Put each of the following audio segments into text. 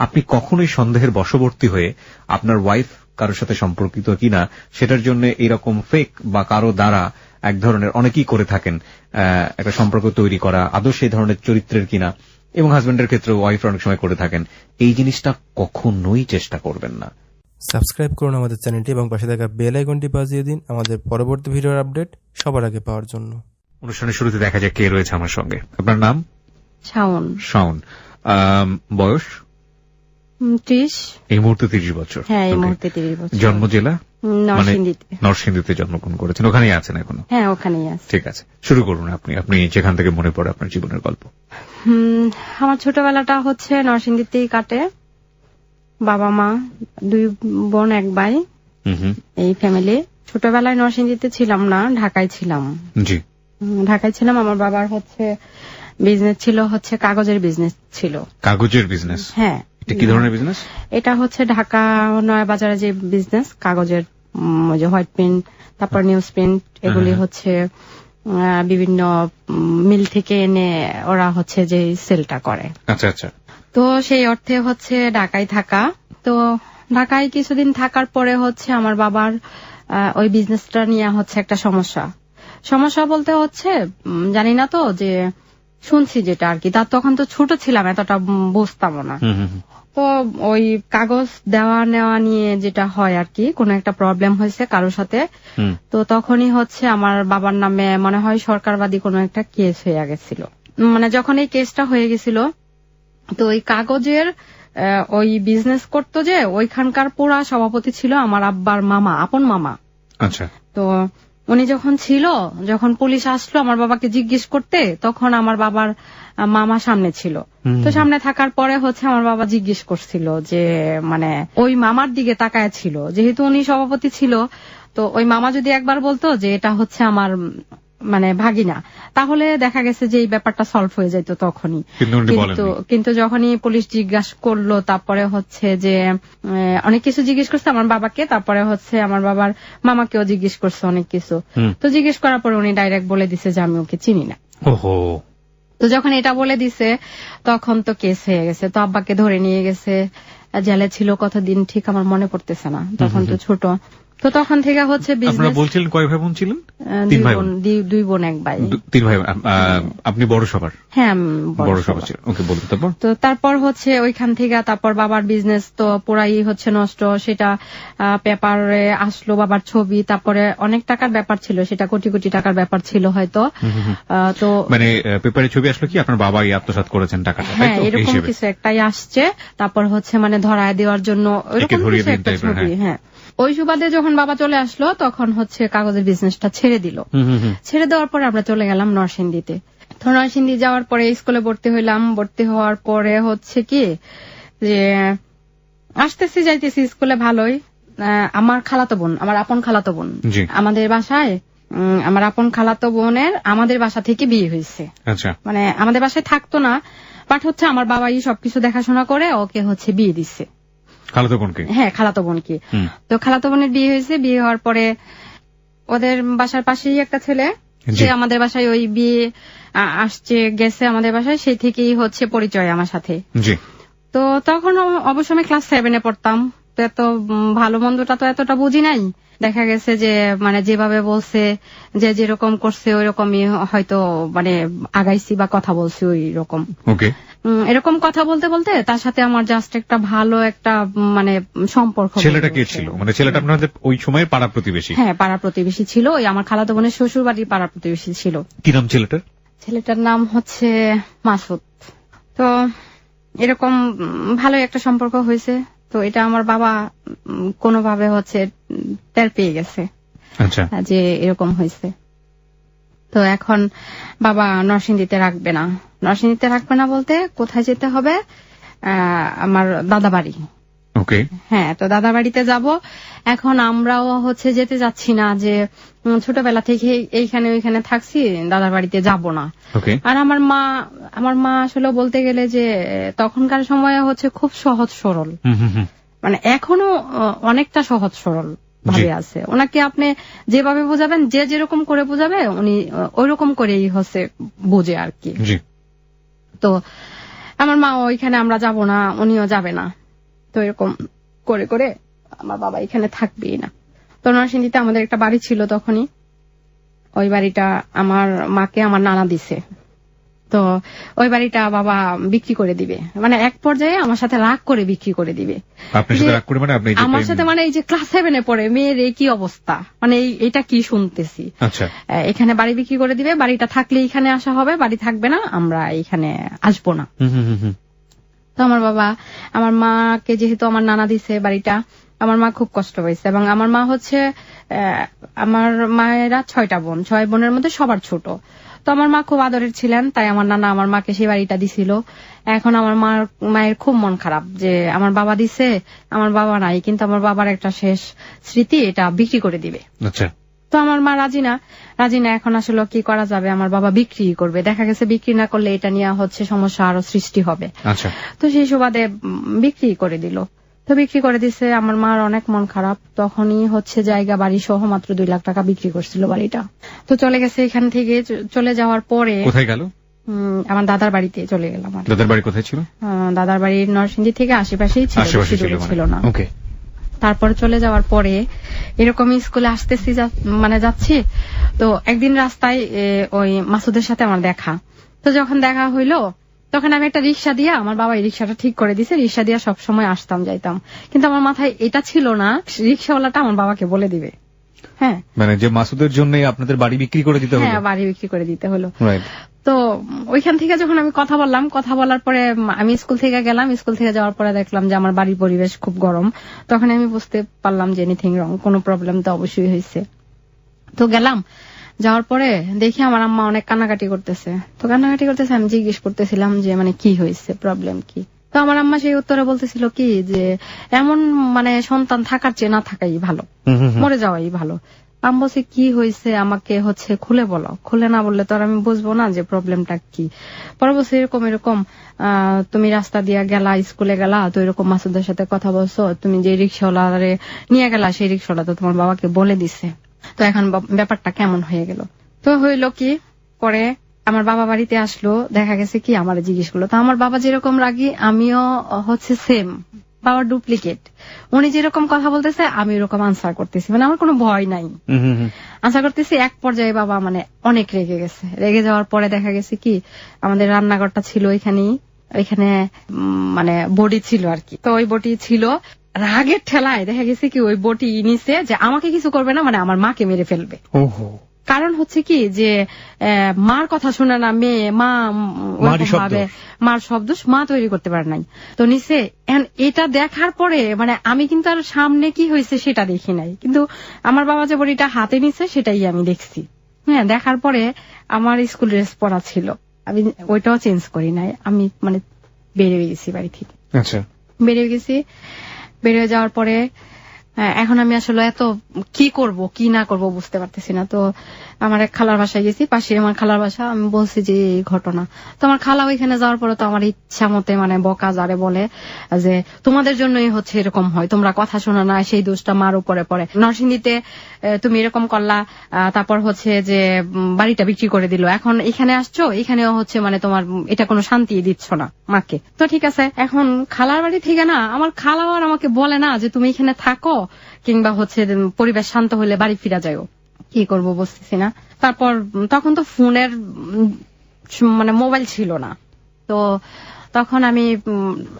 আপনি কখনোই সন্দেহের বশবর্তী হয়ে আপনার ওয়াইফ কারোর সাথে সম্পর্কিত কিনা সেটার জন্য এরকম ফেক বা কারো দ্বারা এক ধরনের অনেকেই করে থাকেন একটা সম্পর্ক তৈরি করা, আদৌ সেই ধরনের চরিত্রের কিনা, এবং হাজবেন্ডের ক্ষেত্রে ওয়াইফ অনেক সময় করে থাকেন, এই জিনিসটা কখনোই চেষ্টা করবেন না। সাবস্ক্রাইব করুন আমাদের চ্যানেলটি এবং পাশে থাকা বেল আইকনটি বাজিয়ে দিন আমাদের পরবর্তী ভিডিওর আপডেট সবার আগে পাওয়ার জন্য। অনুষ্ঠানের শুরুতে দেখা যাক কে রয়েছে আমার সঙ্গে। আপনার নাম? শাওন। শাওন। বয়স? 30। এই মুহূর্তে 30 বছর। হ্যাঁ, এই মুহূর্তে 30 বছর। জন্ম জেলা? নরসিংদীতে। নরসিংদীতে জন্মগ্রহণ করেছেন, ওখানেই আছেন এখনো? হ্যাঁ, ওখানেই আছি। ঠিক আছে, শুরু করুন আপনি যেখান থেকে মনে পড়ে আপনার জীবনের গল্প। আমার ছোটবেলাটা হচ্ছে নরসিংদীতেই কাটে। বাবা মা, 2 বোন 1 ভাই, এই ফ্যামিলি। ছোটবেলায় নরসিংদীতে ছিলাম না, ঢাকায় ছিলাম। জি, ঢাকায় ছিলাম। আমার বাবার হচ্ছে বিজনেস ছিল, হচ্ছে কাগজের বিজনেস ছিল। কাগজের বিজনেস? হ্যাঁ। এটা কি ধরনের বিজনেস? এটা হচ্ছে ঢাকা নয়া বাজারে যে বিজনেস, কাগজের যে হোয়াইট প্রিন্ট, তারপর নিউজ প্রিন্ট, এগুলি হচ্ছে বিভিন্ন মিল থেকে এনে ওরা হচ্ছে যে সেলটা করে। আচ্ছা আচ্ছা। তো সেই অর্থে হচ্ছে ঢাকায় থাকা। তো ঢাকায় কিছুদিন থাকার পরে হচ্ছে আমার বাবার ওই বিজনেসটা নিয়ে হচ্ছে একটা সমস্যা বলতে হচ্ছে জানি না তো, যে শুনছি যেটা আর কি, তার তখন তো ছোট ছিলাম, এতটা বুঝতাম না। তো ওই কাগজ দেওয়া নেওয়া নিয়ে যেটা হয় আর কি, কোন একটা প্রবলেম হয়েছে কারোর সাথে, তো তখনই হচ্ছে আমার বাবার নামে মনে হয় সরকারবাদী কোনো একটা কেস হয়ে গেছিল। মানে যখন এই কেসটা হয়ে গেছিল, তো ওই কাগজের ওই বিজনেস করতো যে ওইখানকার পুরা সভাপতি ছিল আমার আব্বার মামা, আপন মামা। আচ্ছা। তো উনি যখন পুলিশ আসলো আমার বাবাকে জিজ্ঞেস করতে, তখন আমার বাবার মামা সামনে ছিল। তো সামনে থাকার পরে হচ্ছে আমার বাবা জিজ্ঞেস করছিল যে, মানে ওই মামার দিকে তাকায় ছিল, যেহেতু উনি সভাপতি ছিল, তো ওই মামা যদি একবার বলতো যে এটা হচ্ছে আমার মানে ভাগিনা, তাহলে দেখা গেছে যে এই ব্যাপারটা সলভ হয়ে যেত তখনই। কিন্তু যখনই পুলিশ জিজ্ঞাসা করলো, তারপরে হচ্ছে যে অনেক কিছু জিজ্ঞেস করছে আমার বাবাকে, তারপরে হচ্ছে আমার বাবার মামাকেও জিজ্ঞেস করছে অনেক কিছু। তো জিজ্ঞেস করার পরে উনি ডাইরেক্ট বলে দিছে যে আমি ওকে চিনি না। তো যখন এটা বলে দিছে তখন তো কেস হয়ে গেছে। তো আব্বাকে ধরে নিয়ে গেছে, জেলে ছিল কতদিন ঠিক আমার মনে পড়তেছে না, তখন তো ছোট। তো তখন থেকে হচ্ছে বিজনেস। বলছিলেন কয় ভাই বোন ছিলেন? 2 বোন 1 ভাই। 3 ভাই। আপনি বড় সবার? হ্যাঁ, বড় সবার ছিল। ওকে, বলুন। তারপর হচ্ছে ওইখান থেকে তারপর বাবার বিজনেস তো পুরাই হচ্ছে নষ্ট। সেটা পেপারে আসলো বাবার ছবি, তারপরে অনেক টাকার ব্যাপার ছিল, সেটা কোটি কোটি টাকার ব্যাপার ছিল হয়তো। তো মানে পেপারে ছবি আসলো কি আপনার বাবাই আত্মসাৎ করেছেন টাকাটা? হ্যাঁ, এরকম কিছু একটাই আসছে। তারপর হচ্ছে মানে ধরায় দেওয়ার জন্য ওইরকম কিছু একটা ছবি। হ্যাঁ, ওই সুবাদে যখন বাবা চলে আসলো তখন হচ্ছে কাগজের বিজনেসটা ছেড়ে দিল। ছেড়ে দেওয়ার পরে আমরা চলে গেলাম নরসিংদীতে। তো নরসিংদী যাওয়ার পরে স্কুলে ভর্তি হইলাম। ভর্তি হওয়ার পরে হচ্ছে কি যে আসতেছি যাইতেছি স্কুলে ভালোই। আমার খালাতো বোন, আমার আপন খালাতো বোন আমাদের বাসায়, আমার আপন খালাতো বোনের আমাদের বাসা থেকে বিয়ে হয়েছে। মানে আমাদের বাসায় থাকতো না, বাট হচ্ছে আমার বাবাই সবকিছু দেখাশোনা করে ওকে হচ্ছে বিয়ে দিচ্ছে। খালাতো বোনকে? হ্যাঁ, খালাতো বোনকে। তো খালাতো বোনের বিয়ে হয়েছে। বিয়ে হওয়ার পরে ওদের বাসার পাশেই একটা ছেলে, সে আমাদের বাসায় ওই বিয়ে আসছে গেছে আমাদের বাসায়, সেই থেকেই হচ্ছে পরিচয় আমার সাথে। তো তখন অবশ্য আমি ক্লাস 7-এ পড়তাম, তো এত ভালো মন্দটা তো এতটা বুঝি নাই। দেখা গেছে যে মানে যেভাবে বলছে, যে যেরকম করছে ওই রকমই হয়তো মানে আগাইছি বা কথা বলছি ওই রকম। এরকম কথা বলতে বলতে তার সাথে আমার জাস্ট একটা ভালো একটা মানে সম্পর্ক। ছেলেটা কে ছিল? মানে ছেলেটা আপনাদের ওই সময় পাড়া প্রতিবেশী? হ্যাঁ, পাড়া প্রতিবেশী ছিল। ওই আমার খালাতো বোনের শ্বশুর বাড়ির পাড়া প্রতিবেশী ছিল। কি নাম ছেলেটার? ছেলেটার নাম হচ্ছে মাসুদ। তো এরকম ভালো একটা সম্পর্ক হয়েছে। তো এটা আমার বাবা কোনোভাবে হচ্ছে টের পেয়ে গেছে যে এরকম হয়েছে। তো এখন বাবা নরসিংদীতে রাখবে না। নরসিংদীতে রাখবে না বলতে কোথায় যেতে হবে? আমার দাদা বাড়ি। হ্যাঁ, তো দাদা বাড়িতে যাব। এখন আমরাও হচ্ছে যেতে যাচ্ছি না, যে ছোটবেলা থেকে এইখানে ওইখানে থাকছি, দাদার বাড়িতে যাব না। আর আমার মা আসলে বলতে গেলে যে তখনকার সময়ে হচ্ছে খুব সহজ সরল, মানে এখনো অনেকটা সহজ সরল ভাবে আছে। ওনাকে আপনি যেভাবে বোঝাবেন, যে যেরকম করে বোঝাবে উনি ওইরকম করেই হচ্ছে বোঝে আর কি। তো আমার মা ওইখানে আমরা যাব না, উনিও যাবে না, তো এরকম করে করে আমার বাবা এখানে থাকবেই না। তো নরসিংদীতে আমাদের একটা বাড়ি ছিল তখনই, ওই বাড়িটা আমার মাকে আমার নানা দিছে। তো ওই বাড়িটা বাবা বিক্রি করে দিবে, মানে এক পর্যায়ে আমার সাথে রাগ করে বিক্রি করে দিবে। আমার সাথে মানে এই যে ক্লাস 7-এ পড়ে মেয়ের কি অবস্থা, মানে এটা কি শুনতেছি। আচ্ছা, এখানে বাড়ি বিক্রি করে দিবে, বাড়িটা থাকলে এখানে আসা হবে, বাড়ি থাকবে না, আমরা এখানে আসবো না। তো আমার বাবা, আমার মাকে যেহেতু আমার নানা দিছে বাড়িটা, আমার মা খুব কষ্ট পাইছে। এবং আমার মা হচ্ছে, আমার মায়েরা 6টা বোন, 6 বোনের মধ্যে সবার ছোট। তো আমার মা খুব আদরের ছিলেন, তাই আমার নানা আমার মাকে সেই বাড়িটা দিছিল। এখন আমার মায়ের খুব মন খারাপ যে আমার বাবা দিছে, আমার বাবা নাই, কিন্তু আমার বাবার একটা শেষ স্মৃতি, এটা বিক্রি করে দিবে। আচ্ছা, তো আমার মা রাজি না। এখন আসলে কি করা যাবে, আমার বাবা বিক্রি করবে, দেখা গেছে বিক্রি না করলে এটা নিয়ে হচ্ছে সমস্যা আরো সৃষ্টি হবে। আচ্ছা, তো সেই সুবাদে বিক্রি করে দিল। তো বিক্রি করে দিছে, আমার মার অনেক মন খারাপ। তখনই হচ্ছে জায়গা বাড়ি সহ মাত্র 2 লাখ টাকা বিক্রি করছিল বাড়িটা। তো চলে গেছে। এখান থেকে চলে যাওয়ার পরে কোথায় গেল? আমার দাদার বাড়িতে চলে গেলাম। দাদার বাড়ি কোথায় ছিল? দাদার বাড়ি নরসিংদী থেকে আশেপাশেই ছিল না। ওকে। তারপর চলে যাওয়ার পরে এরকম স্কুলে আসতেছি, মানে যাচ্ছি, তো একদিন রাস্তায় ওই মাসুদের সাথে আমার দেখা। তো যখন দেখা হইলো, তখন আমি একটা রিক্সা দিয়ে, আমার বাবা এই রিক্সাটা ঠিক করে দিছে, রিক্সা দিয়ে সবসময় আসতাম যাইতাম, কিন্তু আমার মাথায় এটা ছিল না রিক্সাওয়ালাটা আমার বাবাকে বলে দিবে। হ্যাঁ, মানে যে মাসুদের জন্য আপনাদের বাড়ি বিক্রি করে দিতে হলো। হ্যাঁ, বাড়ি বিক্রি করে দিতে হলো। তো ওইখান থেকে যখন আমি কথা বলার পরে আমি স্কুল থেকে গেলাম। স্কুল থেকে যাওয়ার পরে দেখলাম যে আমার বাড়ির পরিবেশ খুব গরম। তখন আমি বুঝতে পারলাম যে এনিথিং রং, কোনো প্রবলেম তো অবশ্যই হয়েছে। তো গেলাম, যাওয়ার পরে দেখি আমার আম্মা অনেক কান্নাকাটি করতেছে। আমি জিজ্ঞেস করতেছিলাম যে মানে কি হয়েছে, প্রবলেম কি। তো আমার আম্মা সেই উত্তরে বলতেছিল কি যে এমন মানে সন্তান থাকার চেয়ে না থাকাই ভালো, মরে যাওয়াই ভালো। আমি বলছি কি হয়েছে, আমাকে হচ্ছে খুলে বলো, খুলে না বললে তো আর আমি বুঝবো না যে প্রবলেমটা কি। পরে বলছি এরকম তুমি রাস্তা দিয়ে গেলা, স্কুলে গেলা, তো এরকম মাসুদের সাথে কথা বলছো, তুমি যে রিক্সাওয়ালারে নিয়ে গেলা সেই রিক্সাওয়ালা তো তোমার বাবাকে বলে দিছে। তো এখন ব্যাপারটা কেমন হয়ে গেল। তো হইল কি, পরে আমার বাবা বাড়িতে আসলো, দেখা গেছে কি আমার জিজ্ঞেস করলো। তো আমার বাবা যেরকম রাগি, আমিও হচ্ছে সেম, বাবার ডুপ্লিকেট। উনি যেরকম কথা বলতেছে আমি এরকম আনসার করতেছি, মানে আমার কোনো ভয় নাই, আনসার করতেছি। এক পর্যায়ে বাবা মানে অনেক রেগে গেছে। রেগে যাওয়ার পরে দেখা গেছে কি আমাদের রান্নাঘরটা ছিল এখানে মানে বডি ছিল আর কি। তো ওই বডি ছিল, রাগের ঠেলায় দেখা গেছে কি ওই বটি নিচে যে আমাকে কিছু করবে না, মানে আমার মাকে মেরে ফেলবে। কারণ হচ্ছে কি যে মার কথা শুনে না মেয়ে, মার সব দোষ মা তৈরি করতে পারে নাই। তো নিচে এটা দেখার পরে মানে আমি কিন্তু আর সামনে কি হয়েছে সেটা দেখি নাই, কিন্তু আমার বাবা যে বড়িটা হাতে নিছে সেটাই আমি দেখছি। হ্যাঁ, দেখার পরে আমার স্কুল ড্রেস পরা ছিল, আমি ওইটাও চেঞ্জ করি নাই, আমি মানে বেরিয়ে গেছি বাড়ি থেকে। আচ্ছা, বেরিয়ে যাওয়ার পরে এখন আমি আসলে এত কি করব কি না করব বুঝতে পারতেছি না। তো আমার এক খালার বাসায় গেছি, পাশে আমার খালার বাসা। আমি বলছি যে এই ঘটনা। তো আমার খালা ওইখানে যাওয়ার পরে তো আমার ইচ্ছা মতে মানে বকা যারে বলে যে তোমাদের জন্যই হচ্ছে এরকম হয়, তোমরা কথা শোনো না, সেই দোষটা মার উপরে পড়ে। নরসিংদীতে তুমি এরকম করলা, তারপর হচ্ছে যে বাড়িটা বিক্রি করে দিল, এখন এখানে আসছো, এখানেও হচ্ছে মানে তোমার এটা কোনো শান্তি দিচ্ছ না মাকে। তো ঠিক আছে, এখন খালার বাড়ি থেকে না আমার খালাও আর আমাকে বলে না যে তুমি এখানে থাকো, কিংবা হচ্ছে পরিবেশ শান্ত হলে বাড়ি ফিরা যাও। কি করব বুঝতেছি না। তারপর তখন তো ফোনের মানে মোবাইল ছিল না, তো তখন আমি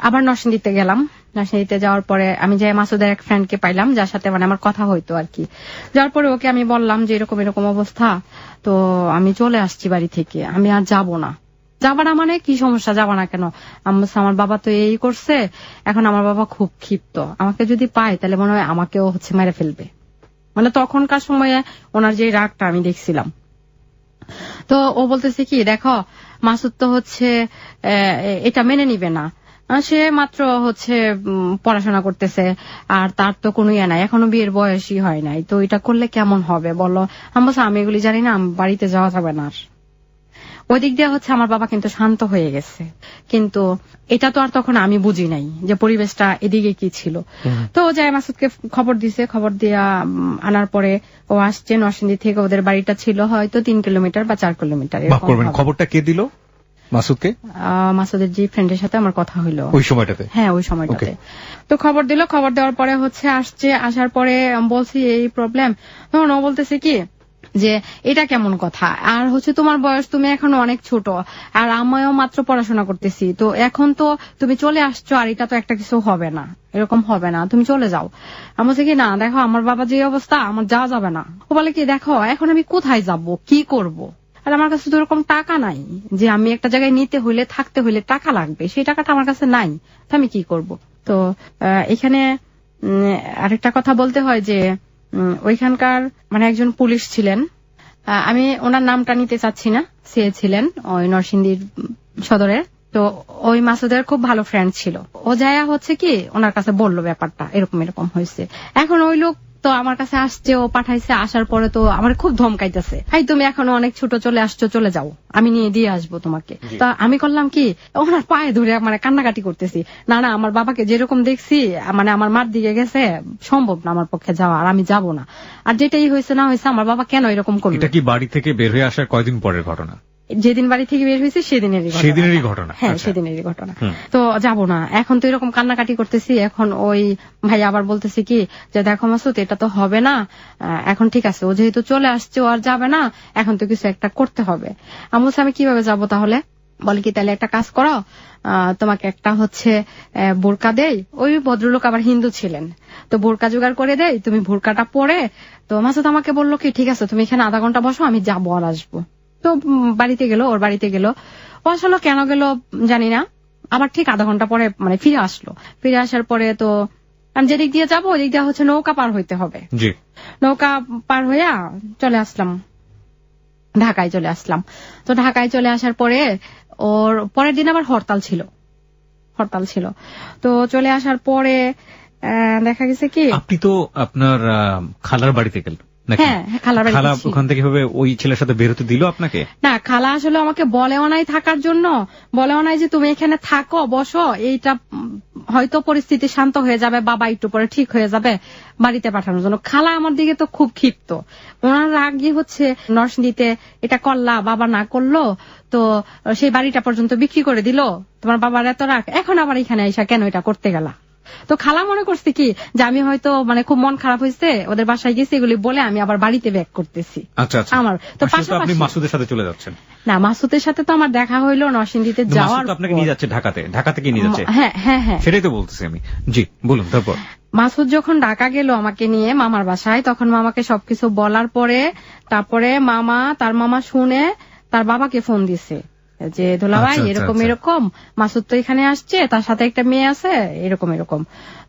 আবার নরসিংদীতে গেলাম। নরসিংদীতে যাওয়ার পরে আমি যাই মাসুদের এক ফ্রেন্ডকে পাইলাম, যার সাথে মানে আমার কথা হইতো আর কি। যাওয়ার পরে ওকে আমি বললাম যে এরকম অবস্থা, তো আমি চলে আসছি বাড়ি থেকে, আমি আর যাব না। যাবা না মানে কি সমস্যা, যাবা না কেন? আমার বাবা তো এই করছে, এখন আমার বাবা খুব ক্ষিপ্ত, আমাকে যদি পায় তাহলে মনে হয় আমাকেও হচ্ছে মেরে ফেলবে। মানে তখনকার সময়ে ওনার যে রাগটা আমি দেখছিলাম। তো ও বলতেছে কি, দেখো মাসুদ তো হচ্ছে এটা মেনে নিবে না, সে মাত্র হচ্ছে পড়াশোনা করতেছে, আর তার তো কোনো ইয়ে নাই, এখনো বিয়ের বয়সই হয় নাই, তো এটা করলে কেমন হবে বলো? আমি বলছি আমি এগুলি জানি না, বাড়িতে যাওয়া যাবে না। ওই দিক দিয়ে হচ্ছে আমার বাবা কিন্তু শান্ত হয়ে গেছে, কিন্তু এটা তো আর তখন আমি বুঝি নাই যে পরিবেশটা এদিকে কি ছিল। তো ও যায় মাসুদকে খবর দিছে, খবর দিয়া আনার পরে ও আসছে নরসিংদী থেকে। ওদের বাড়িটা ছিল হয়তো 3 কিলোমিটার বা 4 কিলোমিটার। খবরটা কে দিল? মাসুদকে? মাসুদের জি ফ্রেন্ডের সাথে আমার কথা হইলো ওই সময়টাতে? হ্যাঁ ওই সময়টাতে। তো খবর দিল, খবর দেওয়ার পরে হচ্ছে আসছে, আসার পরে বলছি এই প্রবলেম, তখন ও বলতেছে কি যে এটা কেমন কথা, আর হচ্ছে তোমার বয়স, তুমি এখন অনেক ছোট, আর আমিও মাত্র পড়াশোনা করতেছি, তো এখন তো তুমি চলে আসছো, আর এটা তো একটা কিছু হবে না, এরকম হবে না, তুমি চলে যাও। আমি বলছি কি না দেখো আমার বাবা যে অবস্থা, আমার যাওয়া যাবে না। ও বলে কি দেখো এখন আমি কোথায় যাব, কি করব, আর আমার কাছে তো এরকম টাকা নাই যে আমি একটা জায়গায় নিতে হইলে থাকতে হইলে টাকা লাগবে, সেই টাকাটা আমার কাছে নাই, তো আমি কি করব। তো এখানে আরেকটা কথা বলতে হয় যে ওইখানকার মানে একজন পুলিশ ছিলেন, আমি ওনার নামটা নিতে চাচ্ছি না, সে ছিলেন ওই নরসিংদীর সদরের, তো ওই মাসুদের খুব ভালো ফ্রেন্ড ছিল, ও যায়া হচ্ছে কি ওনার কাছে বললো ব্যাপারটা এরকম এরকম হয়েছে। এখন ওই লোক তো আমার কাছে আসছে, ও পাঠাইছে, আসার পরে তো আমার খুব ধমকাইতেছে, হাই তুমি এখনো অনেক ছোট, চলে আসছো, চলে যাও, আমি নিয়ে দিয়ে আসবো তোমাকে। তা আমি করলাম কি ওনার পায়ে ধরে মানে কান্নাকাটি করতেছি, না না আমার বাবাকে যেরকম দেখছি মানে আমার মার দিকে গেছে, সম্ভব না আমার পক্ষে যাওয়া, আর আমি যাব না, আর যেটাই হয়েছে না হয়েছে আমার বাবা কেন এরকম করলো। এটা কি বাড়ি থেকে বের হয়ে আসার কয়দিন পরের ঘটনা? যেদিন বাড়ি থেকে বের হয়েছে সেদিনেরই ঘটনা। হ্যাঁ সেদিনেরই ঘটনা। তো যাব না, এখন তো এরকম কান্নাকাটি করতেছি, এখন ওই ভাই আবার বলতেছি কি যে দেখো মাসুদ এটা তো হবে না, এখন ঠিক আছে ও যেহেতু চলে আসছে ও আর যাবে না, এখন তো কিছু একটা করতে হবে। আমি বলছি আমি কিভাবে যাব তাহলে, বলে কি তাহলে একটা কাজ করো, তোমাকে একটা হচ্ছে বোরকা দেই, ওই ভদ্রলোক আবার হিন্দু ছিলেন, তো বোরকা জোগাড় করে দেই, তুমি বোরকাটা পরে। তো মাসুদ আমাকে বললো কি ঠিক আছে তুমি এখানে আধা ঘন্টা বসো, আমি যাবো আর আসবো। তো বাড়িতে গেল, ওর বাড়িতে গেল, ও আসলে কেন গেল জানি না, আবার ঠিক আধা ঘন্টা পরে মানে ফিরে আসলো। ফিরে আসার পরে তো আমি যেদিক দিয়ে যাবো ওদিক দিয়ে হচ্ছে নৌকা পার হইতে হবে, নৌকা পার হইয়া চলে আসলাম, ঢাকায় চলে আসলাম। তো ঢাকায় চলে আসার পরে ওর পরের দিন আবার হরতাল ছিল, তো চলে আসার পরে দেখা গেছে কি আপনি তো আপনার খালার বাড়িতে গেলেন। হ্যাঁ খালা ওখান থেকে ওই ছেলের সাথে বেরোতে দিল আপনাকে? না খালা আসলে আমাকে বলেও নাই থাকার জন্য, বলেও নাই যে তুমি এখানে থাকো বসো, এইটা হয়তো পরিস্থিতি শান্ত হয়ে যাবে, বাবা একটু পরে ঠিক হয়ে যাবে, বাড়িতে পাঠানোর জন্য। খালা আমার দিকে তো খুব ক্ষিপ্ত, ওনার রাগই হচ্ছে নরসিংদীতে এটা করলা, বাবা না করলো, তো সেই বাড়িটা পর্যন্ত বিক্রি করে দিল, তোমার বাবার এত রাগ, এখন আবার এখানে আইসা কেন এটা করতে গেলা। তো খালা মনে করছে কি যে আমি হয়তো মানে খুব মন খারাপ হয়েছে, ওদের বাসায় গেছি, এগুলি বলে আমি আবার বাড়িতে ব্যাক করতেছি। আমার তো পাশাপাশি মাসুদের সাথে চলে যাচ্ছেন? না মাসুদের সাথে তো আমার দেখা হইলো নরসিংদীতে যাওয়ার, আপনাকে নিয়ে যাচ্ছে ঢাকা থেকে নিয়ে যাচ্ছে? হ্যাঁ হ্যাঁ হ্যাঁ সেটাই তো বলতেছি আমি। জি বলুন। তারপর মাসুদ যখন ঢাকা গেল আমাকে নিয়ে মামার বাসায়, তখন মামাকে সবকিছু বলার পরে তারপরে তার মামা শুনে তার বাবাকে ফোন দিছে যে দুলাভাই এরকম এরকম, মাসুদ তো এখানে আসছে, তার সাথে একটা মেয়ে আছে, এরকম এরকম,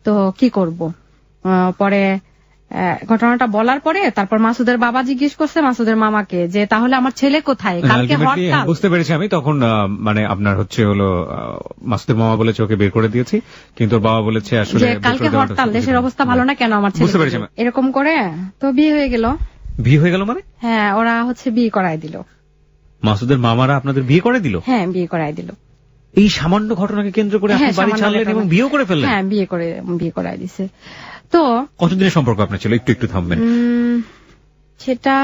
তো কি করব। পরে ঘটনাটা বলার পরে তারপর মাসুদের বাবা জিজ্ঞেস করছে মাসুদের মামাকে যে তাহলে আমার ছেলে কোথায়, কালকে হরতাল। বুঝতে পেরেছি আমি তখন, মানে আপনার হচ্ছে হলো মাসুদের মামা বলেছে ওকে বের করে দিয়েছি, কিন্তু ওর বাবা বলেছে আসলে কালকে হরতাল, দেশের অবস্থা ভালো না, কেন আমার ছেলে। বুঝতে পেরেছি এরকম করে তো বিয়ে হয়ে গেল। বিয়ে হয়ে গেল মানে? হ্যাঁ ওরা হচ্ছে বিয়ে করাই দিল। মাসুদের মামারা আপনাদের বিয়ে করে দিল? হ্যাঁ বিয়ে করাই দিল। এই সামান্য ঘটনাকে কেন্দ্র করে আপনি বাড়ি ছাড়লেন এবং বিয়ে করে ফেললেন? হ্যাঁ বিয়ে করাই দিছে। তো কতদিনের সম্পর্ক আপনার ছিল, একটু থামবেন? সেটা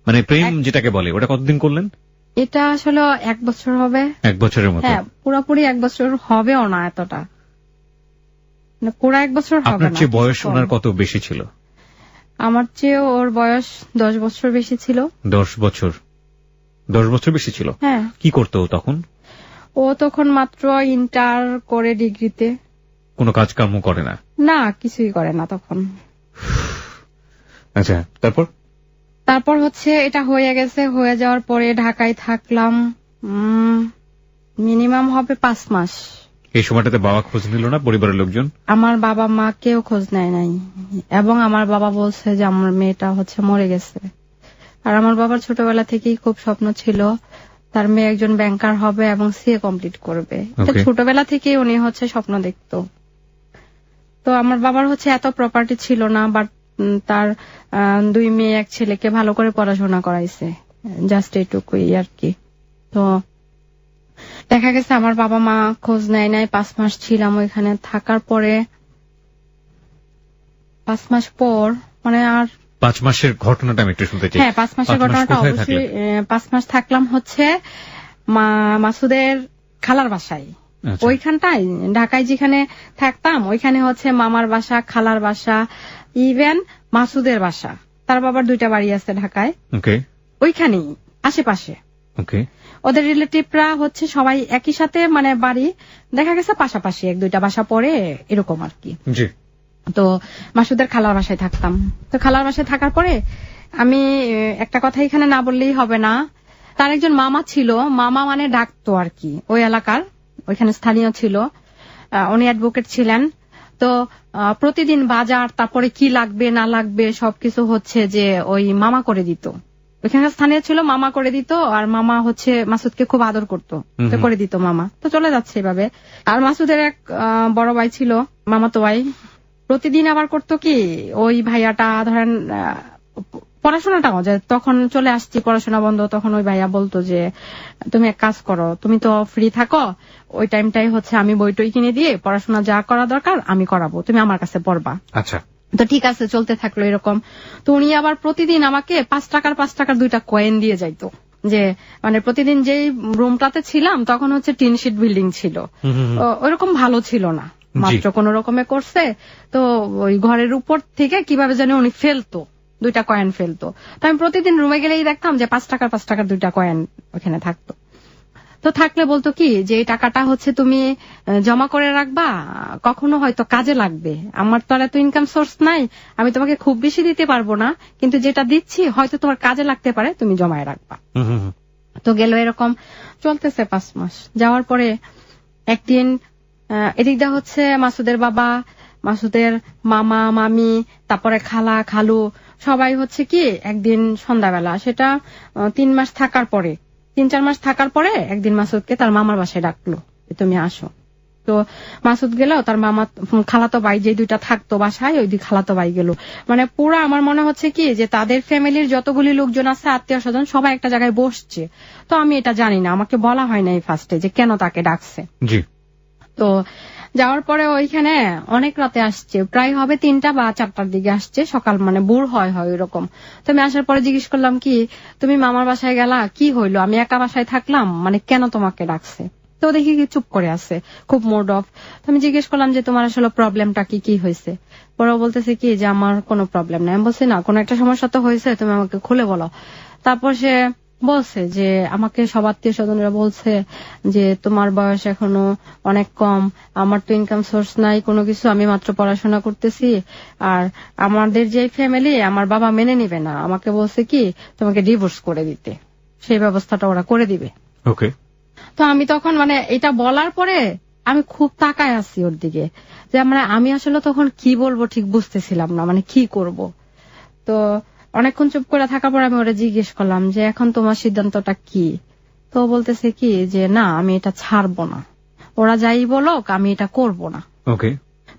মানে প্রেম যেটাকে বলে, ওটা কতদিন করলেন? এটা আসলে 1 বছর হবে। 1 বছরের মতো? হ্যাঁ পুরোপুরি 1 বছর হবেও না, এতটা পুরো 1 বছর হবে না। আপনার চেয়ে বয়স ওনার কত বেশি ছিল? আমার চেয়ে ওর বয়স 10 বছর বেশি ছিল। 10 বছর বেশি ছিল? হ্যাঁ। কি করতো তখন? ও তখন মাত্র ইন্টার করে ডিগ্রিতে। কোনো কাজ কর্ম করে না? না কিছুই করে না তখন। আচ্ছা তারপর হচ্ছে এটা হয়ে গেছে, হয়ে যাওয়ার পরে ঢাকায় থাকলাম মিনিমাম হবে 5 মাস। এই সময়টাতে বাবা খোঁজ নিল না, পরিবারের লোকজন? আমার বাবা মা কেউ খোঁজ নেয় নাই, এবং আমার বাবা বলছে যে আমার মেয়েটা হচ্ছে মরে গেছে। আর আমার বাবার ছোটবেলা থেকেই খুব স্বপ্ন ছিল তার মেয়ে একজন ব্যাংকার হবে এবং সিএ কমপ্লিট করবে, ছোটবেলা থেকেই উনি হচ্ছে স্বপ্ন দেখতো। তো আমার বাবার হচ্ছে এত প্রপার্টি ছিল না, বাট তার 2 মেয়ে 1 ছেলেকে ভালো করে পড়াশোনা করাইছে, জাস্ট এইটুকুই আর কি। তো দেখা গেছে আমার বাবা মা খোঁজ নেয় নাই। 5 মাস ছিলাম ওইখানে, থাকার পরে 5 মাস পর মানে আর 5 মাসের ঘটনাটা আমি একটু শুনতে চাই। হ্যাঁ 5 মাসের ঘটনাটা অবশ্যই। 5 মাস থাকলাম হচ্ছে মাসুদের খালার বাসায়। ওইখানটায় ঢাকায় যেখানে থাকতাম ওইখানে হচ্ছে মামার বাসা, খালার বাসা, ইভেন মাসুদের বাসা। তার বাবার 2টা বাড়ি আছে ঢাকায়, ওইখানেই আশেপাশে। ওদের রিলেটিভরা হচ্ছে সবাই একই সাথে, মানে বাড়ি দেখা গেছে পাশাপাশি 1-2টা বাসা পরে এরকম আর কি। তো মাসুদের খালার বাসায় থাকতাম। তো খালার বাসায় থাকার পরে আমি একটা কথা এখানে না বললেই হবে না, তার একজন মামা ছিল, মামা মানে ডাকতো আর কি, ওই এলাকার ওইখানে স্থানীয় ছিল, উনি অ্যাডভোকেট ছিলেন। তো প্রতিদিন বাজার, তারপরে কি লাগবে না লাগবে সবকিছু হচ্ছে যে ওই মামা করে দিত। ওইখানে স্থানীয় ছিল, মামা করে দিত। আর মামা হচ্ছে মাসুদকে খুব আদর করতো, তো করে দিত মামা। তো চলে যাচ্ছে এভাবে। আর মাসুদের এক বড় ভাই ছিল, মামাতো ভাই, প্রতিদিন আবার করতো কি, ওই ভাইয়াটা ধরেন পড়াশোনাটাও যে তখন চলে আসছি, পড়াশোনা বন্ধ, তখন ওই ভাইয়া বলতো যে তুমি এক কাজ করো, তুমি তো ফ্রি থাকো, ওই টাইমটাই হচ্ছে আমি বই টই কিনে দিয়ে পড়াশোনা যা করা দরকার আমি করাবো, তুমি আমার কাছে পড়বা। আচ্ছা, তো ঠিক আছে, চলতে থাকলো এরকম। তো উনি আবার প্রতিদিন আমাকে 5 টাকার 2টা কয়েন দিয়ে যাইতো। যে মানে প্রতিদিন যেই রুমটাতে ছিলাম তখন হচ্ছে টিন শিট বিল্ডিং ছিল, ওইরকম ভালো ছিল না, মাত্র কোন রকমে করছে। তো ওই ঘরের উপর থেকে কিভাবে জানি উনি ফেলতো, 2টা কয়েন ফেলতো। তো আমি প্রতিদিন রুমে গেলেই দেখতাম যে 5 টাকার 2টা কয়েন ওখানে থাকতো। তো থাকলে বলতো কি যে এই টাকাটা হচ্ছে তুমি জমা করে রাখবা, কখনো হয়তো কাজে লাগবে, আমার তো আর এত ইনকাম সোর্স নাই, আমি তোমাকে খুব বেশি দিতে পারবো না, কিন্তু যেটা দিচ্ছি হয়তো তোমার কাজে লাগতে পারে, তুমি জমায় রাখবা। তো গেল এরকম চলতেছে 5 মাস। যাওয়ার পরে একদিন এদিকটা হচ্ছে মাসুদের বাবা, মাসুদের মামা মামি, তারপরে খালা খালু সবাই হচ্ছে কি একদিন সন্ধ্যাবেলা, সেটা 3 মাস থাকার পরে, 3-4 মাস থাকার পরে একদিন মাসুদকে তার মামার বাসায় ডাকলো, তুমি আসো। তো মাসুদ গেল, তার মামা খালাতো ভাই যে 2টা থাকতো বাসায়, ওই 2 খালাতো ভাই গেল। মানে পুরা আমার মনে হচ্ছে কি যে তাদের ফ্যামিলির যতগুলি লোকজন আছে, আত্মীয় স্বজন, সবাই একটা জায়গায় বসছে। তো আমি এটা জানি না, আমাকে বলা হয় নাই ফার্স্টে যে কেন তাকে ডাকছে। তো যাওয়ার পরে ওইখানে অনেক রাতে আসছে, প্রায় হবে 3টা বা 4টার দিকে আসছে, সকাল মানে ভোর হয় ওইরকম। তো আমি আসার পরে জিজ্ঞেস করলাম কি তুমি মামার বাসায় গেলা, কি হইলো, আমি একা বাসায় থাকলাম, মানে কেন তোমাকে ডাকছে? তো দেখি কি চুপ করে আছে, খুব মুড অফ। তো আমি জিজ্ঞেস করলাম যে তোমার আসলে প্রবলেমটা কি হয়েছে? পরে বলতেছে কি যে আমার কোনো প্রবলেম নাই। আমি বলছি না, কোনো একটা সমস্যা তো হয়েছে, তুমি আমাকে খুলে বলো। তারপর সে বলছে যে আমাকে সব আত্মীয় স্বজনরা বলছে যে তোমার বয়স এখনো অনেক কম, আমার তো ইনকাম সোর্স নাই কোনো কিছু, আমি মাত্র পড়াশোনা করতেছি, আর আমাদের যে ফ্যামিলি, আমার বাবা মেনে নিবে না, আমাকে বলছে কি তোমাকে ডিভোর্স করে দিতে, সেই ব্যবস্থাটা ওরা করে দিবে। ওকে। তো আমি তখন মানে এটা বলার পরে আমি খুব তাকায় আছি ওর দিকে, যে মানে আমি আসলে তখন কি বলবো ঠিক বুঝতেছিলাম না, মানে কি করব। তো অনেকক্ষণ চুপ করে থাকার পর আমি ওরা জিজ্ঞেস করলাম যে এখন তোমার সিদ্ধান্তটা কি? তো বলতেছে কি যে না, আমি এটা ছাড়বো না, ওরা যাই বলুক আমি এটা করব না। ওকে।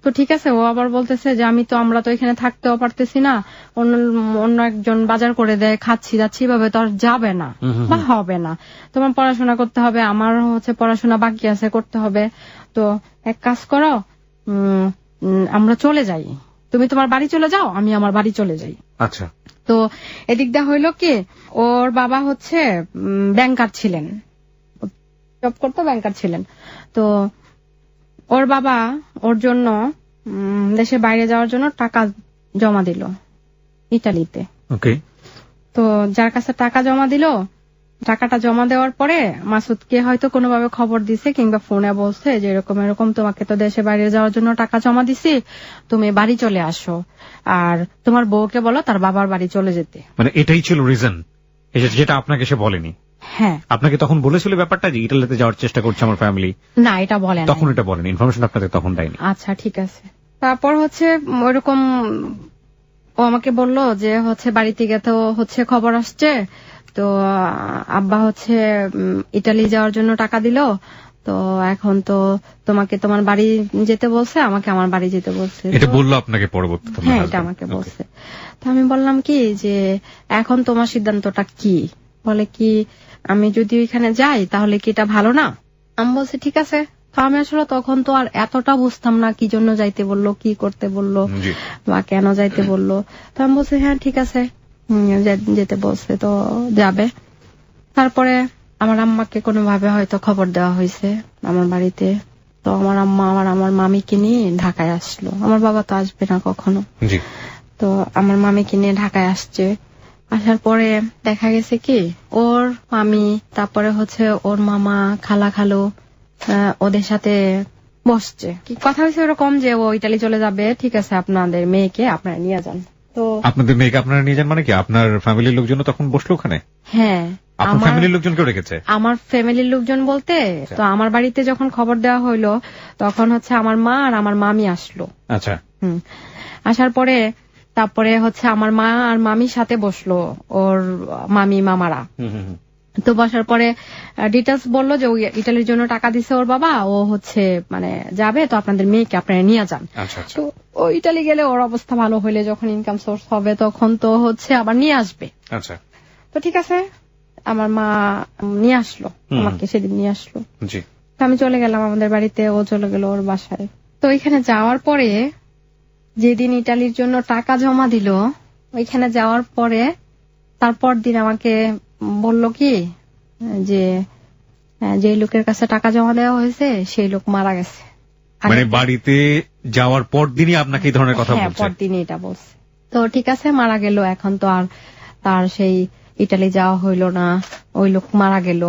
তো ঠিক আছে। ও আবার বলতেছে যে আমরা তো এখানে থাকতেও পারতেছি না, অন্য একজন বাজার করে দেয়, খাচ্ছি যাচ্ছি, ভাবে তো আর যাবে না বা হবে না, তোমার পড়াশোনা করতে হবে, আমার হচ্ছে পড়াশোনা বাকি আছে, করতে হবে। তো এক কাজ করো, আমরা চলে যাই, তুমি তোমার বাড়ি চলে যাও, আমি আমার বাড়ি চলে যাই। আচ্ছা। তো এদিকটা হইল কি, ওর বাবা হচ্ছে ব্যাংকার ছিলেন, জব করতো, ব্যাংকার ছিলেন। তো ওর বাবা ওর জন্য দেশের বাইরে যাওয়ার জন্য টাকা জমা দিল ইটালিতে। ওকে। তো যার কাছে টাকা জমা দিল, টাকাটা জমা দেওয়ার পরে মাসুদকে হয়তো কোনোভাবে খবর দিছে কিংবা ফোনে বলছে যে এরকম তোমাকে তো দেশে বাইরে যাওয়ার জন্য টাকা জমা দিছি, তুমি বাড়ি চলে আসো, আর তোমার বউকে বলো তার বাবার বাড়ি চলে যেতে। মানে এটাই ছিল রিজন, যেটা আপনাকে সে বলেনি? হ্যাঁ। আপনাকে তখন বলেছিল ব্যাপারটা যে ইটালিতে যাওয়ার চেষ্টা করছে আমার ফ্যামিলি? না, এটা বলেন তখন, এটা বলেন, ইনফরমেশন আপনাদের তখন দেয়নি? আচ্ছা, ঠিক আছে। তারপর হচ্ছে ওইরকম ও আমাকে বলল যে হচ্ছে বাড়ি থেকে তো হচ্ছে খবর আসছে, তো আব্বা হচ্ছে ইটালি যাওয়ার জন্য টাকা দিল, তো এখন তো তোমাকে তোমার বাড়ি যেতে বলছে, আমাকে আমার বাড়ি যেতে বলছে। এটা বললো আপনাকে পরবর্তীতে? হ্যাঁ, এটা আমাকে বলছে। তো আমি বললাম কি যে এখন তোমার সিদ্ধান্তটা কি? বলে কি আমি যদি ওইখানে যাই তাহলে কি এটা ভালো না? আমি বলছি ঠিক আছে। তো আমি আসলে তখন তো আর এতটা বুঝতাম না কি জন্য যাইতে বললো, কি করতে বললো বা কেন যাইতে বললো। তো আমি বলছি হ্যাঁ ঠিক আছে, যেতে বলছে তো যাবে। তারপরে আমার আম্মাকে কোনোভাবে হয়তো খবর দেওয়া হয়েছে আমার বাড়িতে। তো আমার আম্মা আমার মামিকে নিয়ে ঢাকায় আসলো। আমার বাবা তো আসবে না কখনো। তো আমার মামিকে নিয়ে ঢাকায় আসছে। আসার পরে দেখা গেছে কি ওর মামি, তারপরে হচ্ছে ওর মামা, খালা, খালু ওদের সাথে বসছে। কথা হয়েছে এরকম যে ও ইতালি চলে যাবে, ঠিক আছে আপনাদের মেয়েকে আপনারা নিয়ে যান। তো আপনাদের মেয়েকে আপনারা নিয়ে যান মানে কি? আপনার ফ্যামিলির লোকজন তখন বসলো ওখানে? হ্যাঁ, আপনার ফ্যামিলির লোকজন কেউ রেখেছে? আমার ফ্যামিলির লোকজন বলতে তো আমার বাড়িতে যখন খবর দেওয়া হইলো তখন হচ্ছে আমার মা আর আমার মামি আসলো। আচ্ছা। আসার পরে তারপরে হচ্ছে আমার মা আর মামির সাথে বসলো ওর মামি মামারা। তো বসার পরে ডিটেলস বললো যে ইটালির জন্য টাকা দিছে ওর বাবা, ও হচ্ছে মানে যাবে, তো আপনাদের মেয়েকে আপনারা নিয়ে যান। তো ও ইটালি গেলে ওর অবস্থা ভালো হইলে যখন ইনকাম সোর্স হবে তখন তো হচ্ছে আবার নিয়ে আসবে। আচ্ছা। তো ঠিক আছে, আমার মা নিয়ে আসলো আমাকে, সেদিন নিয়ে আসলো। জি। আমি চলে গেলাম আমাদের বাড়িতে, ও চলে গেল ওর বাসায়। তো এখানে যাওয়ার পরে যেদিন ইটালির জন্য টাকা জমা দিল, ওইখানে যাওয়ার পরে তারপর দিন আমাকে বলল কি যে লোকের কাছে টাকা জমা দেওয়া হয়েছে সেই লোক মারা গেছে। মানে বাড়িতে যাওয়ার পর দিনই আপনাকে এই ধরনের কথা বলছে? পর দিনই এটা বলছে। তো ঠিক আছে, মারা গেল, এখন তো আর তার সেই ইটালি যাওয়া হইল না, ওই লোক মারা গেল।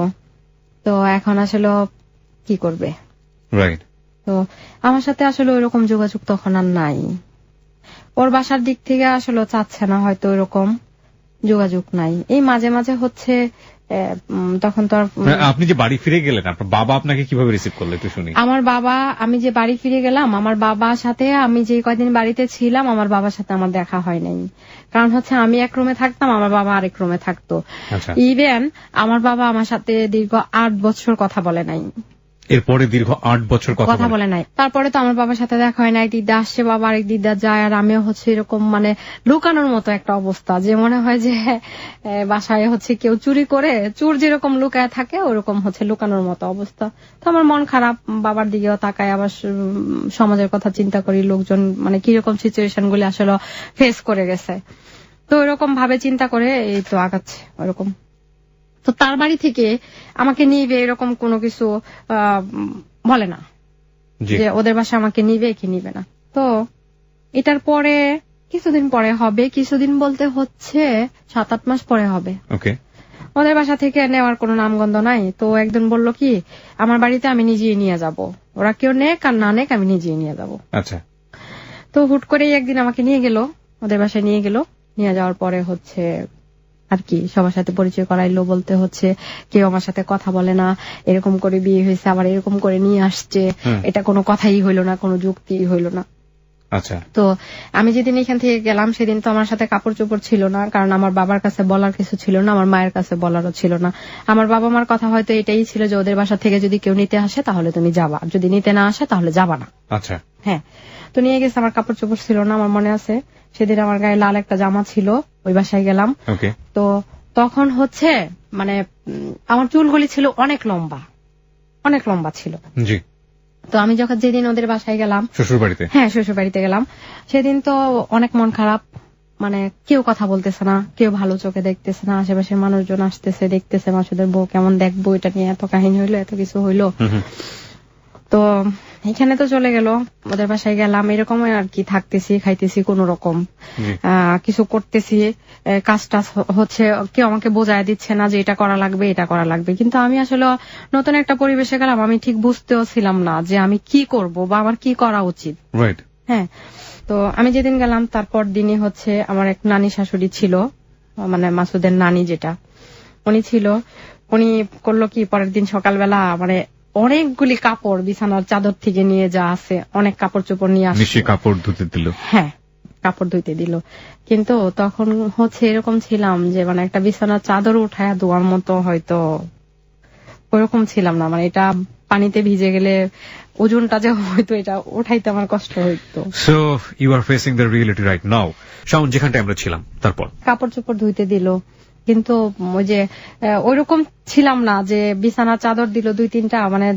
তো এখন আসলে কি করবে? রাইট। তো আমার সাথে আসলে ওইরকম যোগাযোগ তখন আর নাই। ওর বাসার দিক থেকে আসলে চাচ্ছে না, হয়তো ওইরকম যোগাযোগ নাই। এই মাঝে মাঝে হচ্ছে তখন তো। আপনি যে বাড়ি ফিরে গেলেন, আপনার বাবা আপনাকে কিভাবে রিসিভ করলো একটু শুনি। আমার বাবা, আমি যে বাড়ি ফিরে গেলাম, আমার বাবার সাথে আমি যে কয়দিন বাড়িতে ছিলাম আমার বাবার সাথে আমার দেখা হয় নাই। কারণ হচ্ছে আমি এক রুমে থাকতাম, আমার বাবা আরেক রুমে থাকতো। ইভেন আমার বাবা আমার সাথে দীর্ঘ 8 বছর কথা বলে নাই। এরপরে দীর্ঘ 8 বছর কথা বলে নাই। তারপরে তো আমার বাবার সাথে দেখা হয় না। এক দিদা আসছে, বাবা আরেক দিদা যায়, আর আমিও হচ্ছে এরকম মানে লুকানোর মতো একটা অবস্থা, যে মনে হয় যে বাসায় হচ্ছে কেউ চুরি করে, চোর যেরকম লুকায় থাকে ওরকম হচ্ছে লুকানোর মতো অবস্থা। তো আমার মন খারাপ, বাবার দিকেও তাকায়, আবার সমাজের কথা চিন্তা করি, লোকজন মানে কিরকম সিচুয়েশন গুলি আসলে ফেস করে গেছে। তো ওইরকম ভাবে চিন্তা করে এই তো আগাচ্ছে ওরকম। তো তার বাড়ি থেকে আমাকে নিবে এরকম কোনো কিছু বলে না, যে ওদের বাসায় আমাকে নিবে কি নিবে না। তো এটার পরে কিছুদিন পরে হবে, কিছুদিন বলতে হচ্ছে 7-8 মাস পরে হবে। ওদের বাসা থেকে নেওয়ার কোনো নামগন্ধ নাই। তো একজন বলল কি আমার বাড়িতে আমি নিজেই নিয়ে যাব, ওরা কেউ নেক আর না নেক আমি নিজেই নিয়ে যাব। আচ্ছা। তো হুট করেই একদিন আমাকে নিয়ে গেল, ওদের বাসায় নিয়ে গেল। নিয়ে যাওয়ার পরে হচ্ছে আর কি সবার সাথে পরিচয় করাইলো, বলতে হচ্ছে কেউ আমার সাথে কথা বলে না, এরকম করে বিয়ে হয়েছে, আবার এরকম করে নিয়ে আসছে, এটা কোনো কথাই হইল না, কোনো যুক্তি হইল না। আচ্ছা। তো আমি যেদিন এখান থেকে গেলাম সেদিন তো আমার সাথে কাপড় চোপড় ছিল না, কারণ আমার বাবার কাছে বলার কিছু ছিল না, আমার মায়ের কাছে বলারও ছিল না। আমার বাবা মার কথা হয়তো এটাই ছিল যে ওদের বাসা থেকে যদি কেউ নিতে আসে তাহলে তুমি যাবা, যদি নিতে না আসে তাহলে যাবা না। আচ্ছা। হ্যাঁ। তো নিয়ে গেছে, আমার কাপড় চোপড় ছিল না, আমার মনে আছে সেদিন আমার গায়ে লাল একটা জামা ছিল, ওই বাসায় গেলাম। তো তখন হচ্ছে মানে আমার চুলগুলি ছিল অনেক লম্বা, অনেক লম্বা ছিল। জি। তো আমি যখন যেদিন ওদের বাসায় গেলাম, শ্বশুর বাড়িতে, হ্যাঁ শ্বশুর বাড়িতে গেলাম, সেদিন তো অনেক মন খারাপ, মানে কেউ কথা বলতেছে না, কেউ ভালো চোখে দেখতেছে না, আশেপাশের মানুষজন আসতেছে দেখতেছে মাসুদের বউ কেমন দেখবো, এটা নিয়ে এত কাহিনী হইলো, এত কিছু হইলো। তো এখানে তো চলে গেল, ওদের বাসায় গেলাম, এরকম আর কি থাকতেছি, খাইতেছি, কোন রকম কিছু করতেছি, কাজ টাজ হচ্ছে, কেউ আমাকে বোঝায় দিচ্ছে না যে এটা করা লাগবে, এটা করা লাগবে। কিন্তু আমি আসলে নতুন একটা পরিবেশে গেলাম, আমি ঠিক বুঝতেও ছিলাম না যে আমি কি করব বা আমার কি করা উচিত। হ্যাঁ। তো আমি যেদিন গেলাম তারপর দিনই হচ্ছে আমার এক নানি শাশুড়ি ছিল, মানে মাসুদের নানি যেটা, উনি ছিল, উনি করলো কি পরের দিন সকালবেলা মানে অনেকগুলি কাপড় বিছানার চাদর থেকে নিয়ে যা আছে অনেক কাপড় চোপড় নিয়ে আসছে, কাপড় ধুতে দিল। হ্যাঁ, কাপড় ধুইতে দিল। কিন্তু তখন হচ্ছে এরকম ছিলাম যে মানে একটা বিছানার চাদর উঠায় ধোয়ার মতো হয়তো ওরকম ছিলাম না, মানে এটা পানিতে ভিজে গেলে ওজনটা যে হয়তো এটা উঠাইতে আমার কষ্ট হইতো। So you are facing the reality right now. Shaon, যেখানটা আমরা ছিলাম, তারপর কাপড় চোপড় ধুইতে দিল, কিন্তু ওই যে ওইরকম ছিলাম না যে বিছানা চাদর দিল 2-3টা, মানে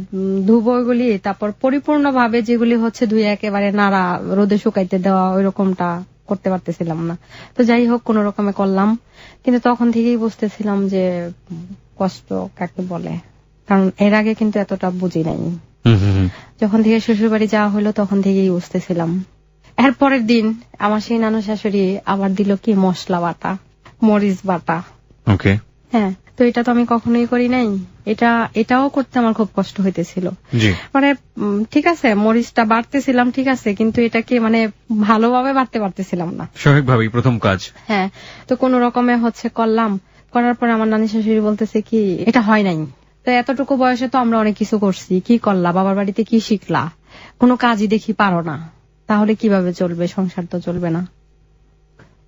ধুবো ওইগুলি, তারপর পরিপূর্ণভাবে যেগুলি হচ্ছে ধুয়ে একেবারে নাড়া রোদে শুকাইতে দেওয়া ওইরকমটা করতে পারতেছিলাম না। তো যাই হোক কোন রকমে করলাম, কিন্তু তখন থেকেই বুঝতেছিলাম যে কষ্ট কাকে বলে, কারণ এর আগে কিন্তু এতটা বুঝি নাই। হুম হুম হুম। যখন থেকে শ্বশুর বাড়ি যাওয়া হলো তখন থেকেই বুঝতেছিলাম। এর পরের দিন আমার সেই নানু শাশুড়ি আবার দিল কি মশলা বাটা, মরিচ বাটা। ওকে। হ্যাঁ, তো এটা তো আমি কখনোই করি নাই। এটাও করতে আমার খুব কষ্ট হইতেছিল। জি। মানে ঠিক আছে মরিচটা বাড়তেছিলাম, ঠিক আছে, কিন্তু এটাকে মানে ভালোভাবে বাড়তে পারতেছিলাম না। স্বাভাবিকভাবেই প্রথম কাজ। হ্যাঁ, তো কোন রকমে করলাম। করার পর আমার নানি শাশুড়ি বলতেছে কি এটা হয় নাই। তো এতটুকু বয়সে তো আমরা অনেক কিছু করছি, কি করলা, বাবার বাড়িতে কি শিখলা, কোনো কাজই দেখি পারো না, তাহলে কিভাবে চলবে, সংসার তো চলবে না।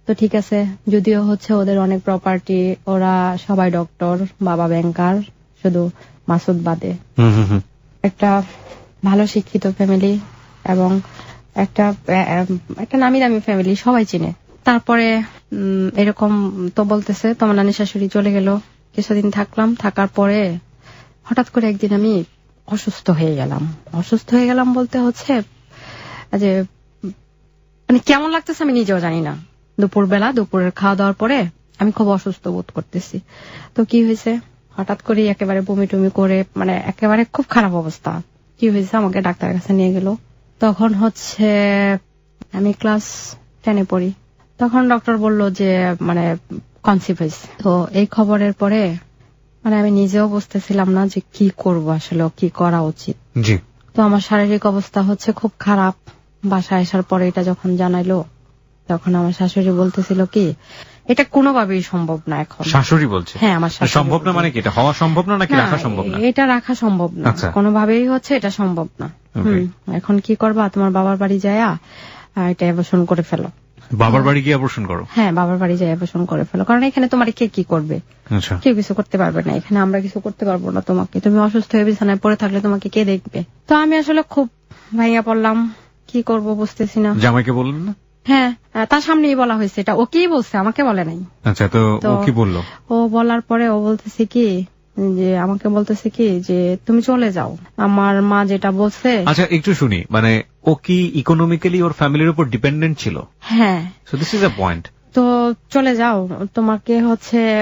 তো ঠিক আছে, যদিও ওদের অনেক প্রপার্টি, ওরা সবাই ডক্টর, বাবা ব্যাংকার, শুধু মাসুদ বাদে। একটা ভালো শিক্ষিত ফ্যামিলি এবং একটা নামি দামি ফ্যামিলি, সবাই চিনে। তারপরে এরকম তো বলতেছে তোমার নানি শাশুড়ি চলে গেল, কিছুদিন থাকলাম, থাকার পরে হঠাৎ করে একদিন আমি অসুস্থ হয়ে গেলাম বলতে যে মানে কেমন লাগতেছে আমি নিজেও জানি না। দুপুরের খাওয়া দাওয়ার পরে আমি খুব অসুস্থ বোধ করতেছি। তো কি হয়েছে, হঠাৎ করে একেবারে বমি টমি করে, মানে একেবারে খুব খারাপ অবস্থা। কি হয়েছে, আমাকে ডাক্তারের কাছে নিয়ে গেল। তখন আমি ক্লাস 10-এ পড়ি। তখন ডক্টর বলল যে মানে কনসিভ হয়েছে। তো এই খবরের পরে মানে আমি নিজেও বুঝতেছিলাম না যে কি করব, আসলে কি করা উচিত। জি। তো আমার শারীরিক অবস্থা খুব খারাপ। বাসায় আসার পরে এটা যখন জানাইলো, তখন আমার শাশুড়ি বলতেছিল কি এটা কোনোভাবেই সম্ভব না। এখন শাশুড়ি বলছে? হ্যাঁ, আমার শাশুড়ি। সম্ভব না মানে কি, এটা হওয়া সম্ভব না নাকি রাখা সম্ভব না? এটা রাখা সম্ভব না, কোনোভাবেই এটা সম্ভব না। এখন কি করবা, তোমার বাবার বাড়ি যায়া এটা অ্যাবর্শন করে ফেলো। বাবার বাড়ি গিয়ে অ্যাবর্শন করো? হ্যাঁ, বাবার বাড়ি যাই অ্যাবর্শন করে ফেলো, কারণ এখানে তোমার কে কি করবে, কেউ কিছু করতে পারবে না। এখানে আমরা কিছু করতে পারবো না তোমাকে, তুমি অসুস্থ হয়ে বিছানায় পড়ে থাকলে তোমাকে কে দেখবে। তো আমি আসলে খুব ভাইয়া পড়লাম, কি করব বুঝতেছি না। জামাইকে বললেন না? হ্যাঁ, তার সামনেই বলা হয়েছে, এটা ওকেই বলছে, আমাকে বলে নাই। আচ্ছা, তো ও কি বললো? ও বলার পরে ও বলতেছে কি যে আমাকে বলতেছে কি যে তুমি চলে যাও, আমার মা যেটা বলছে। আচ্ছা, একটু শুনি, মানে ও কি ইকোনমিক্যালি ওর ফ্যামিলির উপর ডিপেন্ডেন্ট ছিল? হ্যাঁ। So this is a point. তো চলে যাও, তোমাকে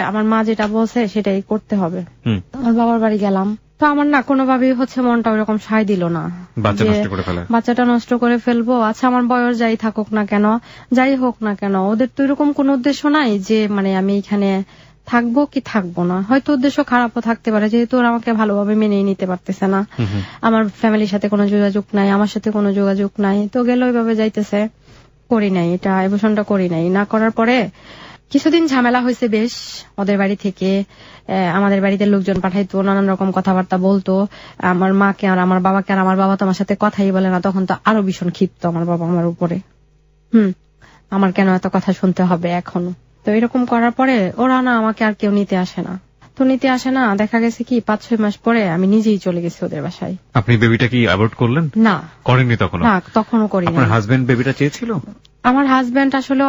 আমার মা যেটা বলছে সেটাই করতে হবে। আমার বাবার বাড়ি গেলাম, তো আমার না কোনোভাবেই মনটা ওইরকম সায় দিল না, বাচ্চাটা নষ্ট করে ফেলবো। আচ্ছা, আমার বয়স যাই থাকুক না কেন, যাই হোক না কেন, ওদের তো এরকম কোন উদ্দেশ্য নাই যে মানে আমি এখানে থাকবো কি থাকবো না। হয়তো উদ্দেশ্য খারাপও থাকতে পারে, যেহেতু ওরা আমাকে ভালোভাবে মেনে নিতে পারতেছে না, আমার ফ্যামিলির সাথে কোনো যোগাযোগ নাই, আমার সাথে কোনো যোগাযোগ নাই, তো গেল ওইভাবে যাইতেছে। করি নাই এটা, অ্যাবর্শনটা করি নাই। না করার পরে কিছুদিন ঝামেলা হয়েছে বেশ, ওদের বাড়ি থেকে আমাদের বাড়িতে লোকজন পাঠাইতো, নানান রকম কথাবার্তা বলতো আমার মাকে আর আমার বাবাকে, আর আমার বাবা তো আমার সাথে কথাই বলে না। তখন তো আরো ভীষণ ক্ষিপ্ত আমার বাবা আমার উপরে। আমার কেন এত কথা শুনতে হবে এখনো। তো এরকম করার পরে ওরা না আমাকে আর কেউ নিতে আসে না। তো নিতে আসে না, দেখা গেছে কি 5-6 মাস পরে আমি নিজেই চলে গেছি ওদের বাসায়। আপনি বেবিটা কি অ্যাবর্ট করলেন? না, করেননি তখনও? না, তখনও করি না। আপনার হাজবেন্ড বেবিটা চেয়েছিল? আমার হাজবেন্ড আসলে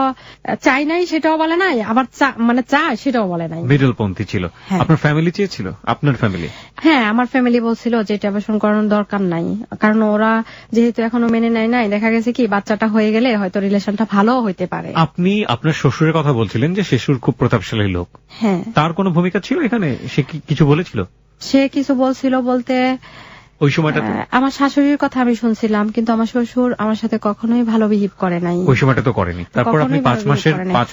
চাই নাই সেটাও বলে নাই, আবার মানে চায় সেটাও বলে নাই, মিডল পন্থী ছিল। আপনার ফ্যামিলি চেয়েছিল? আপনার ফ্যামিলি? হ্যাঁ, আমার ফ্যামিলি বলছিল যে এটা অ্যাবর্শন করানোর দরকার নাই, কারণ ওরা যেহেতু এখনো মেনে নেয় নাই, দেখা গেছে কি বাচ্চাটা হয়ে গেলে হয়তো রিলেশনটা ভালো হইতে পারে। আপনি আপনার শ্বশুরের কথা বলছিলেন যে শ্বশুর খুব প্রতাপশালী লোক। হ্যাঁ, তার কোনো ভূমিকা ছিল এখানে? সে কিছু বলেছিল? সে কিছু বলছিল বলতে ওই সময়টা আমার শাশুড়ির কথা আমি শুনছিলাম, কিন্তু আমার শ্বশুর আমার সাথে কখনোই ভালো বিহেভ করে নাই। ওই সময়টা তো করেনি। তারপর আপনি 5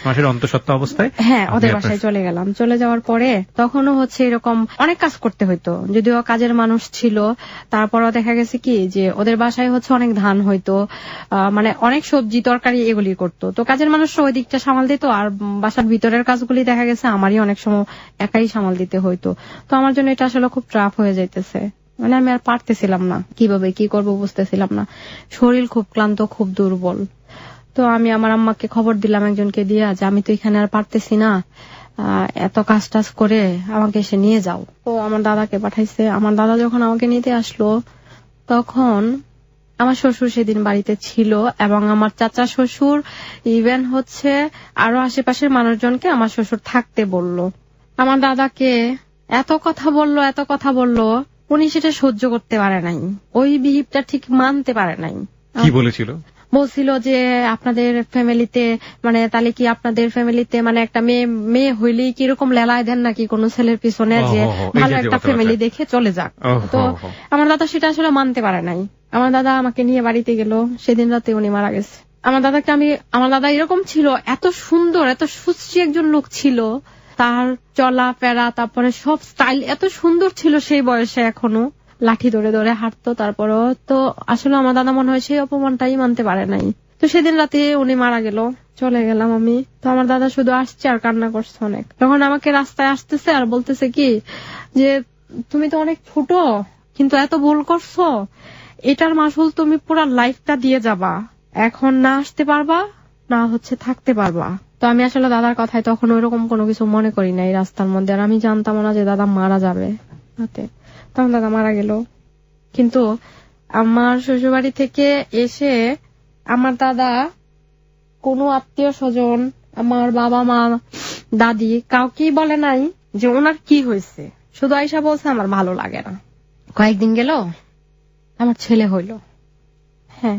মাসের অন্তঃসত্ত্বা অবস্থায় হ্যাঁ ওদের বাসায় চলে গেলাম। চলে যাওয়ার পরে তখনও এরকম অনেক কাজ করতে হইতো, যদিও কাজের মানুষ ছিল, তারপরও দেখা গেছে কি যে ওদের বাসায় অনেক ধান হইতো, মানে অনেক সবজি তরকারি এগুলি করতো। তো কাজের মানুষরা ওই দিকটা সামাল দিত, আর বাসার ভিতরের কাজগুলি দেখা গেছে আমারই অনেক সময় একাই সামাল দিতে হইতো। তো আমার জন্য এটা আসলে খুব ট্রাফ হয়ে যাইতেছে, মানে আমি আর পারতেছিলাম না, কিভাবে কি করব বুঝতেছিলাম না, শরীর খুব ক্লান্ত, খুব দুর্বল। তো আমি আমার আম্মাকে খবর দিলাম একজনকে দিয়ে যে আমি তো এখানে আর পারতেছি না, এত কাজ টাজ করে আমাকে এসে নিয়ে যাও। তো আমার দাদাকে পাঠাইছে। আমার দাদা যখন আমাকে নিতে আসলো তখন আমার শ্বশুর সেদিন বাড়িতে ছিল, এবং আমার চাচা শ্বশুর ইভেন আরো আশেপাশের মানুষজনকে আমার শ্বশুর থাকতে বলল। আমার দাদাকে এত কথা বললো উনি সেটা সহ্য করতে পারে নাই, ওই বিহিবটা ঠিক মানতে পারে নাই। কি বলেছিল? বলছিল যে আপনাদের ফ্যামিলিতে মানে তাহলে কি আপনাদের ফ্যামিলিতে মানে একটা মেয়ে হইলেই কি এরকম লেলায় দেন নাকি কোন ছেলের পিছনে, যে ভালো একটা ফ্যামিলি দেখে চলে যাক। তো আমার দাদা সেটা আসলে মানতে পারে নাই। আমার দাদা আমাকে নিয়ে বাড়িতে গেল, সেদিন রাতে উনি মারা গেছে। আমার দাদা এরকম ছিল, এত সুন্দর এত সুশ্রী একজন লোক ছিল, তার চলা ফেরা তারপরে সব স্টাইল এত সুন্দর ছিল সেই বয়সে, এখনো লাঠি ধরে ধরে হাঁটতো। তারপরও তো আসলে আমার দাদা মনে হয় সেই অপমানটাই মানতে পারে নাই। তো সেদিন রাতে উনি মারা গেল, চলে গেলাম আমি। তো আমার দাদা শুধু আসছে আর কান্না করছে অনেক। তখন আমাকে রাস্তায় আসতেছে আর বলতেছে কি যে তুমি তো অনেক ছোট কিন্তু এত ভুল করছো, এটার মাসুল তুমি পুরো লাইফটা দিয়ে যাবা, এখন না আসতে পারবা না হচ্ছে থাকতে পারবা। তো আমি আসলে দাদার কথায় তখন ওইরকম কোনো কিছু মনে করি নাই রাস্তার মধ্যে, আর আমি জানতাম না যে দাদা মারা যাবে রাতে। তখন দাদা মারা গেল। কিন্তু আমার শ্বশুরবাড়ি থেকে এসে আমার দাদা কোনো আত্মীয় স্বজন, আমার বাবা মা দাদি কাউকেই বলে নাই যে ওনার কি হয়েছে, শুধু আয়সা বলছে আমার ভালো লাগে না। কয়েকদিন গেল আমার ছেলে হইল। হ্যাঁ,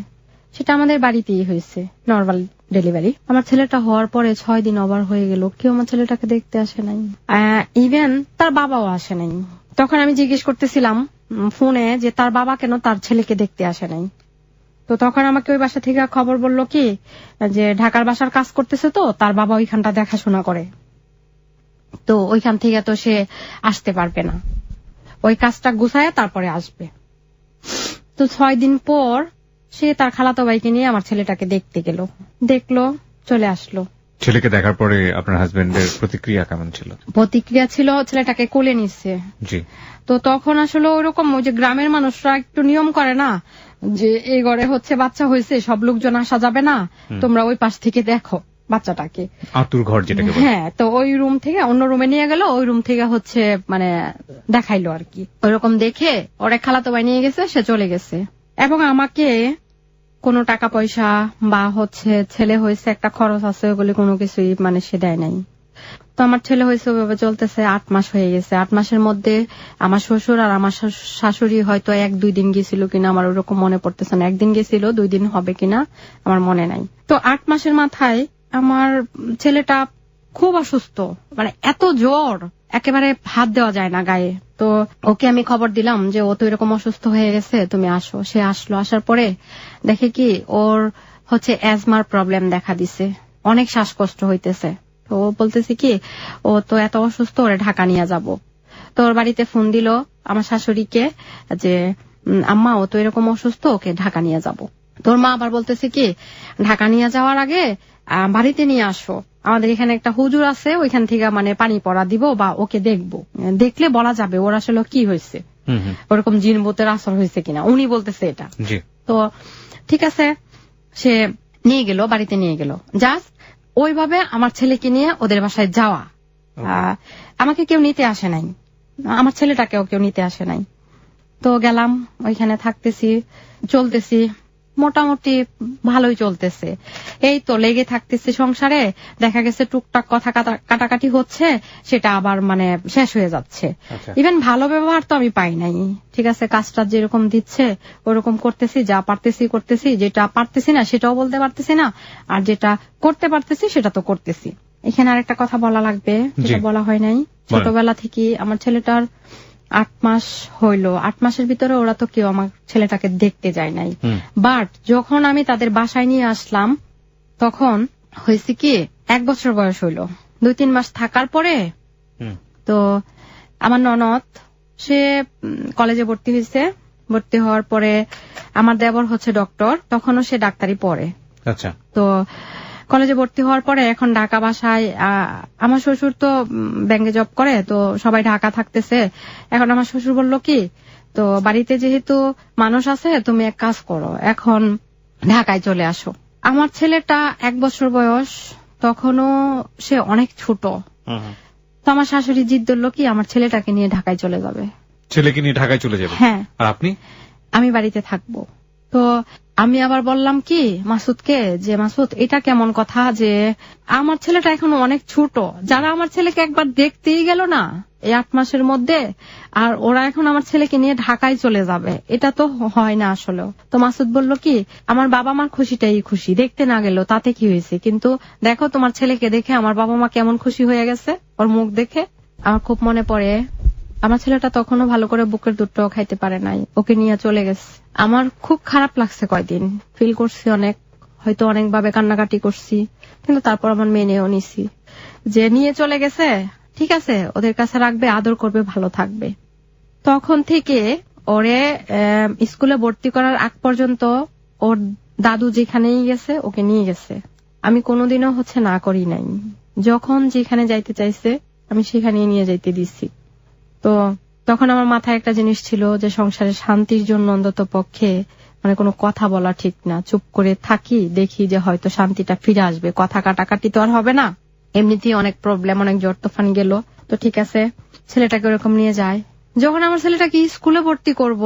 সেটা আমাদের বাড়িতেই হয়েছে, নর্মাল ডেলিভারি। আমার ছেলেটা হওয়ার পরে 6 দিন ওভার হয়ে গেল, কেউ আমার ছেলেটাকে দেখতে আসে নাই, ইভেন তার বাবাও আসে নাই। তখন আমি জিজ্ঞেস করতেছিলাম ফোনে যে তার বাবা কেন তার ছেলেকে দেখতে আসে নাই। তো তখন আমাকে ওই বাসা থেকে খবর বললো কি যে ঢাকার বাসার কাজ করতেছে, তো তার বাবা ওইখানটা দেখাশোনা করে, তো ওইখান থেকে তো সে আসতে পারবে না, ওই কাজটা গুছায় তারপরে আসবে। তো 6 দিন পর সে তার খালাতো ভাইকে নিয়ে আমার ছেলেটাকে দেখতে গেল, দেখলো, চলে আসলো। ছেলেকে দেখার পরে আপনার হাজবেন্ডের প্রতিক্রিয়া কেমন ছিল? প্রতিক্রিয়া ছিল ছেলেটাকে কোলে নিচ্ছে। জি। তো তখন আসলে ওইরকম ওই যে গ্রামের মানুষরা একটু নিয়ম করে না যে এই ঘরে হচ্ছে বাচ্চা হয়েছে, সব লোকজন আসা যাবে না, তোমরা ওই পাশ থেকে দেখো বাচ্চাটাকে, আতুর ঘর যেটাকে বলে। হ্যাঁ, তো ওই রুম থেকে অন্য রুমে নিয়ে গেল, ওই রুম থেকে হচ্ছে মানে দেখাইলো আর কি। ওইরকম দেখে ওর এক খালাতো ভাই নিয়ে গেছে, সে চলে গেছে। এবং আমাকে কোনো টাকা পয়সা বা হচ্ছে ছেলে হয়েছে একটা খরচ আছে ওগুলি কোনো কিছুই মানে সে দেয় নাই। তো আমার ছেলে হয়েছে ওইভাবে চলতেছে, 8 মাস হয়ে গেছে। 8 মাসের মধ্যে আমার শ্বশুর আর আমার শাশুড়ি হয়তো 1-2 দিন গেছিল কিনা আমার ওরকম মনে পড়তেছে না, 1 দিন গেছিল, 2 দিন হবে কিনা আমার মনে নাই। তো 8 মাসের মাথায় আমার ছেলেটা খুব অসুস্থ, মানে এত জ্বর একেবারে হাত দেওয়া যায় না গায়ে। তো ওকে আমি খবর দিলাম যে ও তো এরকম অসুস্থ হয়ে গেছে, তুমি আসো। সে আসলো, আসার পরে দেখে কি ওর হচ্ছে অ্যাজমার প্রবলেম দেখা দিছে, অনেক শ্বাসকষ্ট হইতেছে। তো ও বলতেছে কি ও তো এত অসুস্থ, ওরে ঢাকা নিয়ে যাব। তো ওর বাড়িতে ফোন দিল আমার শাশুড়িকে যে আম্মা ও তো এরকম অসুস্থ, ওকে ঢাকা নিয়ে যাব। তোর মা আবার বলতেছে কি ঢাকা নিয়ে যাওয়ার আগে বাড়িতে নিয়ে আসো, আমাদের এখানে একটা হুজুর আছে, ওইখান থেকে মানে পানি পড়া দিব বা ওকে দেখবো, দেখলে বলা যাবে ওর আসলে কি হয়েছে, ওরকম জিন ভূতের আসর হয়েছে কিনা, উনি বলতেছে এটা। তো ঠিক আছে, সে নিয়ে গেল, বাড়িতে নিয়ে গেল। জাস্ট ওইভাবে আমার ছেলেকে নিয়ে ওদের বাসায় যাওয়া, আমাকে কেউ নিতে আসে নাই, আমার ছেলেটাকেও কেউ নিতে আসে নাই। তো গেলাম, ওইখানে থাকতেছি, চলতেছি, মোটামুটি ভালোই চলতেছে। এই তো লেগে থাকতেছে সংসারে, দেখা গেছে টুকটাক কথা কাটাকাটি হচ্ছে, সেটা আবার মানে শেষ হয়ে যাচ্ছে। ইভেন ভালো ব্যবহার তো আমি পাই নাই। ঠিক আছে, কাজটা যেরকম দিচ্ছে ওরকম করতেছি, যা পারতেছি করতেছি, যেটা পারতেছি না সেটাও বলতে পারতেছি না, আর যেটা করতে পারতেছি সেটা তো করতেছি। এখানে আরেকটা কথা বলা লাগবে, যেটা বলা হয় নাই। ছোটবেলা থেকে আমার ছেলেটার 8 মাস হইল, 8 মাসের ভিতরে ওরা তো কেউ আমার ছেলেটাকে দেখতে যায় নাই। বাট যখন আমি তাদের বাসায় নিয়ে আসলাম তখন হয়েছে কি 1 বছর বয়স হইল, 2-3 মাস থাকার পরে তো আমার ননদ সে কলেজে ভর্তি হয়েছে। ভর্তি হওয়ার পরে আমার দেবর হচ্ছে ডক্টর, তখনও সে ডাক্তারি পড়ে। আচ্ছা। তো কলেজে ভর্তি হওয়ার পরে এখন ঢাকা বাসায়, আমার শ্বশুর তো ব্যাংকে জব করে, তো সবাই ঢাকা থাকতেছে। এখন আমার শ্বশুর বলল কি তো বাড়িতে যেহেতু মানুষ আছে, তুমি এক কাজ করো, এখন ঢাকায় চলে আসো। আমার ছেলেটা 1 বছর বয়স, তখনও সে অনেক ছোট। তো আমার শাশুড়ি জিদ ধরল কি আমার ছেলেটাকে নিয়ে ঢাকায় চলে যাবে। ছেলেকে নিয়ে ঢাকায় চলে যাবে? হ্যাঁ। আর আপনি? আমি বাড়িতে থাকবো। তো আমি আবার বললাম কি মাসুদকে, যে মাসুদ এটা কেমন কথা, যে আমার ছেলেটা এখন অনেক ছোট, যারা আমার ছেলেকে একবার দেখতেই গেল না এই 8 মাসের মধ্যে, আর ওরা এখন আমার ছেলেকে নিয়ে ঢাকায় চলে যাবে, এটা তো হয় না আসলে। তো মাসুদ বলল কি, আমার বাবা মার খুশিটাই খুশি, দেখতে না গেল তাতে কি হয়েছে, কিন্তু দেখো তোমার ছেলেকে দেখে আমার বাবা মা কেমন খুশি হয়ে গেছে ওর মুখ দেখে। আমার খুব মনে পড়ে, আমার ছেলেটা তখনও ভালো করে বুকের দুধটাও খাইতে পারে নাই, ওকে নিয়ে চলে গেছে। আমার খুব খারাপ লাগছে, কয়দিন ফিল করছি অনেক, হয়তো অনেকভাবে কান্নাকাটি করছি, কিন্তু তারপর আমার মেনেও নিছি যে নিয়ে চলে গেছে, ঠিক আছে, ওদের কাছে রাখবে, আদর করবে, ভালো থাকবে। তখন থেকে ওরে স্কুলে ভর্তি করার আগ পর্যন্ত ওর দাদু যেখানেই গেছে ওকে নিয়ে গেছে। আমি কোনোদিনও না করি নাই, যখন যেখানে যাইতে চাইছে আমি সেখানেই নিয়ে যাইতে দিছি। তো তখন আমার মাথায় একটা জিনিস ছিল যে সংসারের শান্তির জন্য অন্তত পক্ষে মানে কোনো কথা বলা ঠিক না, চুপ করে থাকি, দেখি যে হয়তো শান্তিটা ফিরে আসবে, কথা কাটাকাটি তো আর হবে না, এমনিতেই অনেক প্রবলেম, অনেক জ্বর তুফান গেল। তো ঠিক আছে, ছেলেটাকে ওরকম নিয়ে যায়। যখন আমার ছেলেটাকে স্কুলে ভর্তি করব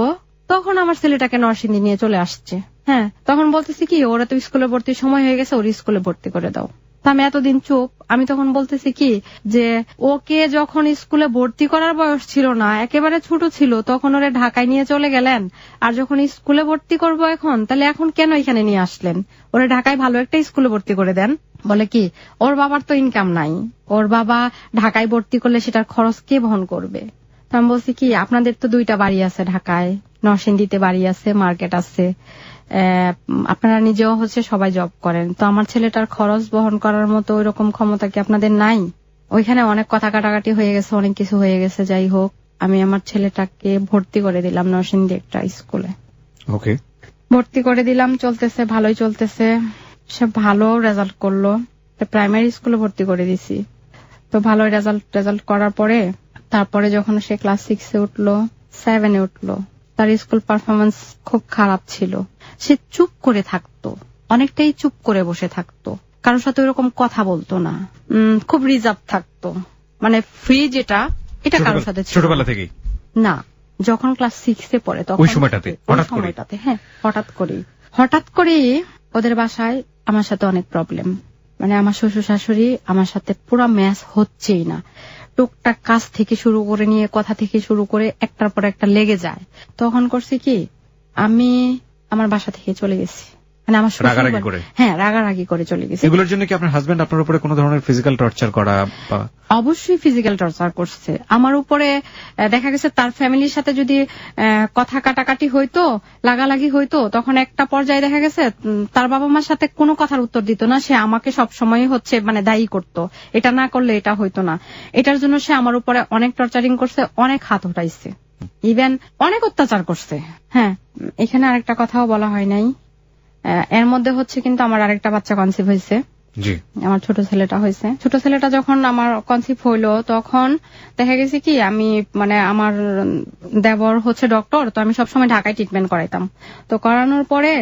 তখন আমার ছেলেটাকে নরসিংদী নিয়ে চলে আসছে। হ্যাঁ, তখন বলতেছি কি, ওরা তো স্কুলে ভর্তির সময় হয়ে গেছে, ওর স্কুলে ভর্তি করে দাও। তা আমি এতদিন চুপ। আমি তখন বলতেছি কি, যে ওকে যখন স্কুলে ভর্তি করার বয়স ছিল না, একেবারে ছোট ছিল, তখন ওরে ঢাকায় নিয়ে চলে গেলেন, আর যখন স্কুলে ভর্তি করব এখন, তাহলে এখন কেন এখানে নিয়ে আসলেন? ওরে ঢাকায় ভালো একটা স্কুলে ভর্তি করে দেন। বলে কি, ওর বাবার তো ইনকাম নাই, ওর বাবা ঢাকায় ভর্তি করলে সেটার খরচ কে বহন করবে? তা আমি বলছি কি, আপনাদের তো 2টা বাড়ি আছে ঢাকায়, নরসিংদীতে বাড়ি আছে, মার্কেট আছে, আপনারা নিজেও সবাই জব করেন, তো আমার ছেলেটার খরচ বহন করার মতো ওই রকম ক্ষমতা কি আপনাদের নাই? ওইখানে অনেক কথা কাটাকাটি হয়ে গেছে, অনেক কিছু হয়ে গেছে। যাই হোক, আমি আমার ছেলেটাকে ভর্তি করে দিলাম নরসিংদী একটা স্কুলে। ওকে, ভর্তি করে দিলাম, চলতেছে, ভালোই চলতেছে, সে ভালো রেজাল্ট করলো। প্রাইমারি স্কুলে ভর্তি করে দিছি, তো ভালো রেজাল্ট করার পরে তারপরে যখন সে ক্লাস 6-এ উঠলো, 7-এ উঠলো, তার স্কুল পারফরমেন্স খুব খারাপ ছিল। সে চুপ করে থাকতো, অনেকটাই চুপ করে বসে থাকতো, কারোর সাথে ওরকম কথা বলতো না, খুব রিজার্ভ থাকতো, মানে ফ্রি যেটা, এটা কারোর সাথে ছোটবেলা থেকেই না। যখন ক্লাস 6-এ পড়ে তখন ওই সময়টাতে হ্যাঁ, হঠাৎ করে ওদের বাসায় আমার সাথে অনেক প্রবলেম, মানে আমার শ্বশুর শাশুড়ি আমার সাথে পুরো ম্যাচ হচ্ছেই না, টুকটাক কাজ থেকে শুরু করে নিয়ে কথা থেকে শুরু করে একটার পর একটা লেগে যায়। তখন করছি কি, আমি আমার বাসা থেকে চলে গেছি, মানে আমার রাগারাগি করে, হ্যাঁ রাগারাগি করে চলে গেছি। এগুলোর জন্য কি আপনার হাজবেন্ড আপনার উপরে কোনো ধরনের ফিজিক্যাল টর্চার করা? অবশ্যই ফিজিক্যাল টর্চার করছে আমার উপরে। দেখা গেছে তার ফ্যামিলির সাথে যদি কথা কাটাকাটি হইতো, লাগালাগি হইতো, তখন একটা পর্যায়ে দেখা গেছে তার বাবা মার সাথে কোনো কথার উত্তর দিত না, সে আমাকে সবসময় মানে দায়ী করত, এটা না করলে এটা হইতো না। এটার জন্য সে আমার উপরে অনেক টর্চারিং করছে, অনেক হাত উঠাইছে, ইভেন অনেক অত্যাচার করছে। হ্যাঁ, এখানে আরেকটা কথাও বলা হয় নাই, এর মধ্যে কিন্তু আমার আরেকটা বাচ্চা কনসিভ হয়েছে, আমার ছোট ছেলেটা হয়েছে। ছোট ছেলেটা যখন আমার কনসিভ হইলো, তখন দেখা গেছে কি, আমি মানে আমার দেবর ডক্টর, তো আমি সবসময় ঢাকায় ট্রিটমেন্ট করাইতাম। তো করানোর পরে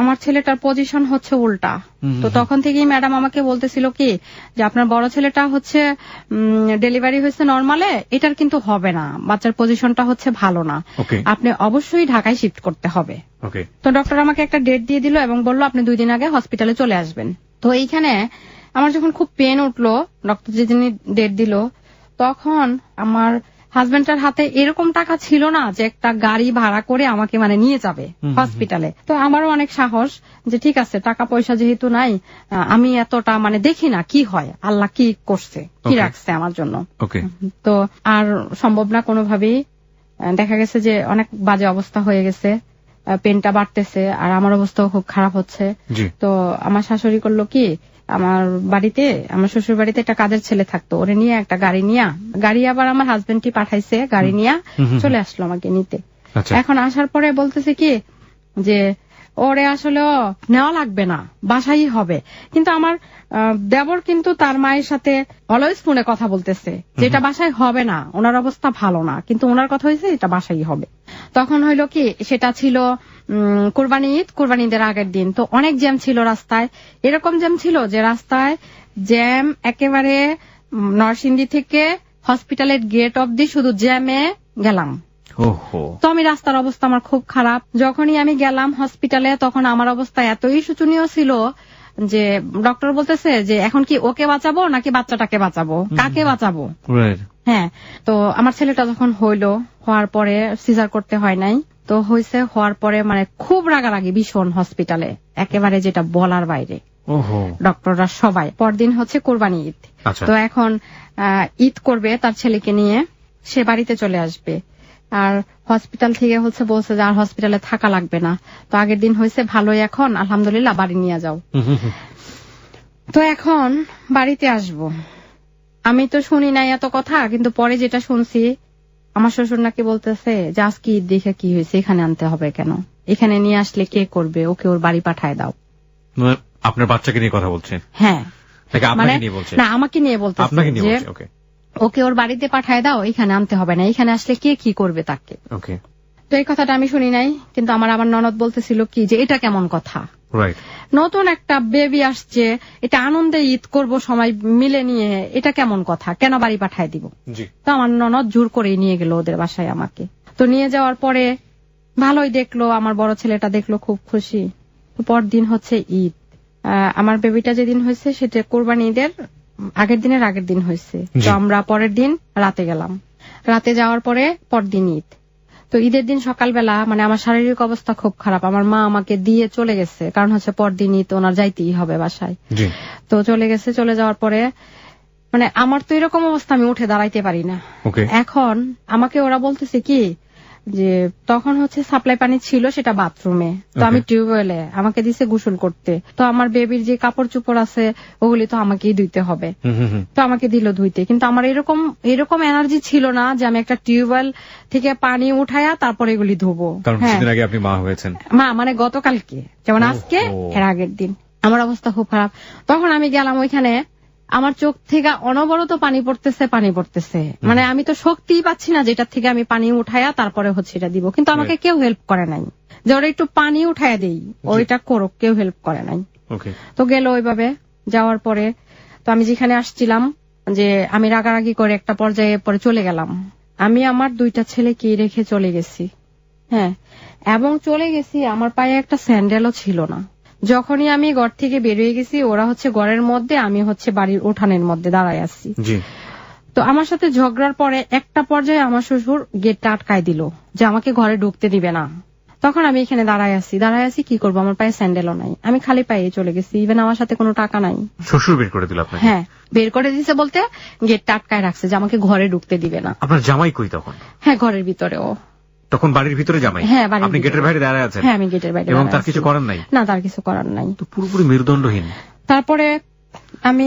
আমার ছেলেটার পজিশন উল্টা। তো তখন থেকেই ম্যাডাম আমাকে বলতেছিল কি, যে আপনার বড় ছেলেটা ডেলিভারি হয়েছে নর্মালে, এটার কিন্তু হবে না, বাচ্চার পজিশনটা ভালো না, আপনি অবশ্যই ঢাকায় শিফট করতে হবে। তো ডক্টর আমাকে একটা ডেট দিয়ে দিল এবং বলল আপনি 2 দিন আগে হসপিটালে চলে আসবেন। তো এইখানে আমার যখন খুব পেন উঠলো, ডক্টর যেদিন ডেট দিল, তখন আমার হাজবেন্ডের হাতে এরকম টাকা ছিল না যে একটা গাড়ি ভাড়া করে আমাকে মানে নিয়ে যাবে হসপিটালে। তো আমারও অনেক সাহস যে ঠিক আছে, টাকা পয়সা যেহেতু নাই, আমি এতটা মানে দেখি না কি হয়, আল্লাহ কি করছে, কি রাখছে আমার জন্য। তো আর সম্ভব না কোনোভাবেই। দেখা গেছে যে অনেক বাজে অবস্থা হয়ে গেছে, পেনটা বাড়তেছে, আর আমার অবস্থাও খুব খারাপ হচ্ছে। তো আমার শাশুড়ি করলো কি, আমার বাড়িতে, আমার শ্বশুর বাড়িতে একটা কাজের ছেলে থাকতো, ওরে নিয়ে একটা গাড়ি আবার আমার হাজবেন্ডই পাঠাইছে, গাড়ি নিয়ে চলে আসলো আমাকে নিতে। এখন আসার পরে বলতেছে কি যে ওরে আসলে নেওয়া লাগবে না, বাসাই হবে। কিন্তু আমার দেবর কিন্তু তার মায়ের সাথে অলওয়েজ ফোনে কথা বলতেছে যে এটা বাসায় হবে না, ওনার অবস্থা ভালো না, কিন্তু ওনার কথা হয়েছে এটা বাসাই হবে। তখন হইলো কি, সেটা ছিল কোরবানি ঈদের আগের দিন। তো অনেক জ্যাম ছিল রাস্তায়, এরকম জ্যাম ছিল যে রাস্তায় জ্যাম একেবারে নরসিংদী থেকে হসপিটালের গেট অবধি শুধু জ্যামে গেলাম। ওহো। তো আমি রাস্তার অবস্থা আমার খুব খারাপ। যখনই আমি গেলাম হসপিটালে তখন আমার অবস্থা এতই শোচনীয় ছিল যে ডক্টর বলতেছে যে এখন কি ওকে বাঁচাবো নাকি বাচ্চাটাকে বাঁচাবো, কাকে বাঁচাবো। হ্যাঁ, তো আমার ছেলেটা যখন হওয়ার পরে সিজার করতে হয় নাই, তো হয়েছে, হওয়ার পরে মানে খুব রাগারাগি ভীষণ হসপিটালে, একেবারে যেটা বলার বাইরে। ডক্টররা সবাই। পরদিন হচ্ছে কোরবানি ঈদ। তো এখন ঈদ করবে তার ছেলেকে নিয়ে, সে বাড়িতে চলে আসবে। আর হসপিটাল থেকে বলছে যে আর হসপিটালে থাকা লাগবে না। তো আগের দিন হয়েছে ভালোই, এখন আলহামদুলিল্লাহ বাড়ি নিয়ে যাও। তো এখন বাড়িতে আসব, আমি তো শুনি নাই এত কথা, কিন্তু পরে যেটা শুনছি আমার শ্বশুর নাকি বলতেছে যে আজকে ঈদ দেখে কি হয়েছে, এখানে আনতে হবে কেন, এখানে নিয়ে আসলে কে করবে, ওকে ওর বাড়ি পাঠায় দাও। আপনার বাচ্চাকে নিয়ে কথা বলছেন? হ্যাঁ, মানে না, আমাকে নিয়ে বলতেছে যে ওকে ওর বাড়িতে পাঠায় দাও, এখানে আনতে হবে না, এখানে আসলে কে কি করবে তাকে। তো এই কথাটা আমি শুনি নাই, কিন্তু আমার ননদ বলতেছিল কি যে এটা কেমন কথা, নতুন একটা বেবি আসছে, এটা আনন্দে ঈদ করব সবাই মিলে নিয়ে, এটা কেমন কথা, কেন বাড়ি পাঠায় দিব। তো আমার ননদ জোর করেই নিয়ে গেল ওদের বাসায় আমাকে। তো নিয়ে যাওয়ার পরে ভালোই দেখলো, আমার বড় ছেলেটা দেখলো, খুব খুশি। তো পরদিন হচ্ছে ঈদ। আমার বেবিটা যেদিন হয়েছে সেটা কোরবানি ঈদের আগের দিন হয়েছে। তো আমরা পরের দিন রাতে গেলাম। রাতে যাওয়ার পরে পরদিন ঈদ। তো ঈদের দিন সকালবেলা মানে আমার শারীরিক অবস্থা খুব খারাপ, আমার মা আমাকে দিয়ে চলে গেছে, কারণ হচ্ছে পরদিন ঈদ, ওনার যাইতেই হবে বাসায়। তো চলে গেছে, চলে যাওয়ার পরে মানে আমার তো এরকম অবস্থা, আমি উঠে দাঁড়াইতে পারি না। এখন আমাকে ওরা বলতেছে কি যে তখন হচ্ছে সাপ্লাই পানি ছিল সেটা বাথরুমে, তো আমি টিউবওয়েলে, আমাকে দিছে গোসল করতে। তো আমার বেবির যে কাপড় চোপড় আছে ওগুলি তো আমাকেই ধুইতে হবে, তো আমাকে দিল ধুইতে। কিন্তু আমার এরকম এনার্জি ছিল না যে আমি একটা টিউবওয়েল থেকে পানি উঠায়া তারপরে এগুলি ধোবো। আপনি মা হয়েছেন? মা মানে গতকালকে, যেমন আজকে এর আগের দিন আমার অবস্থা খুব খারাপ। তখন আমি গেলাম ওইখানে, আমার চোখ থেকে অনবরত পানি পড়তেছে, মানে আমি তো শক্তিই পাচ্ছি না যেটার থেকে আমি পানি উঠায়া তারপরে হচ্ছে এটা দিব। কিন্তু আমাকে কেউ হেল্প করে নাই যে ওরা একটু পানি উঠায়া দেই, ওইটা করো, কেউ হেল্প করে নাই। তো গেল ওইভাবে। যাওয়ার পরে তো আমি যেখানে আসছিলাম যে আমি রাগারাগি করে একটা পর্যায়ে পরে চলে গেলাম। আমি আমার 2টা ছেলেকে রেখে চলে গেছি। হ্যাঁ, এবং চলে গেছি, আমার পায়ে একটা স্যান্ডেলও ছিল না। যখনই আমি ঘর থেকে বেরিয়ে গেছি, ওরা হচ্ছে ঘরের মধ্যে, আমি হচ্ছে বাড়ির উঠানের মধ্যে দাঁড়ায় আছি। তো আমার সাথে ঝগড়ার পরে একটা পর্যায়ে আমার শ্বশুর গেটটা আটকায় দিল যে আমাকে ঘরে ঢুকতে দিবে না। তখন আমি এখানে দাঁড়ায় আছি, কি করবো, আমার পায়ে স্যান্ডেলও নাই, আমি খালি পায়ে চলে গেছি, ইভেন আমার সাথে কোনো টাকা নাই। শ্বশুর বের করে দিল আপনাকে? হ্যাঁ, বের করে দিয়েছে বলতে গেটটা আটকায় রাখছে যে আমাকে ঘরে ঢুকতে দিবে না। আপনার জামাই কই তখন? হ্যাঁ, ঘরের ভিতরে। ও তখন বাড়ির ভিতরে জামাই? হ্যাঁ, আপনি গেটের বাইরে দাঁড়ায় আছেন? হ্যাঁ, আমি গেটের বাইরে। এবং তার কিছু করার নাই? না, তার কিছু করার নাই, তো পুরোপুরি মেরুদণ্ডহীন। তারপরে আমি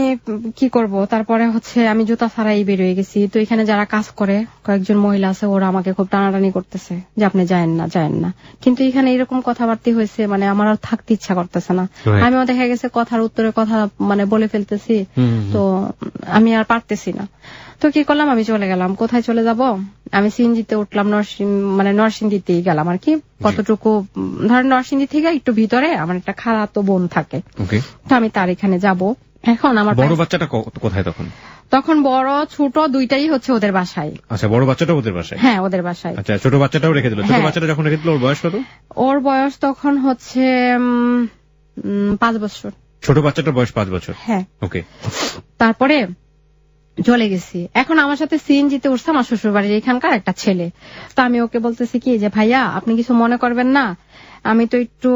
কি করব, তারপরে হচ্ছে আমি জুতা ছাড়াই বেরিয়ে গেছি। তো এখানে যারা কাজ করে কয়েকজন মহিলা আছে, ওরা আমাকে খুব টানাটানি করতেছে যে আপনি যায়েন না। কিন্তু এখানে এরকম কথাবার্তা হয়েছে, মানে আমার আর থাকতে ইচ্ছা করতেছে না। আমিও দেখা গেছে কথার উত্তরে কথা মানে বলে ফেলতেছি, তো আমি আর পারতেছি না। তো কি করলাম, আমি চলে গেলাম। কোথায় চলে যাব, আমি সিএনজিতে উঠলাম, নরসিংদীতেই গেলাম আর কি। কতটুকু ধরেন নরসিংদী থেকে একটু ভিতরে আমার একটা খালাতো বোন থাকে, তো আমি তার এখানে যাব। এখন আমার বড় বাচ্চাটা কোথায় তখন? তখন বড় ছোট দুইটাই হচ্ছে ওদের বাসায়। আচ্ছা, বড় বাচ্চাটা ওদের বাসায়? হ্যাঁ, ওদের বাসায়। আচ্ছা, ছোট বাচ্চাটাও রেখে দিল? ছোট বাচ্চাটা যখন রেখে দিল ওর বয়স কত? ওর বয়স তখন হচ্ছে 5 বছর। ছোট বাচ্চাটার বয়স 5 বছর? হ্যাঁ। ওকে। তারপরে চলে গেছি। এখন আমার সাথে সিএনজিতে উঠছে আমার শ্বশুর বাড়ির এখানকার একটা ছেলে। তো আমি ওকে বলতেছি কি যে ভাইয়া আপনি কিছু মনে করবেন না, আমি তো একটু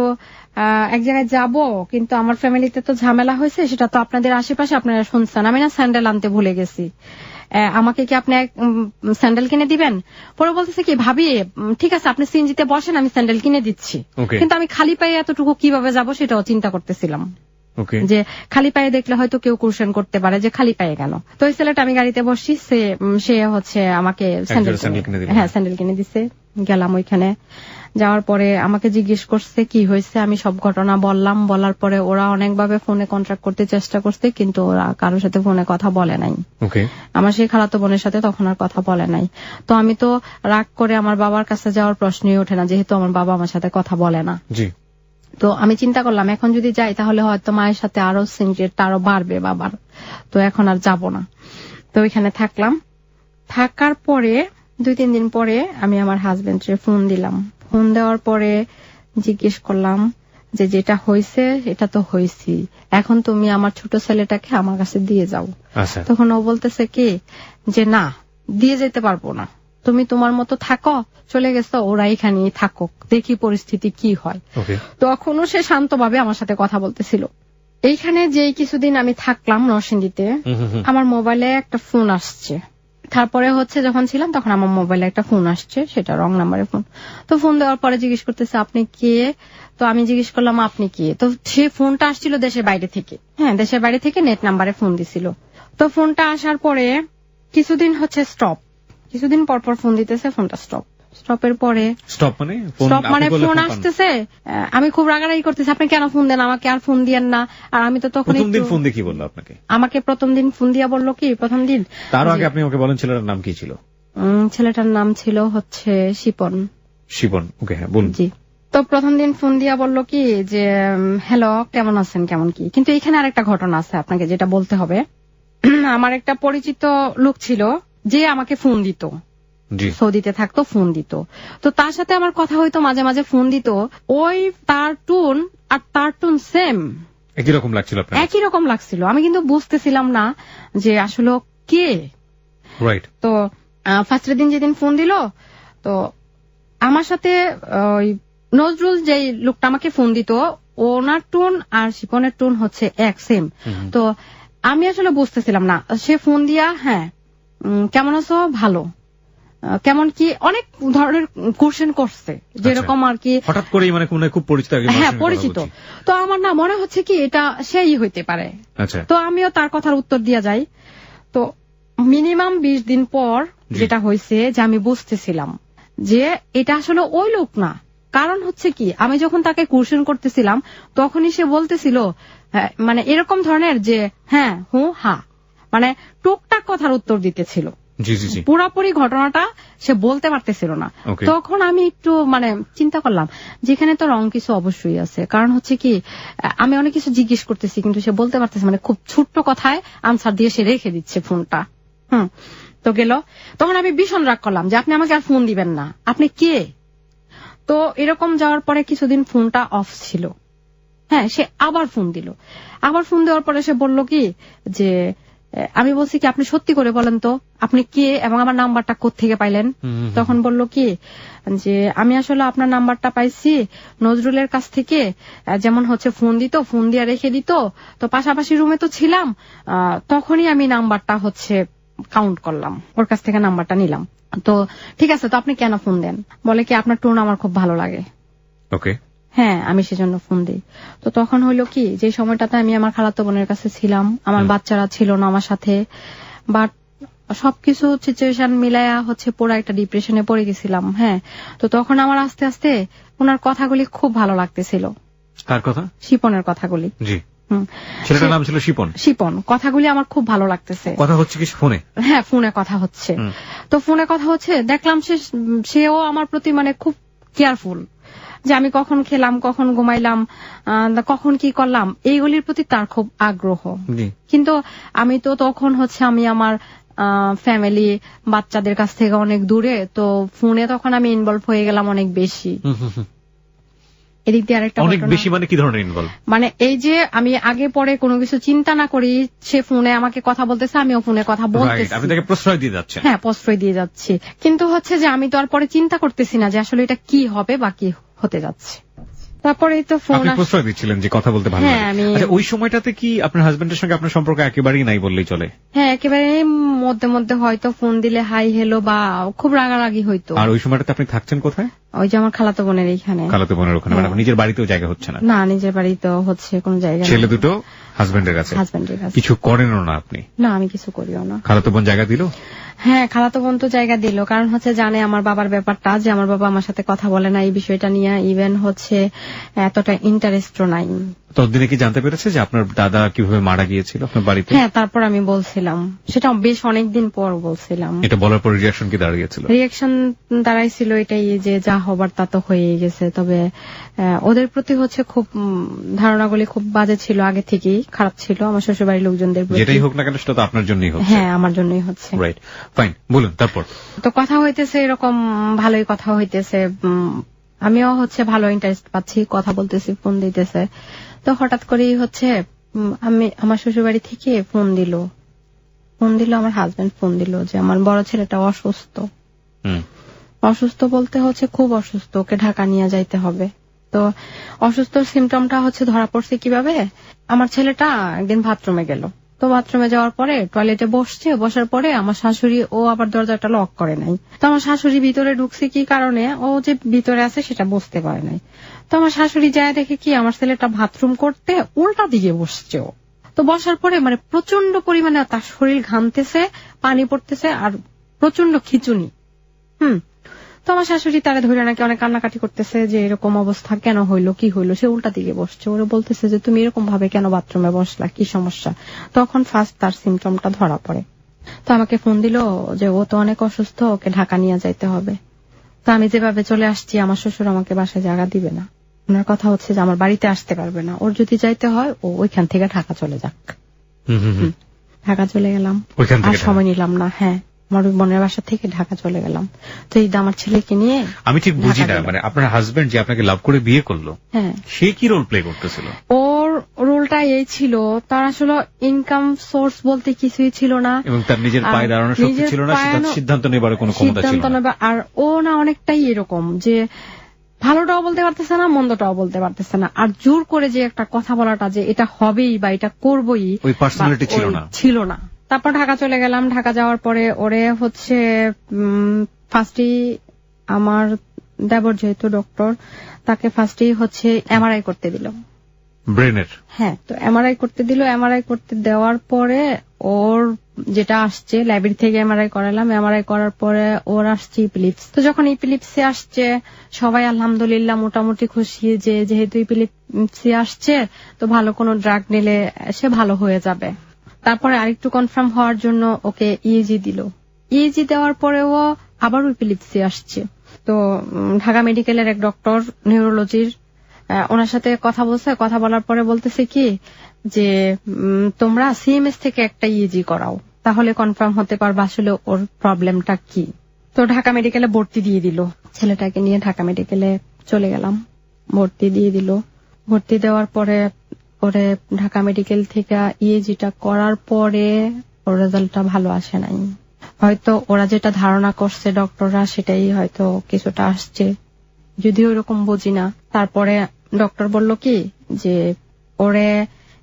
এক জায়গায় যাব, কিন্তু আমার ফ্যামিলিতে তো ঝামেলা হয়েছে, সেটা তো আপনাদের আশেপাশে আপনারা শুনছেন, আমি না স্যান্ডেল আনতে ভুলে গেছি, আমাকে কি আপনি স্যান্ডেল কিনে দিবেন? পরে বলতেছে কি ভাবি ঠিক আছে আপনি সিএনজিতে বসেন, আমি স্যান্ডেল কিনে দিচ্ছি। কিন্তু আমি খালি পায়ে এতটুকু কিভাবে যাব সেটাও চিন্তা করতেছিলাম, যে খালি পায়ে দেখলে হয়তো কেউ কোশ্চেন করতে পারে যে খালি পায়ে কেন। তো ওই ছেলেটা, আমি গাড়িতে বসছি, সে হচ্ছে আমাকে স্যান্ডেল কিনে দিছে। গেলাম ওইখানে, যাওয়ার পরে আমাকে জিজ্ঞেস করছে কি হয়েছে, আমি সব ঘটনা বললাম। বলার পরে ওরা অনেকভাবে ফোনে কন্ট্যাক্ট করতে চেষ্টা করছে, কিন্তু ওরা কারোর সাথে ফোনে কথা বলে নাই। আমার সেই খালাতো বোনের সাথে তখন আর কথা বলে নাই। তো আমি তো রাগ করে আমার বাবার কাছে যাওয়ার প্রশ্নই ওঠে না, যেহেতু আমার বাবা আমার সাথে কথা বলে না। তো আমি চিন্তা করলাম এখন যদি যাই তাহলে হয়তো মায়ের সাথে আরো সিনক্রেটটা আরো বাড়বে বাবার, তো এখন আর যাব না। তো ওইখানে থাকলাম। থাকার পরে 2-3 দিন পরে আমি আমার হাজবেন্ডকে ফোন দিলাম। ফোন দেওয়ার পরে জিজ্ঞেস করলাম যে যেটা হয়েছে এটা তো হয়েছি, এখন তুমি আমার ছোট ছেলেটাকে আমার কাছে দিয়ে যাও। তখন ও বলতেছে কি যে না, দিয়ে যেতে পারবো না, তুমি তোমার মতো থাকো, চলে গেছো, ওরা এখানেই থাকুক, দেখি পরিস্থিতি কি হয়। তখনও সে শান্তভাবে আমার সাথে কথা বলতেছিল। এইখানে যে কিছুদিন আমি থাকলাম নরসিংদীতে, আমার মোবাইলে একটা ফোন আসছে। তারপরে হচ্ছে যখন ছিলাম তখন আমার মোবাইলে একটা ফোন আসছে, সেটা রং নাম্বারের ফোন। তো ফোন দেওয়ার পরে জিজ্ঞেস করতেছে আপনি কে? তো আমি জিজ্ঞেস করলাম আপনি কে? তো সে ফোনটা আসছিল দেশের বাইরে থেকে, হ্যাঁ দেশের বাইরে থেকে নেট নাম্বারে ফোন দিছিল। তো ফোনটা আসার পরে কিছুদিন হচ্ছে স্টপ, কিছুদিন পর পর ফোন দিতেছে, ফোনটা স্টপ। স্টপের পরে স্টপ মানে ফোন আসতেছে, আমি খুব রাগারাগি করতেছি, আপনি কেন ফোন দেন আমাকে, আর ফোন দিয়েন না। আর আমি তো তখন ফোন দিয়ে কি বললো আপনাকে? আমাকে প্রথম দিন ফোন দিয়া বললো কি, প্রথম দিন তার আগে আপনি আমাকে বলেন ছেলেটার নাম কি ছিল? ছেলেটার নাম ছিল হচ্ছে শিপন। শিপন, ওকে, হ্যাঁ বলুন। জি। তো প্রথম দিন ফোন দিয়া বললো কি যে হ্যালো কেমন আছেন, কেমন কি। কিন্তু এখানে আরেকটা ঘটনা আছে আপনাকে যেটা বলতে হবে। আমার একটা পরিচিত লোক ছিল যে আমাকে ফোন দিত, সৌদিতে থাকতো, ফোন দিত। তো তার সাথে আমার কথা হইতো, মাঝে মাঝে ফোন দিত, ওই তার টোন আর তার টোন সেম, একই রকম লাগছিল। একই রকম লাগছিল, আমি কিন্তু বুঝতেছিলাম না যে আসলে কে। তো ফার্স্টের দিন যেদিন ফোন দিল, তো আমার সাথে ওই নজরুল যে লোকটা আমাকে ফোন দিত, ওনার টোন আর শিপনের টোন হচ্ছে এক সেম। তো আমি আসলে বুঝতেছিলাম না। সে ফোন দিয়া হ্যাঁ কেমন আছো, ভালো, কেমন কি, অনেক ধরনের কোশ্চেন করছে, যেরকম আর কি হঠাৎ করে মানে খুব পরিচিত। হ্যাঁ পরিচিত। তো আমার না মনে হচ্ছে কি এটা সেই হইতে পারে। তো আমিও তার কথার উত্তর দিয়া যাই। তো মিনিমাম 20 দিন পর যেটা হয়েছে যে আমি বুঝতেছিলাম যে এটা আসলে ওই লোক না। কারণ হচ্ছে কি, আমি যখন তাকে কোশ্চেন করতেছিলাম তখনই সে বলতেছিল মানে এরকম ধরনের যে হ্যাঁ হু হা, মানে টুকটাক কথার উত্তর দিতেছিল, পুরাপুরি ঘটনাটা সে বলতে পারতেছিল না। তখন আমি একটু মানে চিন্তা করলাম যেখানে তো রং কিছু অবশ্যই আছে। কারণ হচ্ছে কি, আমি অনেক কিছু জিজ্ঞেস করতেছি কিন্তু সে বলতে পারতেছে, মানে খুব ছোট্ট কথায় আনসার দিয়ে সে রেখে দিচ্ছে ফোনটা। তো গেল, তখন আমি ভীষণ রাগ করলাম যে আপনি আমাকে আর ফোন দিবেন না, আপনি কে? তো এরকম যাওয়ার পরে কিছুদিন ফোনটা অফ ছিল, হ্যাঁ সে আবার ফোন দিল। আবার ফোন দেওয়ার পরে সে বলল কি যে আমি বলছি কি আপনি সত্যি করে বলেন তো আপনি কে এবং আমার নাম্বারটা কোত্থেকে পাইলেন। তখন বলল কি যে আমি আসলে আপনার নাম্বারটা পাইছি নজরুলের কাছ থেকে, যেমন হচ্ছে ফোন দিত, ফোন দিয়ে রেখে দিত, তো পাশাপাশি রুমে তো ছিলাম, তখনই আমি নাম্বারটা হচ্ছে কাউন্ট করলাম, ওর কাছ থেকে নাম্বারটা নিলাম। তো ঠিক আছে, তো আপনি কেন ফোন দেন? বলে কি আপনার টোন আমার খুব ভালো লাগে। ওকে, হ্যাঁ আমি সেজন্য ফোন দিই। তো তখন হইলো কি, যে সময়টাতে আমি আমার খালাতো বোনের কাছে ছিলাম, আমার বাচ্চারা ছিল না আমার সাথে, বাট সবকিছু সিচুয়েশন মিলায়া হচ্ছে পুরো একটা ডিপ্রেশনে পড়ে গেছিলাম। হ্যাঁ, তো তখন আমার আস্তে আস্তে ওনার কথাগুলি খুব ভালো লাগতেছিল। কার কথা? শিপনের কথাগুলি। জি, ছেলেটার নাম ছিল শিপন। শিপন, কথাগুলি আমার খুব ভালো লাগতেছে। কথা হচ্ছে কি ফোনে? হ্যাঁ ফোনে কথা হচ্ছে। তো ফোনে কথা হচ্ছে, দেখলাম সেও আমার প্রতি মানে খুব কেয়ারফুল, যে আমি কখন খেলাম, কখন ঘুমাইলাম, কখন কি করলাম, এইগুলির প্রতি তার খুব আগ্রহ। কিন্তু আমি তো তখন হচ্ছে আমি আমার ফ্যামিলি বাচ্চাদের কাছ থেকে অনেক দূরে, তো ফোনে তখন আমি ইনভলভ হয়ে গেলাম অনেক বেশি। এদিক দিয়ে আরেকটা অনেক বেশি মানে কি ধরনের ইনভলভ? মানে এই যে আমি আগে পরে কোনো কিছু চিন্তা না করি, সে ফোনে আমাকে কথা বলতেছে, আমিও ফোনে কথা বলতেছি। আপনি তাকে প্রশ্রয় দিয়ে যাচ্ছেন? হ্যাঁ প্রশ্রয় দিয়ে যাচ্ছি, কিন্তু হচ্ছে যে আমি তো আর পরে চিন্তা করতেছি না যে আসলে এটা কি হবে বা কি হতে যাচ্ছে। তারপরে তো ফোন প্রশ্রয় দিচ্ছিলেন যে কথা বলতে ভালো লাগে। আচ্ছা, ওই সময়টাতে কি আপনার হাজবেন্ডের সঙ্গে আপনার সম্পর্ক একেবারেই নাই বললেই চলে? হ্যাঁ একেবারে মধ্যে মধ্যে হয়তো ফোন দিলে হাই হেলো বা খুব রাগারাগি হইতো। আর ওই সময়টাতে আপনি থাকছেন কোথায়? ওই যে আমার খালাতো বোনের এইখানে। খালাতো বোনের ওখানে? মানে নিজের বাড়িতেও জায়গা হচ্ছে না? না, নিজের বাড়িতেও হচ্ছে কোন জায়গা। ছেলে দুটো হাজবেন্ডের কাছে? হাজবেন্ডের কাছে। কিছু করেনও না আপনি? না, আমি কিছু করিও না। খালাতো বোন জায়গা দিল? হ্যাঁ খালাতো বোন তো জায়গা দিল, কারণ হচ্ছে জানে আমার বাবার ব্যাপারটা, যে আমার বাবা আমার সাথে কথা বলে না এই বিষয়টা নিয়ে, ইভেন হচ্ছে এতটা ইন্টারেস্টও নাই। ততদিনে কি জানতে পেরেছে যে আপনার দাদা কিভাবে মারা গিয়েছিল আপনার বাড়িতে? হ্যাঁ, তারপর আমি বলছিলাম, সেটা বেশ অনেকদিন পর বলছিলাম। এটা বলার পর রিয়াকশন কি দাঁড়িয়েছিল? রিয়াকশন দাঁড়াইছিল এটাই যে যা হবার তা তো হয়ে গেছে, তবে ওদের প্রতি হচ্ছে খুব ধারণাগুলি খুব বাজে ছিল আগে থেকেই, খারাপ ছিল আমার শ্বশুর বাড়ির লোকজনদের প্রতি। যেটাই হোক না কেন সেটা তো আপনার জন্যই হচ্ছে। হ্যাঁ, আমার জন্যই হচ্ছে। রাইট, ফাইন, বলুন তারপর। তো কথা হইতেছে, এরকম ভালোই কথা হইতেছে, আমিও হচ্ছে ভালো ইন্টারেস্ট পাচ্ছি, কথা বলতেছি, ফোন দিতেছে। তো হঠাৎ করেই হচ্ছে আমার শ্বশুর বাড়ি থেকে ফোন দিল, আমার হাজবেন্ড ফোন দিল যে আমার বড় ছেলেটা অসুস্থ। অসুস্থ বলতে হচ্ছে খুব অসুস্থ, ওকে ঢাকা নিয়ে যাইতে হবে। তো অসুস্থ সিমটমটা হচ্ছে ধরা পড়ছে কিভাবে, আমার ছেলেটা একদিন বাথরুমে গেল, তো বাথরুমে যাওয়ার পরে টয়লেটে বসার পরে আমার শাশুড়ি, ও আবার দরজাটা লক করে নাই, তো আমার শাশুড়ি ভিতরে ঢুকছে কি কারণে, ও যে ভিতরে আছে সেটা বুঝতে পারে নাই। তো আমার শাশুড়ি যায় দেখে কি আমার ছেলেটা বাথরুম করতে উল্টা দিকে বসছে। ও তো বসার পরে মানে প্রচন্ড পরিমাণে তার শরীর ঘামতেছে, পানি পড়তেছে আর প্রচন্ড খিচুনি। তো আমার শাশুড়ি তারা ধরে নাকি অনেক কান্নাকাটি করতেছে যে এরকম অবস্থা কেন হইলো, কি হইলো, সে উল্টা দিকে বসছে। ওরা বলতেছে যে তুমি এরকম ভাবে কেন বাথরুমে বসলা, কি সমস্যা। তখন ফার্স্ট তার সিমটমটা ধরা পড়ে। তো আমাকে ফোন দিল যে ও তো অনেক অসুস্থ, ওকে ঢাকা নিয়ে যাইতে হবে। তো আমি যেভাবে চলে আসছি, আমার শ্বশুর আমাকে বাসায় জায়গা দিবে না, ওনার কথা হচ্ছে যে আমার বাড়িতে আসতে পারবে না, ওর যদি যাইতে হয় ও ওইখান থেকে ঢাকা চলে যাক। ঢাকা চলে গেলাম, আর সময় নিলাম না। হ্যাঁ, আমার বোনের বাসা থেকে ঢাকা চলে গেলাম। তো এই আমার ছেলেকে নিয়ে আমি ঠিক বুঝি না, মানে আপনার হাজবেন্ড যে আপনাকে লাভ করে বিয়ে করলো, হ্যাঁ, সে কি রোল প্লে করতেছিল? ওর রোলটা এই ছিল, তার আসলে ইনকাম সোর্স বলতে কিছুই ছিল না, এবং তার নিজের পায়ে দাঁড়ানোর শক্তি ছিল না, সিদ্ধান্ত নেবার কোনো ক্ষমতা ছিল না। আর ও না অনেকটাই এরকম যে ভালোটাও বলতে পারতেছে না, মন্দটাও বলতে পারতেছে না, আর জোর করে যে একটা কথা বলাটা যে এটা হবেই বা এটা করবই, ওই পার্সোনালিটি ছিল না। তারপর ঢাকা চলে গেলাম। ঢাকা যাওয়ার পরে ওরে হচ্ছে ফার্স্টই আমার দেবর যেহেতু ডক্টর, তাকে ফার্স্টই হচ্ছে এমআরআই করতে দিল ব্রেনের। হ্যাঁ, তো এমআরআই করতে দিল। এমআরআই করতে দেওয়ার পরে ওর যেটা আসছে ল্যাবের থেকে এমআরআই করালাম। এমআরআই করার পরে ওর আসছে ইপিলিপস। তো যখন ইপিলিপসি আসছে সবাই আলহামদুলিল্লাহ মোটামুটি খুশি যে যেহেতু ইপিলিপসি আসছে তো ভালো কোনো ড্রাগ নিলে সে ভালো হয়ে যাবে। তারপরে আরেকটু কনফার্ম হওয়ার জন্য ওকে ইএজি দিল। ইএজি দেওয়ার পরেও আবার ইপিলিপসি আসছে। তো ঢাকা মেডিকেলের এক ডক্টর নিউরোলজির, ওনার সাথে কথা বলছে। কথা বলার পরে বলতেছে কি যে তোমরা সিএমএস থেকে একটা ইএজি করাও, তাহলে কনফার্ম হতে পারবে আসলে ওর প্রবলেমটা কি। তো ঢাকা মেডিকেলে ভর্তি দিয়ে দিল। ছেলেটাকে নিয়ে ঢাকা মেডিকেলে চলে গেলাম, ভর্তি দিয়ে দিল। ভর্তি দেওয়ার পরে ওরে ঢাকা মেডিকেল থেকে ইএজিটা করার পরে ওর রেজাল্টটা ভালো আসে নাই। হয়তো ওরা যেটা ধারণা করছে ডক্টররা সেটাই হয়তো কিছুটা আসছে, যদিও এরকম বুঝি না। তারপরে ডক্টর বলল কি যে ওরে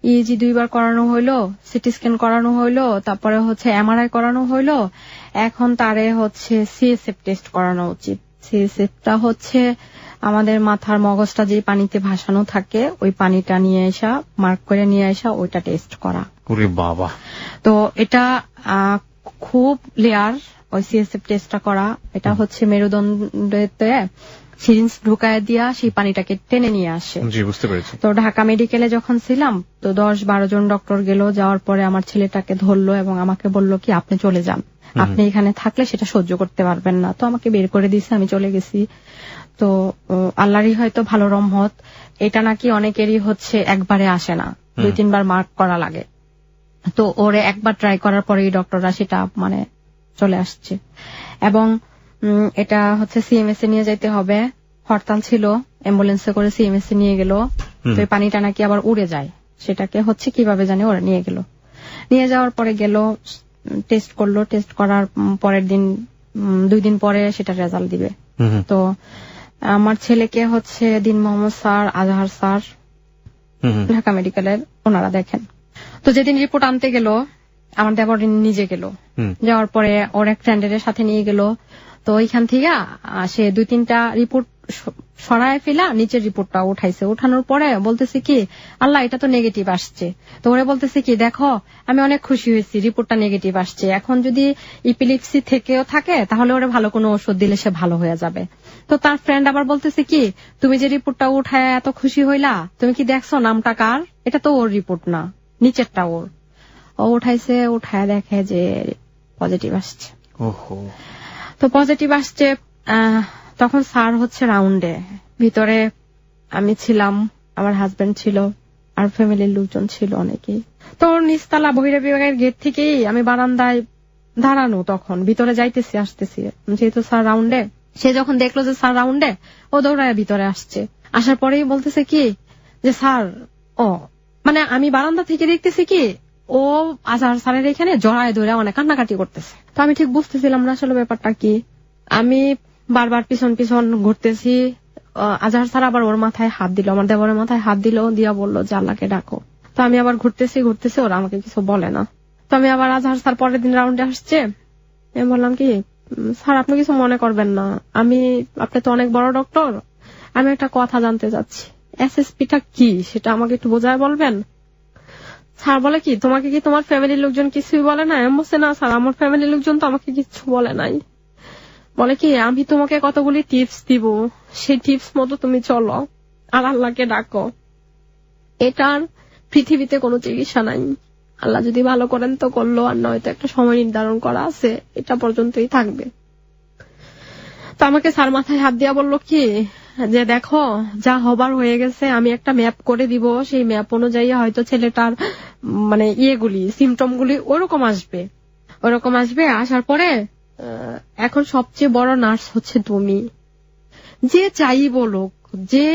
ইএজি 2 বার করানো হইলো, সিটি স্ক্যান করানো হইলো, তারপরে হচ্ছে এমআরআই করানো হইলো, এখন তারে হচ্ছে সিএসএফ টেস্ট করানো উচিত। সিএসএফটা হচ্ছে আমাদের মাথার মগজটা যে পানিতে ভাসানো থাকে ওই পানিটা নিয়ে আসা, মার্ক করে নিয়ে আসা, ওইটা টেস্ট করা। ওরে বাবা! তো এটা খুব লেয়ার ওই সিএসএফ টেস্টটা করা। এটা হচ্ছে মেরুদণ্ডতে সিরিঞ্জ ঢুকায় দিয়া সেই পানিটাকে টেনে নিয়ে আসে। জি, বুঝতে পেরেছি। তো ঢাকা মেডিকেলে যখন ছিলাম তো 10-12 জন ডক্টর গেল। যাওয়ার পরে আমার ছেলেটাকে ধরলো এবং আমাকে বলল কি আপনি চলে যান, আপনি এখানে থাকলে সেটা সহ্য করতে পারবেন না। তো আমাকে বের করে দিয়েছে, আমি চলে গেছি। তো আল্লাহরই হয়তো ভালো রহমত, এটা নাকি অনেকেরই হচ্ছে একবারে আসে না, 2-3 বার মার্ক করা লাগে। তো ওরে একবার ট্রাই করার পরেই ডক্টররা সেটা মানে চলে আসছে। এবং এটা হচ্ছে সিএমএস এ নিয়ে যেতে হবে। হরতাল ছিল, অ্যাম্বুলেন্সে করে সিএমএস এ নিয়ে গেল। তো এই পানিটা নাকি আবার উড়ে যায়, সেটাকে হচ্ছে কিভাবে জানে ওরা নিয়ে গেল। নিয়ে যাওয়ার পরে গেল, টেস্ট করলো। টেস্ট করার পরের দিন 2 দিন পরে সেটা রেজাল্ট দিবে। তো আমার ছেলেকে হচ্ছে দিন মোহাম্মদ স্যার, আজহার স্যার ঢাকা মেডিকেলের ওনারা দেখেন। তো যেদিন রিপোর্ট আনতে গেল আমার দেবর নিজে গেল। যাওয়ার পরে ওর এক ফ্রেন্ডের সাথে নিয়ে গেল। তো ওইখান থেকে সে 2-3টা রিপোর্ট সরায় ফেলা নিচের রিপোর্টটা উঠাইছে। উঠানোর পরে বলতেছে কি আল্লাহ এটা তো নেগেটিভ আসছে। তো ওরে বলতেছে কি দেখো আমি অনেক খুশি হয়েছি, রিপোর্টটা নেগেটিভ আসছে। এখন যদি ইপিলিপসি থেকেও থাকে তাহলে ওরে ভালো কোনো ওষুধ দিলে সে ভালো হয়ে যাবে। তো তার ফ্রেন্ড আবার বলতেছে কি তুমি যে রিপোর্টটা উঠায় এত খুশি হইলা, তুমি কি দেখছো নামটা কার? এটা তো ওর রিপোর্ট না, নিচেরটা ওর। ও উঠাইছে, উঠায় দেখে যে পজিটিভ আসছে। ওহো। তো পজিটিভ আসছে। তখন স্যার হচ্ছে রাউন্ডে, ভিতরে আমি ছিলাম, আমার হাজবেন্ড ছিল, আর ফ্যামিলির লোকজন ছিল অনেকেই। তো নিচতলা বহিরা বিভাগের গেট থেকেই আমি বারান্দায় দাঁড়ানো, তখন ভিতরে যাইতেছি আসতেছি, যেহেতু স্যার রাউন্ডে। সে যখন দেখলো যে স্যার রাউন্ডে, ও দৌড়ায় ভিতরে আসছে। আসার পরেই বলতেছে কি যে স্যার, মানে আমি বারান্দা থেকে দেখতেছি কি ও আজহার স্যারের এখানে জড়ায় ধরে অনেক কান্নাকাটি করতেছে। তো আমি ঠিক বুঝতেছিলাম না আসলে ব্যাপারটা কি। আমি বারবার পিছন পিছন ঘুরতেছি। আজহার স্যার আবার ওর মাথায় হাত দিল, আমার দেবরের মাথায় হাত দিল, দিয়া বললো যে আল্লাহকে ডাকো। তো আমি আবার ঘুরতেছি, ওরা আমাকে কিছু বলে না। তো আমি আবার আজহার স্যার পরের দিন রাউন্ডে আসছে, আমি বললাম কি স্যার আপনি কিছু মনে করবেন না, আপনি তো অনেক বড় ডক্টর, আমি একটা কথা জানতে চাচ্ছি, এসএসপিটা কি সেটা আমাকে একটু বোঝায় বলবেন। স্যার বলে কি তোমাকে কি তোমার ফ্যামিলির লোকজন কিছুই বলে না? আমি বলছি না স্যার, আমার ফ্যামিলির লোকজন তো আমাকে কিছু বলে নাই। বলে কি আমি তোমাকে কতগুলি টিপস দিব, সেই টিপস মতো তুমি চলো আর আল্লাহকে ডাকো। এটার পৃথিবীতে কোনো চিকিৎসা নাই, আল্লাহ যদি ভালো করেন তো করলো, আর নয়তো একটা সময় নির্ধারণ করা আছে, এটা পর্যন্তই থাকবে। তো আমাকে স্যার মাথায় হাত দিয়া বললো কি যে দেখো যা হবার হয়ে গেছে, আমি একটা ম্যাপ করে দিব, সেই ম্যাপ অনুযায়ী হয়তো ছেলেটার মানে সিমটম গুলি ওরকম আসবে। আসার পরে এখন সবচেয়ে বড় নার্স হচ্ছে তুমি। যে চাই বলুক, যে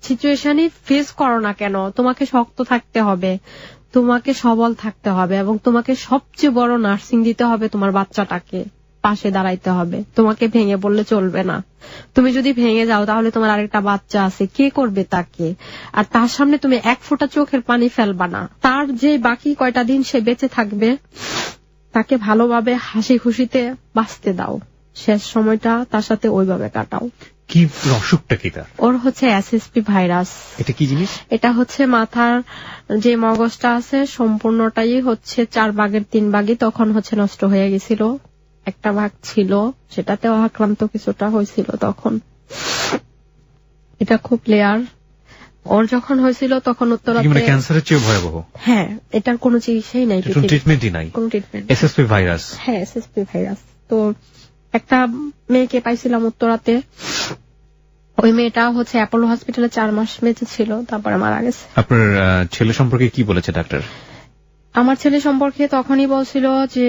সিচুয়েশনই ফেস করো না কেন, তোমাকে শক্ত থাকতে হবে, তোমাকে সবল থাকতে হবে, এবং তোমাকে সবচেয়ে বড় নার্সিং দিতে হবে। তোমার বাচ্চাটাকে পাশে দাঁড়াইতে হবে, তোমাকে ভেঙে বললে চলবে না। তুমি যদি ভেঙে যাও তাহলে তোমার আরেকটা বাচ্চা আছে, কে করবে তাকে? আর তার সামনে তুমি এক ফোঁটা চোখের পানি ফেলবা না। তার যে বাকি কয়টা দিন সে বেঁচে থাকবে, তাকে ভালোভাবে হাসি খুশিতে বাঁচতে দাও, শেষ সময়টা তার সাথে ওইভাবে কাটাও। কি অসুখটা কি তার? ওর হচ্ছে এসএসপি ভাইরাস। এটা কি জিনিস? এটা হচ্ছে মাথার যে মগজটা আছে সম্পূর্ণটাই হচ্ছে 4 ভাগের 3 ভাগই তখন হচ্ছে নষ্ট হয়ে গেছিল। একটা ভাগ ছিল সেটাতেও আক্রান্ত কিছুটা হয়েছিল তখন। এটা খুব লেয়ার। ওর যখন হয়েছিল তখন উত্তরাতে ক্যান্সারের চেয়ে ভয়াবহ। হ্যাঁ, এটার কোনো চিকিৎসাই নাই, ট্রিটমেন্টই নাই, কোনো ট্রিটমেন্ট। SSP virus. হ্যাঁ, এসএসপি ভাইরাস। তো একটা মেয়েকে পাইছিলাম উত্তরাতে। ওই মেয়েটা হচ্ছে অ্যাপোলো হসপিটালে 4 মাস বেঁচে ছিল, তারপরে মারা গেছে। আপনার ছেলে সম্পর্কে কি বলেছে ডাক্তার? আমার ছেলে সম্পর্কে তখনই বলছিল যে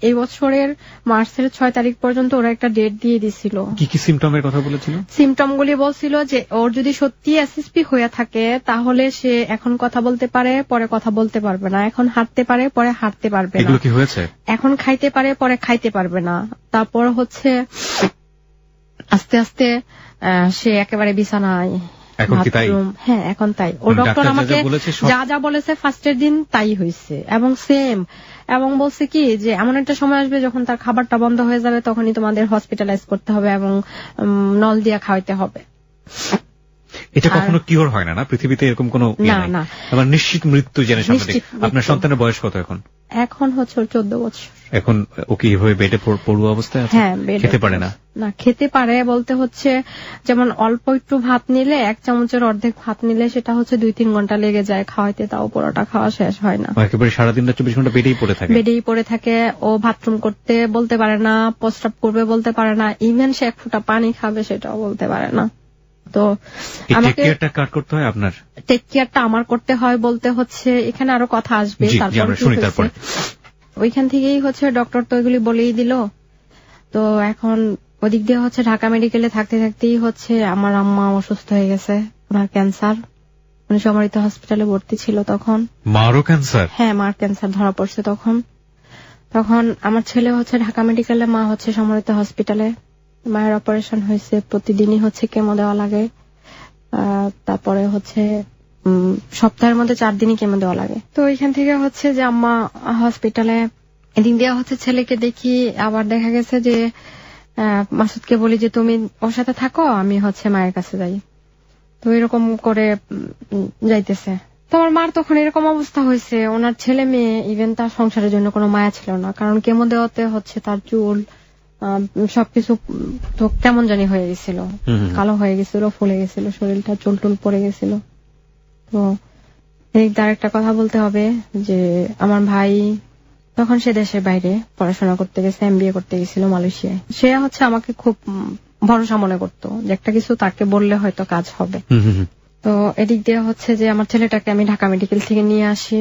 এই বছরের মার্চের 6 তারিখ পর্যন্ত ওরা একটা ডেট দিয়ে দিছিল। কি কি সিমটমের কথা বলেছিল? সিমটমগুলি বলছিল যে ওর যদি সত্যি এসএসপি হয়ে থাকে তাহলে সে এখন কথা বলতে পারে, পরে কথা বলতে পারবে না। এখন হাঁটতে পারে, পরে হাঁটতে পারবে না। এগুলো কি হয়েছে? এখন খাইতে পারে, পরে খাইতে পারবে না। তারপর হচ্ছে আস্তে আস্তে সে একেবারে বিছানায়। এখন কি তাই? হ্যাঁ, এখন তাই। ও ডক্টর আমাকে যা যা বলেছে ফার্স্টের দিন তাই হয়েছে, এবং সেম। এবং বলছে কি যে এমন একটা সময় আসবে যখন তার খাবারটা বন্ধ হয়ে যাবে, তখনই তোমাদের হসপিটালাইজ করতে হবে এবং নল দিয়া খাওয়াইতে হবে। এটা কখনো কিওর হয় না, না পৃথিবীতে এরকম কোনো না। আবার নিশ্চিত মৃত্যু জেনে সামনে। আপনার সন্তানের বয়স কত এখন? এখন হচ্ছে 14 বছর। এখন ও কি এভাবে বেডে পড়ুয়া অবস্থায় আছে? হ্যাঁ, খেতে পারে না। না, খেতে পারে বলতে হচ্ছে যেমন অল্প একটু ভাত নিলে, 1 চামচের অর্ধেক ভাত নিলে সেটা হচ্ছে 2-3 ঘন্টা লেগে যায় খাওয়াইতে, তাও পুরোটা খাওয়া শেষ হয় না। একেবারে সারাদিন 24 ঘন্টা বেডেই পড়ে থাকে। ও বাথরুম করতে বলতে পারে না, প্রস্রাব করবে বলতে পারে না, ইভেন সে 1 ফোঁটা পানি খাবে সেটাও বলতে পারে না। তো আমাকে টেক কেয়ারটা আমার করতে হয় বলতে হচ্ছে, এখানে আরো কথা আসবে, তারপর ওইখান থেকেই হচ্ছে ডক্টর তো এগুলি বলেই দিল। তো এখন ওদিক দিয়ে হচ্ছে ঢাকা মেডিকেলে থাকতে থাকতেই হচ্ছে আমার আম্মা অসুস্থ হয়ে গেছে, ওনার ক্যান্সার। উনি সমরিত হসপিটালে ভর্তি ছিল তখন। মারও ক্যান্সার? হ্যাঁ, মার ক্যান্সার ধরা পড়ছে তখন আমার ছেলে হচ্ছে ঢাকা মেডিকেলে, মা হচ্ছে সমরিত হসপিটালে। মায়ের অপারেশন হয়েছে, প্রতিদিনই হচ্ছে কেমো দেওয়া লাগে। তারপরে হচ্ছে সপ্তাহের মধ্যে 4 দিনই কেমো দেওয়া লাগে। তো এখান থেকে হচ্ছে যে আম্মা হসপিটালে, এদিন দিয়ে হচ্ছে ছেলেকে দেখি। আবার দেখা গেছে যে মাসুদকে বলি যে তুমি ওর সাথে থাকো, আমি হচ্ছে মায়ের কাছে যাই। তো এরকম করে যাইতেছে। তো আমার মার তখন এরকম অবস্থা হয়েছে, ওনার ছেলে মেয়ে, ইভেন তার সংসারের জন্য কোনো মায়া ছিল না। কারণ কেমো দেওয়াতে হচ্ছে তার চুল সবকিছু কেমন জানি হয়ে গেছিল, কালো হয়ে গেছিল, ফুলে গেছিল শরীরটা, চুল টুল পড়ে গেছিল। তো আরেকটা কথা বলতে হবে যে আমার ভাই তখন সে দেশের বাইরে পড়াশোনা করতে গেছে, MBA করতে গেছিল মালয়েশিয়ায়। সে হচ্ছে আমাকে খুব ভরসা মনে করতো যে একটা কিছু তাকে বললে হয়তো কাজ হবে। তো এদিক দিয়ে হচ্ছে যে আমার ছেলেটাকে আমি ঢাকা মেডিকেল থেকে নিয়ে আসি,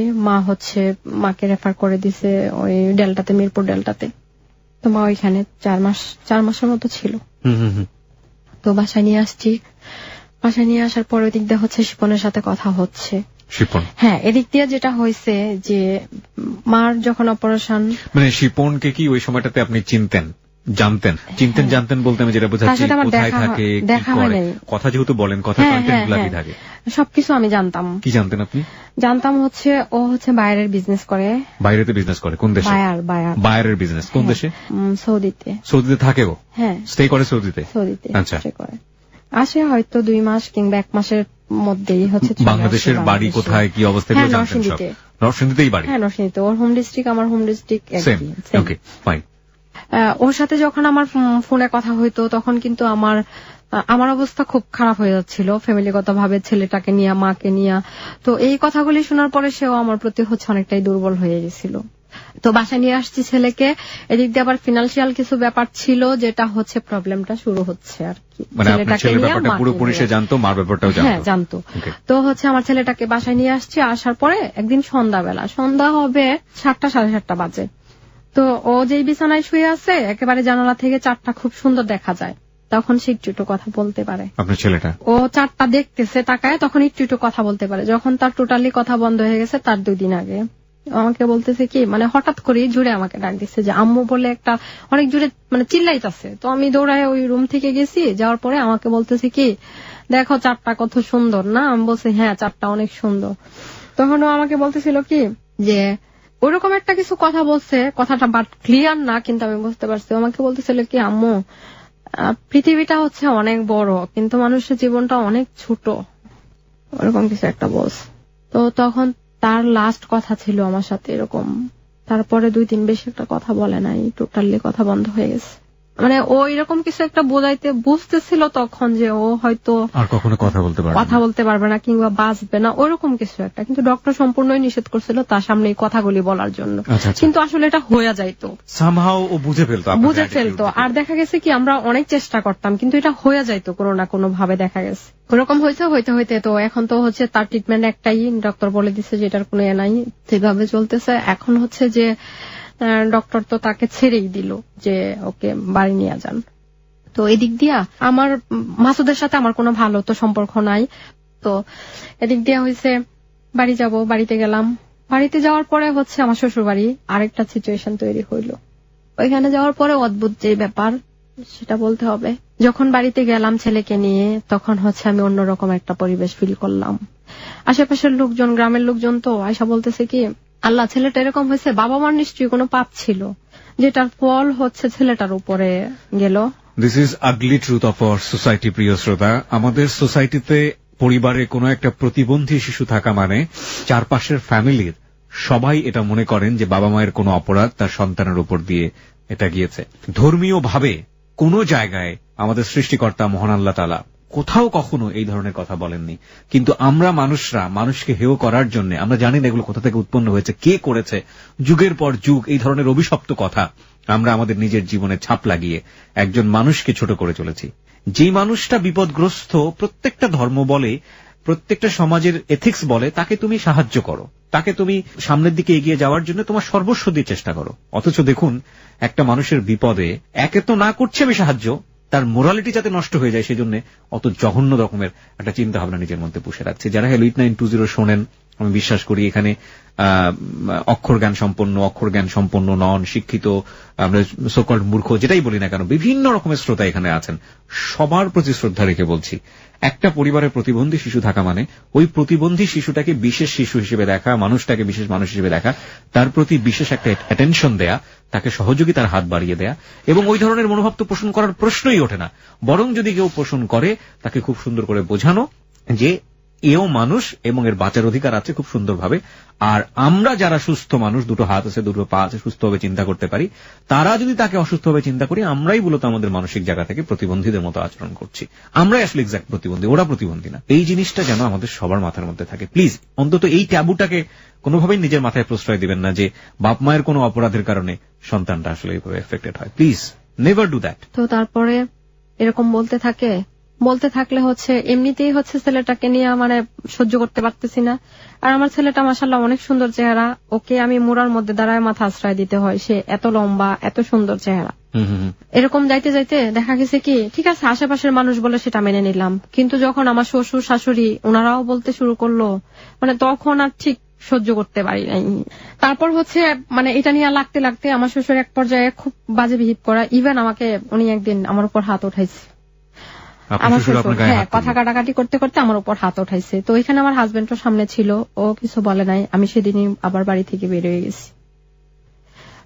মাকে রেফার করে দিছে ওই ডেল্টাতে, মিরপুর ডেল্টাতে। তো মা ওইখানে 4 মাসের মতো ছিল। তো বাসায় নিয়ে আসছি, বাসায় নিয়ে আসার পর ওই দিক দিয়ে হচ্ছে শিপনের সাথে কথা হচ্ছে। শিপন, হ্যাঁ, এদিক দিয়ে যেটা হয়েছে যে মার যখন অপারেশন, মানে শিপনকে কি ওই সময়টাতে আপনি জানতেন বলতে আমি যেটা বোঝাচ্ছি, কোথায় থাকে, দেখা হয় নাই, কথা যেহেতু বলেন, কথা কন্টেন্ট গুলো থাকে, সবকিছু আমি জানতাম। কি জানতেন আপনি? জানতাম হচ্ছে ও হচ্ছে বাইরের বিজনেস করে। বাইরেতে বিজনেস করে? কোন দেশে? বাইরের বিজনেস কোন দেশে? সৌদিতে। সৌদিতে থাকে ও? হ্যাঁ, স্টে করে সৌদিতে। আচ্ছা, আসে হয়তো 2 মাস কিংবা 1 মাসের মধ্যেই হচ্ছে। বাংলাদেশের বাড়ি কোথায়, কি অবস্থা? নরসিংদীতেই বাড়ি? হ্যাঁ, নরসিংদীতে। ওর হোম ডিস্ট্রিক্ট, আমার হোম ডিস্ট্রিক্ট একই। ওকে, ফাইন। ওর সাথে যখন আমার ফোনে কথা হইতো তখন কিন্তু আমার অবস্থা খুব খারাপ হয়ে যাচ্ছিল ফ্যামিলিগত ভাবে, ছেলেটাকে নিয়ে, মাকে নিয়ে। তো এই কথাগুলি শোনার পরে সেও আমার প্রতি হচ্ছে অনেকটাই দুর্বল হয়ে গেছিল। তো বাসায় নিয়ে আসছি ছেলেকে, এদিক দিয়ে আবার ফিনান্সিয়াল কিছু ব্যাপার ছিল, যেটা হচ্ছে প্রবলেমটা শুরু হচ্ছে আর কি। জানতো। তো হচ্ছে আমার ছেলেটাকে বাসায় নিয়ে আসছি, আসার পরে একদিন সন্ধ্যা হবে 7টা, 7:30 বাজে। তো ও যেই বিছানায় শুয়ে আছে, একেবারে জানালা থেকে 4টা খুব সুন্দর দেখা যায়। তখন সে একটু কথা বলতে পারে। আপনার ছেলেটা ও 4টা দেখতেছে তাকায়, তখন একটু কথা বলতে পারে। যখন তার টোটালি কথা বন্ধ হয়ে গেছে, তার 2 দিন আগে আমাকে বলতেছে কি, মানে হঠাৎ করে জুড়ে আমাকে ডাক দিচ্ছে যে আম্মু বলে একটা অনেক জুড়ে মানে চিল্লাইতেছে। তো আমি দৌড়ায় ওই রুম থেকে গেছি, যাওয়ার পরে আমাকে বলতেছে কি, দেখো 4টা কত সুন্দর না? আমি বলছি হ্যাঁ, 4টা অনেক সুন্দর। তখন ও আমাকে বলতেছিল কি যে ওরকম একটা কিছু কথা বলছে, কথাটা বাট ক্লিয়ার না, কিন্তু আমি বুঝতে পারছি। আমাকে বলতেছিল কি, আম্মু পৃথিবীটা হচ্ছে অনেক বড়, কিন্তু মানুষের জীবনটা অনেক ছোট, ওরকম কিছু একটা বলছে। তো তখন তার লাস্ট কথা ছিল আমার সাথে এরকম। তারপরে 2 দিন বেশি একটা কথা বলে নাই, টোটালি কথা বন্ধ হয়ে গেছে। মানে ও এরকম কিছু একটা বুঝতেছিল তখন যে ও হয়তো আর কখনো কথা বলতে পারবে না কিংবা বাঁচবে না, ওরকম কিছু একটা। কিন্তু ডক্টর সম্পূর্ণই নিষেধ করছিল তার সামনে এই কথাগুলি বলার জন্য। কিন্তু আসলে এটা হয়ে যাইতো, সামহাও ও বুঝে ফেলতো। আর দেখা গেছে কি, আমরা অনেক চেষ্টা করতাম কিন্তু এটা হয়ে যাইতো কোনো না কোনো ভাবে। দেখা গেছে ওরকম হইতে তো এখন তো হচ্ছে তার ট্রিটমেন্ট একটাই, ডক্টর বলে দিচ্ছে যে এটার কোনো নাই, সেভাবে চলতেছে। এখন হচ্ছে যে ডক্টর তো তাকে ছেড়েই দিল যে ওকে বাড়ি নিয়ে যান। তো এদিক দিয়া আমার মাসুদের সাথে আমার কোনো ভালো তো সম্পর্ক নাই। তো এদিক দিয়া হয়েছে বাড়িতে গেলাম। বাড়িতে যাওয়ার পরে হচ্ছে আমার শ্বশুর বাড়ি আরেকটা সিচুয়েশন তৈরি হইল। ওইখানে যাওয়ার পরে অদ্ভুত যে ব্যাপার সেটা বলতে হবে। যখন বাড়িতে গেলাম ছেলেকে নিয়ে, তখন হচ্ছে আমি অন্যরকম একটা পরিবেশ ফিল করলাম। আশেপাশের লোকজন, গ্রামের লোকজন তো আয়সা বলতেছে কি, আল্লাহ, ছেলেটা এরকম হয়েছে, বাবা মার নিশ্চয়ই কোনো পাপ ছিল, যেটার ফল হচ্ছে ছেলেটার উপরে গেল। This is ugly truth of our society. প্রিয় শ্রোতা, আমাদের সোসাইটিতে পরিবারে কোনো একটা প্রতিবন্ধী শিশু থাকা মানে চারপাশের ফ্যামিলির সবাই এটা মনে করেন যে বাবা মায়ের কোনো অপরাধ তার সন্তানের উপর দিয়ে এটা গিয়েছে। ধর্মীয় ভাবে কোন জায়গায় আমাদের সৃষ্টিকর্তা মহান আল্লাহ তাআলা কোথাও কখনো এই ধরনের কথা বলেননি। কিন্তু আমরা মানুষকে হেয় করার জন্য, আমরা জানি না এগুলো কোথা থেকে উৎপন্ন হয়েছে, কে করেছে, যুগের পর যুগ এই ধরনের অভিশপ্ত কথা আমরা আমাদের নিজের জীবনে ছাপ লাগিয়ে একজন মানুষকে ছোট করে চলেছি। যে মানুষটা বিপদগ্রস্ত, প্রত্যেকটা ধর্ম বলে, প্রত্যেকটা সমাজের এথিক্স বলে, তাকে তুমি সাহায্য করো, তাকে তুমি সামনের দিকে এগিয়ে যাওয়ার জন্য তোমার সর্বস্ব দিয়ে চেষ্টা করো। অথচ দেখুন, একটা মানুষের বিপদে একে তো না করছে আমি সাহায্য, তার মোরালিটি যাতে নষ্ট হয়ে যায় সেজন্য অত জঘন্য রকমের একটা চিন্তা ভাবনা নিজের মধ্যে পুষে রাখছে। যারা হ্যালো 8920 শোনেন, আমি বিশ্বাস করি এখানে অক্ষর জ্ঞান সম্পন্ন নন, শিক্ষিত, আমরা সোকল্ড মূর্খ যেটাই বলি না কেন, বিভিন্ন রকমের শ্রোতা এখানে আছেন। সবার প্রতি শ্রদ্ধা রেখে বলছি, একটা পরিবারে প্রতিবন্ধী শিশু থাকা মানে ওই প্রতিবন্ধী শিশুটাকে বিশেষ শিশু হিসেবে দেখা, মানুষটাকে বিশেষ মানুষ হিসেবে দেখা, তার প্রতি বিশেষ একটা অ্যাটেনশন দেয়া, তাকে সহযোগিতার হাত বাড়িয়ে দেয়া, এবং ওই ধরনের মনোভাব তো পোষণ করার প্রশ্নই ওঠে না। বরং যদি কেউ পোষণ করে, তাকে খুব সুন্দর করে বোঝানো যে এও মানুষ এবং এর বাঁচার অধিকার আছে খুব সুন্দরভাবে। আর আমরা যারা সুস্থ মানুষ, 2 হাত আছে, 2 পা আছে, সুস্থভাবে চিন্তা করতে পারি, তারা যদি তাকে অসুস্থভাবে চিন্তা করি, আমরাই মূলত আমাদের মানসিক জায়গা থেকে প্রতিবন্ধীদের মতো আচরণ করছি। আমরাই আসলে এক্সাক্ট প্রতিবন্ধী, ওরা প্রতিবন্ধী না। এই জিনিসটা যেন আমাদের সবার মাথার মধ্যে থাকে। প্লিজ অন্তত এই ট্যাবুটাকে কোনোভাবেই নিজের মাথায় প্রশ্রয় দিবেন না যে বাপ মায়ের কোনো অপরাধের কারণে সন্তানটা আসলে এইভাবে এফেক্টেড হয়। Please never do that. তো তারপরে এরকম বলতে থাকে বলতে থাকলে হচ্ছে এমনিতেই হচ্ছে ছেলেটাকে নিয়ে মানে সহ্য করতে পারতেছি না। আর আমার ছেলেটা মাশাআল্লাহ অনেক সুন্দর চেহারা, ওকে আমি মুড়ার মধ্যে দাঁড়ায় মাথা আশ্রয় দিতে হয়, সে এত লম্বা, এত সুন্দর চেহারা। এরকম যাইতে যাইতে দেখা গেছে কি ঠিক আছে আশেপাশের মানুষ বলে সেটা মেনে নিলাম, কিন্তু যখন আমার শ্বশুর শাশুড়ি ওনারাও বলতে শুরু করলো মানে তখন আর ঠিক সহ্য করতে পারি নাই। তারপর হচ্ছে মানে এটা নিয়ে লাগতে লাগতে আমার শ্বশুর এক পর্যায়ে খুব বাজে বিহেভ করা, ইভেন আমাকে উনি একদিন আমার উপর হাত উঠাইছে। আমার শ্বশুর হ্যাঁ কথা কাটাকাটি করতে করতে আমার উপর হাত উঠাইছে। তো এখানে আমার হাজবেন্ডও সামনে ছিল, ও কিছু বলে নাই। আমি সেদিনই আবার বাড়ি থেকে বের হয়ে গেছি।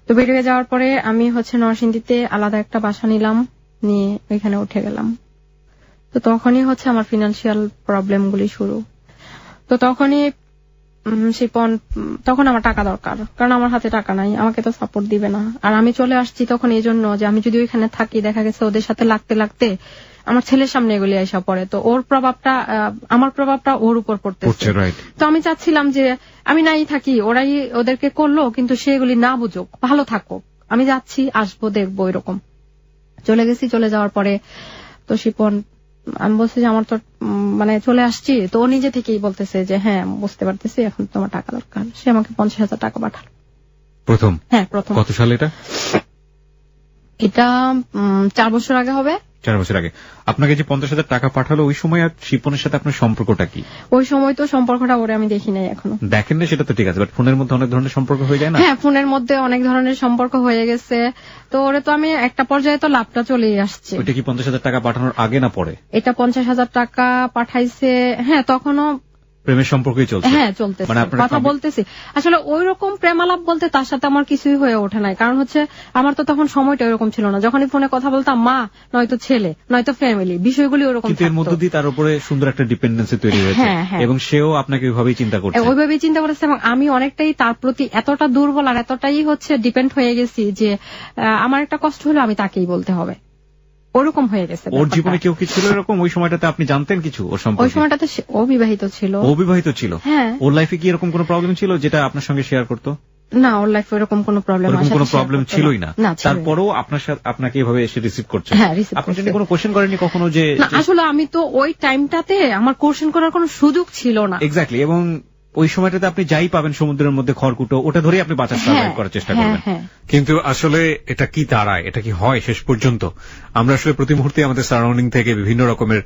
তো বের হয়ে যাওয়ার পরে আমি হচ্ছে নরসিংদীতে আলাদা একটা বাসা নিলাম, নিয়ে ওইখানে উঠে গেলাম। তো তখনই হচ্ছে আমার ফিনান্সিয়াল প্রবলেম গুলি শুরু। তো তখনই শিপন তখন আমার টাকা দরকার, কারণ আমার হাতে টাকা নাই, আমাকে তো সাপোর্ট দিবে না। আর আমি চলে আসছি তখন এই জন্য যে আমি যদি ওইখানে থাকি দেখা গেছে ওদের সাথে লাগতে লাগতে আমার ছেলের সামনে এগুলি আইসা পড়ে, তো ওর প্রভাবটা আমার প্রভাবটা ওর উপর পড়তেছে। তো আমি চাচ্ছিলাম যে আমি নাই থাকি, ওরাই ওদেরকে করলো, কিন্তু সেগুলি না বুঝুক, ভালো থাকুক, আমি যাচ্ছি আসবো দেখবো এরকম। চলে গেছি। চলে যাওয়ার পরে তো শিপন আমি বলছি যে আমার তো মানে চলে আসছি, তো ও নিজে থেকেই বলতেছে যে হ্যাঁ বুঝতে পারতেছি এখন তোমার টাকা দরকার। সে আমাকে 50,000 টাকা পাঠালো প্রথম। হ্যাঁ প্রথম। কত সালে এটা? এটা 4 বছর আগে হবে। 4 বছর আগে আপনাকে যে 50,000 টাকা পাঠালো, ওই সময় আর শিপনের সাথে আপনার সম্পর্কটা কি? ওই সময় তো সম্পর্কটা ওরে আমি দেখি নাই এখনো। দেখেন না সেটা তো ঠিক আছে, বাট ফোনের মধ্যে অনেক ধরনের সম্পর্ক হয়ে যায় না? হ্যাঁ ফোনের মধ্যে অনেক ধরনের সম্পর্ক হয়ে গেছে। তো ওরে তো আমি একটা পর্যায়ে তো লাভটা চলেই আসছে। ওইটা কি 50,000 টাকা পাঠানোর আগে না পরে? এটা 50,000 টাকা পাঠাইছে, হ্যাঁ তখনও প্রেমের সম্পর্কই চলছে। হ্যাঁ চলতেছে, মানে কথা বলতেছি। আসলে ওই রকম প্রেমালাপ বলতে তার সাথে আমার কিছুই হয়ে ওঠে নাই, কারণ হচ্ছে আমার তো তখন সময়টা ওইরকম ছিল না। যখনই ফোনে কথা বলতাম মা নয়তো ছেলে নয়তো ফ্যামিলি, বিষয়গুলি ওরকম। কিন্তু এর মধ্য দিয়ে তার উপরে সুন্দর একটা ডিপেন্ডেন্সি তৈরি হয়েছে, এবং সেও আপনাকে ওইভাবেই চিন্তা করছে। ওইভাবেই চিন্তা করেছে, এবং আমি অনেকটাই তার প্রতি এতটা দুর্বল আর এতটাই হচ্ছে ডিপেন্ড হয়ে গেছি যে আমার একটা কষ্ট হলো আমি তাকেই বলতে হবে, ওরকম হয়ে গেছে। ওর জীবনে কেউ কি ছিল এরকম ওই সময়টাতে? আপনি জানতেন কিছু ওর সম্পর্কে? ওই সময়টাতে ও বিবাহিত ছিল। ও বিবাহিত ছিল? হ্যাঁ। ওর লাইফে কি এরকম কোনো প্রবলেম ছিল যেটা আপনার সঙ্গে শেয়ার করতো? না, ওর লাইফে এরকম কোনো প্রবলেম ছিলই না। তারপরেও আপনাকে এভাবে এসে রিসিভ করছে। আপনি যদি কোনো কোশ্চেন করেননি কখনো যে? আসলে আমি তো ওই টাইমটাতে আমার কোশ্চেন করার কোনো সুযোগ ছিল না। এক্স্যাক্টলি। এবং ওই সময়টাতে আপনি যাই পাবেন সমুদ্রের মধ্যে খড়কুটো, ওটা ধরে আপনি বাঁচার সার্ভাইভ করার চেষ্টা করবেন। কিন্তু আসলে এটা কি দাঁড়ায়, এটা কি হয় শেষ পর্যন্ত? আমরা আসলে প্রতি মুহূর্তে আমাদের সারাউন্ডিং থেকে বিভিন্ন রকমের